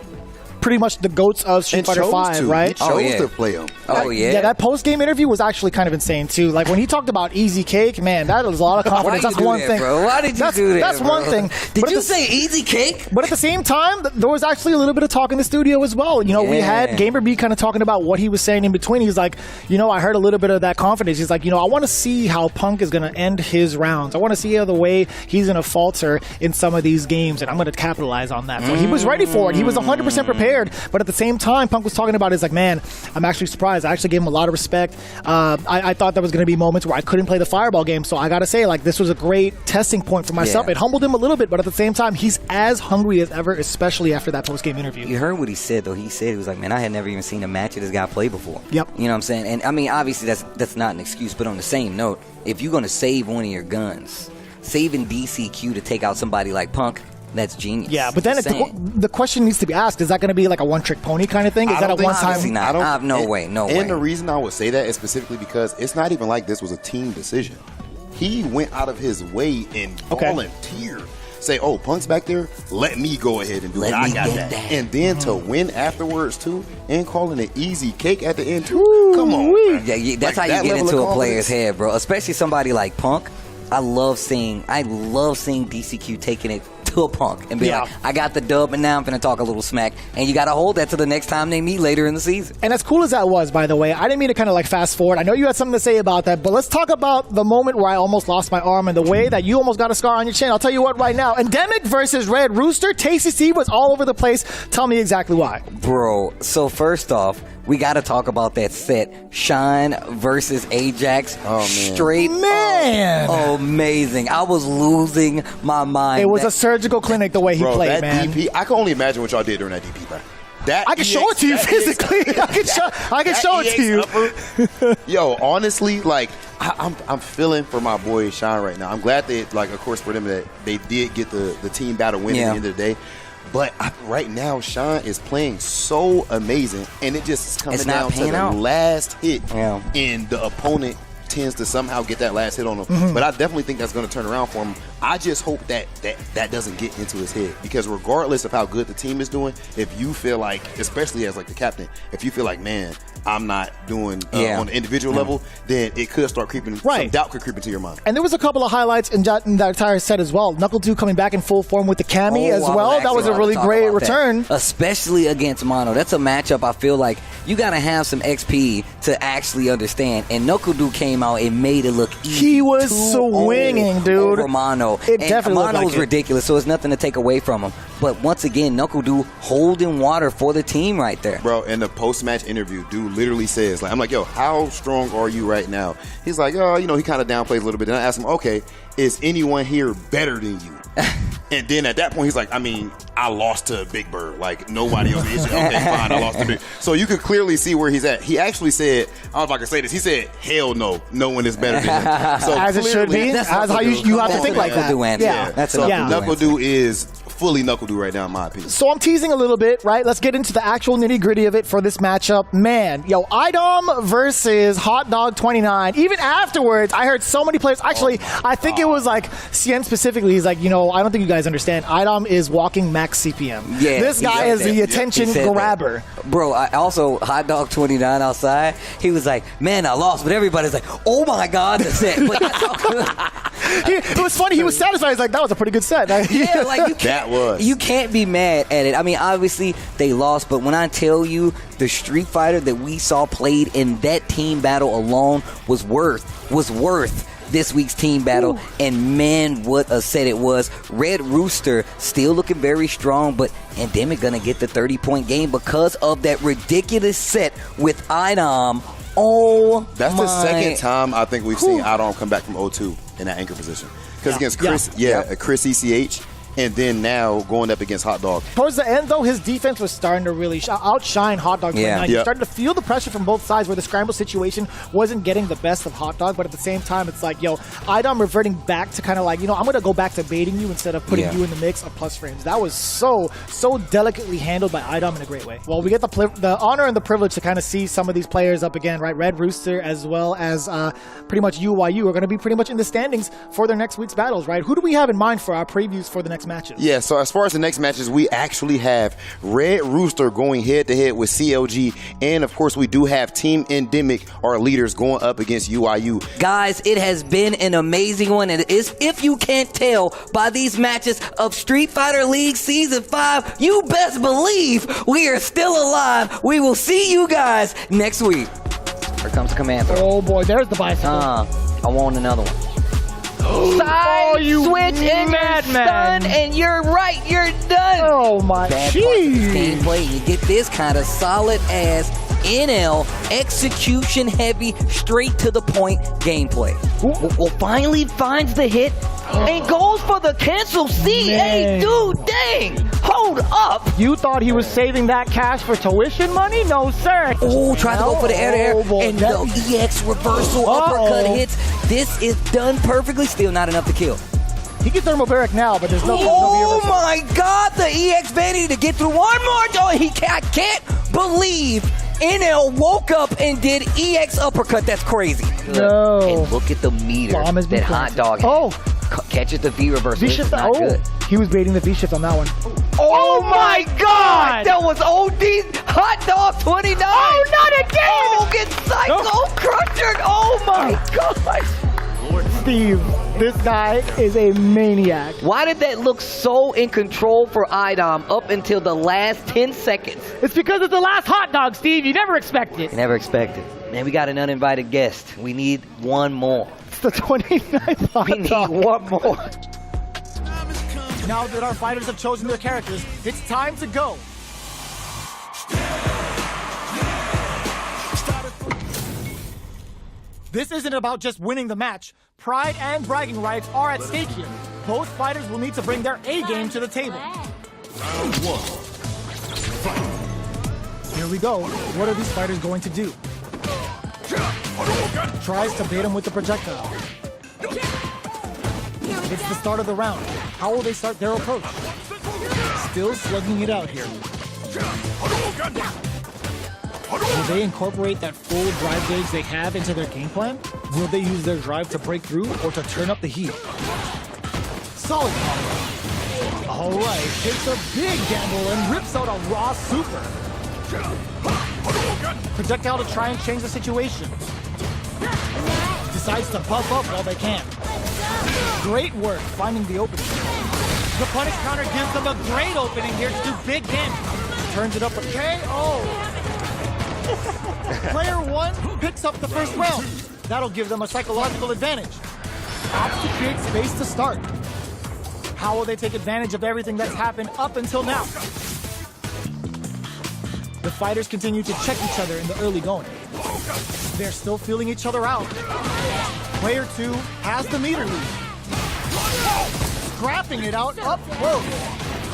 B: pretty much the GOATs of Street Fighter 5, right?
J: He chose to play him.
B: Yeah, that post-game interview was actually kind of insane, too. Like, when he talked about easy cake, man, that was a lot of confidence. That's one thing.
A: Why did you do that,
B: That's
A: bro?
B: one thing.
A: Did you say easy cake?
B: But at the same time, there was actually a little bit of talk in the studio as well. You know, we had GamerB kind of talking about what he was saying in between. He's like, you know, I heard a little bit of that confidence. He's like, you know, I want to see how Punk is going to end his rounds. I want to see how the way he's going to falter in some of these games, and I'm going to capitalize on that. So he was ready for it. He was 100% prepared. But at the same time, Punk was talking about it. He's like, man, I'm actually surprised. I actually gave him a lot of respect. I thought there was going to be moments where I couldn't play the Fireball game. So I got to say, like, this was a great testing point for myself. It humbled him a little bit, but at the same time, he's as hungry as ever, especially after that post-game interview.
A: You heard what he said, though. He said, he was like, man, I had never even seen a match of this guy play before.
B: Yep.
A: You know what I'm saying? And I mean, obviously, that's not an excuse, but on the same note, if you're going to save one of your guns, saving DCQ to take out somebody like Punk, that's genius.
B: Yeah, but then the question needs to be asked, is that going to be like a one-trick pony kind of thing? Is that a one-time?
A: No way.
J: And the reason I would say that is specifically because it's not even like this was a team decision. He went out of his way and volunteered. Say, oh, Punk's back there, let me go ahead and do it. I got that. And then to win afterwards, too, and calling it easy cake at the end, too. Come on.
A: Yeah, that's how you get into a player's head, bro. Especially somebody like Punk. I love seeing DCQ taking it to a Punk and be like, I got the dub, and now I'm going to talk a little smack. And you got to hold that to the next time they meet later in the season.
B: And as cool as that was, by the way, I didn't mean to kind of like fast forward. I know you had something to say about that, but let's talk about the moment where I almost lost my arm and the way that you almost got a scar on your chin. I'll tell you what right now. Endemic versus Red Rooster. Tasty Steve was all over the place. Tell me exactly why.
A: Bro, so first off, we got to talk about that set. Shine versus Ajax.
J: Oh, man.
A: Straight amazing. I was losing my mind.
B: It was a surgical clinic the way he played,
J: that
B: man.
J: DP, I can only imagine what y'all did during that DP, bro.
B: I can show it to you physically. I can show it to you.
J: Yo, honestly, like, I'm feeling for my boy Shine right now. I'm glad that, like, of course, for them that they did get the team battle win at the end of the day. But right now, Sean is playing so amazing, and it just is coming down to the last hit, and the opponent tends to somehow get that last hit on him. But I definitely think that's going to turn around for him. I just hope that doesn't get into his head, because regardless of how good the team is doing, if you feel like, especially as like the captain, if you feel like, man, I'm not doing on the individual level, then it could start creeping. Some doubt could creep into your mind.
B: And there was a couple of highlights in that entire set as well. Knuckle 2 coming back in full form with the Cammy as well. That was a really great return.
A: That. Especially against Mono. That's a matchup I feel like you got to have some XP to actually understand. And Knuckle 2 came out and made it look easy.
B: He was swinging, dude.
A: Over Mono.
B: It definitely
A: Mono was ridiculous, so it's nothing to take away from him. But once again, Knuckle 2 holding water for the team right there.
J: Bro, in the post-match interview, dude literally says, like, I'm like, yo, how strong are you right now? He's like, oh, you know, he kind of downplays a little bit. And I asked him, okay, is anyone here better than you? And then at that point, he's like, I mean, I lost to Big Bird. Like, nobody else is. Okay, fine, I lost to Big. So you could clearly see where he's at. He actually said, I don't know if I can say this, he said, hell no, no one is better than him. So
B: as it should be. That's how you have to think like that.
A: Yeah, that's
J: so Knuckle 2 is fully Knuckle 2 right now, in my opinion.
B: So I'm teasing a little bit, right? Let's get into the actual nitty-gritty of it for this matchup. Man, yo, IDOM versus Hot Dog 29. Even afterwards, I heard so many players. Actually, I think it was like Cien specifically. He's like, you know, I don't think you guys understand. IDOM is walking max CPM.
A: Yeah,
B: this guy is the attention grabber.
A: Bro, also, Hot Dog 29 outside, he was like, man, I lost. But everybody's like, oh my God, the set. But that's how good.
B: It was funny. He was satisfied. He's like, that was a pretty good set.
A: Yeah, like you can't
J: That was.
A: You can't be mad at it. I mean, obviously they lost, but when I tell you the Street Fighter that we saw played in that team battle alone was worth this week's team battle. And man, what a set it was. Red Rooster still looking very strong, but Endemic gonna get the 30-point game because of that ridiculous set with IDOM.
J: That's the second time I think we've seen IDOM come back from 0-2 in that anchor position. Because against Chris, Chris ECH, and then now going up against Hot Dog.
B: Towards the end, though, his defense was starting to really outshine Hot Dog. You're starting to feel the pressure from both sides where the scramble situation wasn't getting the best of Hot Dog, but at the same time, it's like, yo, IDOM reverting back to kind of like, I'm going to go back to baiting you instead of putting you in the mix of plus frames. That was so delicately handled by IDOM in a great way. Well, we get the honor and the privilege to kind of see some of these players up again, right? Red Rooster as well as pretty much UYU are going to be pretty much in the standings for their next week's battles, right? Who do we have in mind for our previews for the next matches?
J: Yeah, so as far as the next matches, we actually have Red Rooster going head-to-head with CLG, and of course we do have Team Endemic, our leaders, going up against UYU.
A: Guys, it has been an amazing one, and if you can't tell by these matches of Street Fighter League Season 5, you best believe we are still alive. We will see you guys next week. Here comes the command throw.
B: Oh boy, there's the bicycle.
A: I want another one. Side switch and you're stunned, and you're right, you're done.
B: Oh my
A: gameplay. You get this kind of solid ass NL execution heavy, straight to the point gameplay. Well, finally finds the hit and goes for the cancel CA. Dude, dang, hold up.
B: You thought he was saving that cash for tuition money? No, sir.
A: Oh, tried to go for the air and the EX reversal uppercut hits. This is done perfectly. Still not enough to kill.
B: He can thermobaric now, but there's no.
A: Oh my God! The EX vanity to get through one more. I can't believe NL woke up and did EX uppercut. That's crazy.
B: No.
A: And look at the meter that Hot Dog had. Catches the V reversal.
B: V-shift.
A: Not good.
B: He was baiting the V-shift on that one.
A: Oh my God! That was OD Hot Dog 29.
B: Oh, not again!
A: Oh, get Psycho Crusher. Oh my God!
B: Steve, this guy is a maniac.
A: Why did that look so in control for IDOM up until the last 10 seconds?
B: It's because it's the last Hot Dog, Steve. You never expect it.
A: You never expect it. Man, we got an uninvited guest. We need one more.
B: It's the 29th Hot
A: We need
B: Dog.
A: one more.
B: Now that our fighters have chosen their characters, it's time to go. This isn't about just winning the match. Pride and bragging rights are at stake here. Both fighters will need to bring their A game to the table. Here we go. What are these fighters going to do? Tries to bait him with the projectile. It's the start of the round. How will they start their approach? Still slugging it out here. Will they incorporate that full drive gauge they have into their game plan? Will they use their drive to break through or to turn up the heat? Solid combo. Alright, takes a big gamble and rips out a raw super. Projectile to try and change the situation. Decides to buff up while they can. Great work finding the opening. The punish counter gives them a great opening here to do big damage. Turns it up a KO. Player one picks up the first round. That'll give them a psychological advantage. Opts to create space to start. How will they take advantage of everything that's happened up until now? The fighters continue to check each other in the early going. They're still feeling each other out. Player two has the meter lead. Scrapping it out up close.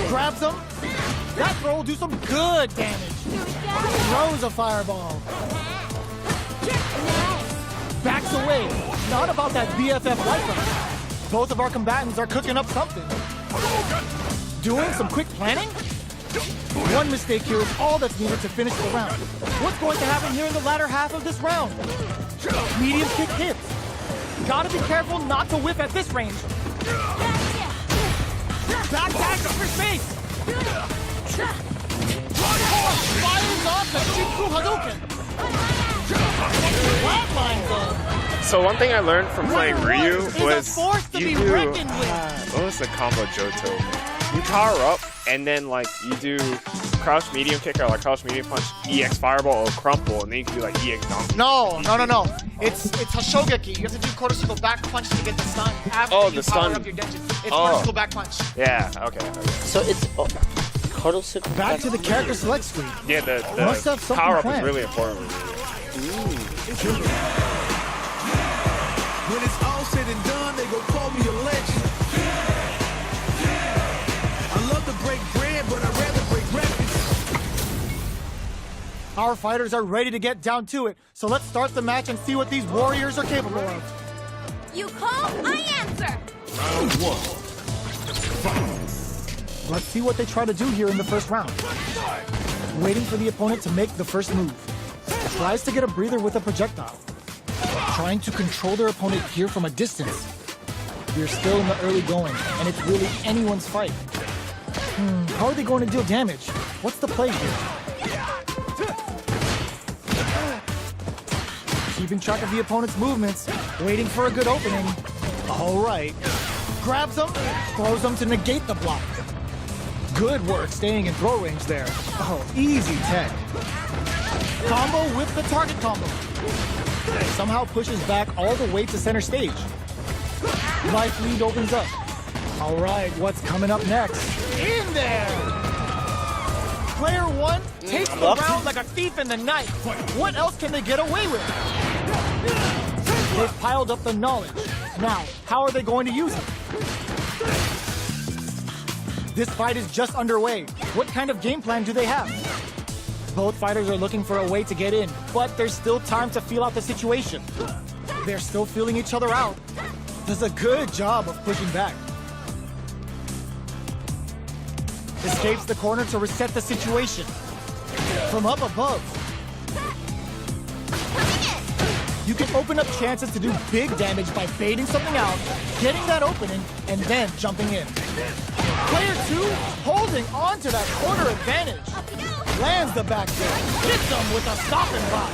B: Grabs him. That throw will do some good damage. Throws a fireball. Backs away. Not about that BFF life. Both of our combatants are cooking up something. Doing some quick planning? One mistake here is all that's needed to finish the round. What's going to happen here in the latter half of this round? Medium kick hits. Gotta be careful not to whip at this range. Back for space. Fires off the Shinku Hadouken.
L: So one thing I learned from playing Ryu was
B: force to
L: you
B: be
L: do,
B: reckoned with.
L: what was the combo Johto? you power up and then like you do crouch medium kick or like crouch medium punch, EX fireball or crumple, and then you can do like EX dunk.
B: No. It's Hoshogeki. You have to do quarter circle back punch to get the stun. After
L: Oh,
B: you
L: the
B: power
L: stun.
B: up your dension. It's quarter circle back punch.
L: Yeah, okay.
U: So it's quarter circle
B: Back to the character select screen.
L: Yeah, the
B: Must have something
L: power up is
B: planned.
L: really important.
V: When it's all said and done, they gon' call me a legend. I love to break bread, but I'd rather break records.
B: Our fighters are ready to get down to it, so let's start the match and see what these warriors are capable of.
K: You call, I answer.
V: Round 1.
B: Let's see what they try to do here in the first round. Waiting for the opponent to make the first move. Tries to get a breather with a projectile. Trying to control their opponent here from a distance. We're still in the early going, and it's really anyone's fight. How are they going to deal damage? What's the play here? Keeping track of the opponent's movements, waiting for a good opening. All right. Grabs them, throws them to negate the block. Good work staying in throw range there. Oh, easy tech. Combo with the target combo. Somehow pushes back all the way to center stage. Life lead opens up. All right, what's coming up next? In there! Player 1 takes the round like a thief in the night. What else can they get away with? They've piled up the knowledge. Now, how are they going to use it? This fight is just underway. What kind of game plan do they have? Both fighters are looking for a way to get in, but there's still time to feel out the situation. They're still feeling each other out. Does a good job of pushing back. Escapes the corner to reset the situation. From up above. You can open up chances to do big damage by baiting something out, getting that opening, and then jumping in. Player 2 holding on to that corner advantage. Lands the back kick, hits them with a stop and block.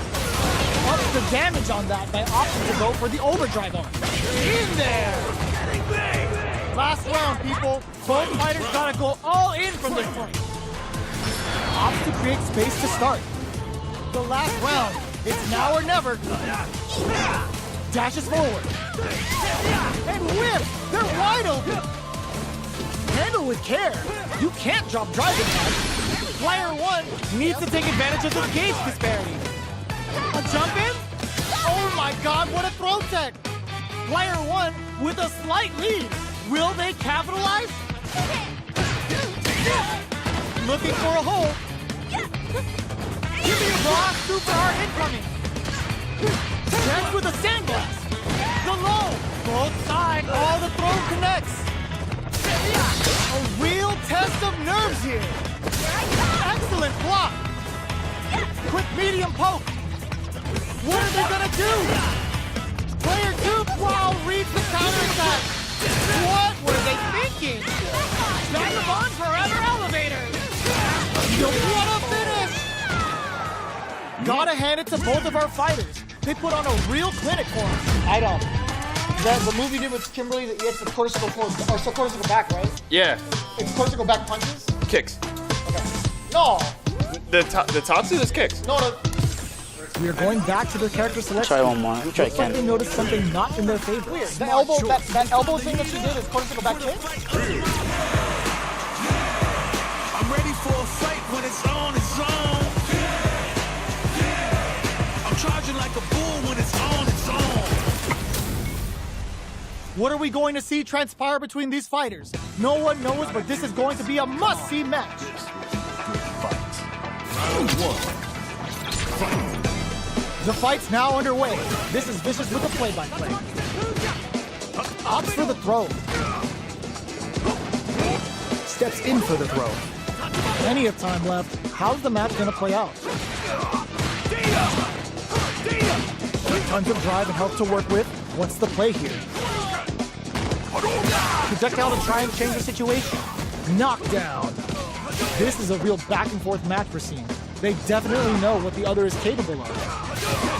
B: Ups the damage on that by opting to go for the overdrive arm. In there! Last round, people. Both fighters gotta go all in from this point. Opts to create space to start. The last round, it's now or never. Dashes forward. And whip! They're wide open! Handle with care. You can't drop driving that. Player 1 needs to take advantage of the gauge disparity. A jump in? Oh my god, what a throw tech! Player 1 with a slight lead. Will they capitalize? Looking for a hole. Give me a block, super hard incoming. Chance with a sandblast. The low. Both sides, all the throw connects. A real test of nerves here. Excellent block. Quick medium poke. What are they gonna do? Player 2, wow, reads the counterattack. What were they thinking? Vagabond forever elevator. What a finish! Gotta hand it to both of our fighters. They put on a real clinic for us. I don't. The move you did with Kimberly, it's the quarter circle forward, or so quarter circle back, right?
L: Yeah.
B: It's quarter circle back punches?
L: Kicks.
B: Okay. No!
L: The top two is kicks.
B: No. We are going back to their character selection.
U: Try one more. Let me try
B: Looks like they noticed something not in their favor. Weird. The elbow, that elbow thing that she did is quarter circle back kick?
V: I'm ready for a fight when it's on its own. I'm charging like a bull when it's on its own.
B: What are we going to see transpire between these fighters? No one knows, but this is going to be a must-see match.
V: Round 1.
B: The fight's now underway. This is Vicious with a play-by-play. Opts for the throw. Steps in for the throw. Plenty of time left. How's the match gonna play out? Tons of drive and health to work with. What's the play here? Projectile to try and change the situation. Knockdown. This is a real back and forth match we're seeing. They definitely know what the other is capable of.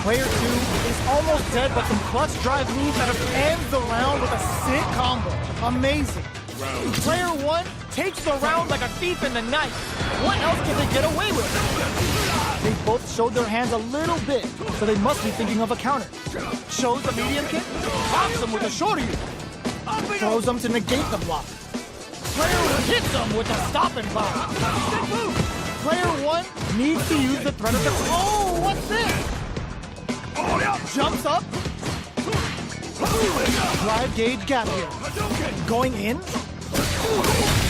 B: Player 2 is almost dead, but some clutch drive moves that ends the round with a sick combo. Amazing. Player 1 takes the round like a thief in the night. What else can they get away with? They both showed their hands a little bit, so they must be thinking of a counter. Shows the medium kick, pops him with a shoryu. Throws them to negate the block. Player hits them with a stopping bomb. Player 1 needs to use the threat of the... Oh, what's this? Jumps up. Drive gauge gap here. Going in.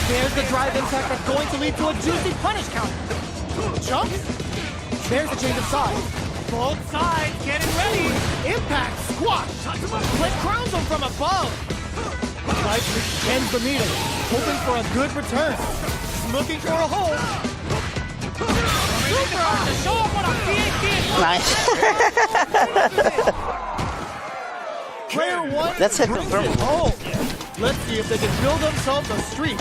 B: There's the drive impact that's going to lead to a juicy punish counter. Jumps. There's the change of sides. Both sides getting ready. Impact squash. Click crowns him from above. Life ends the meter, hoping for a good return. Looking for a hold. Super to show up on a
U: Nice.
B: Player 1.
U: That's it confirmed.
B: Oh, let's see if they can build themselves a streak.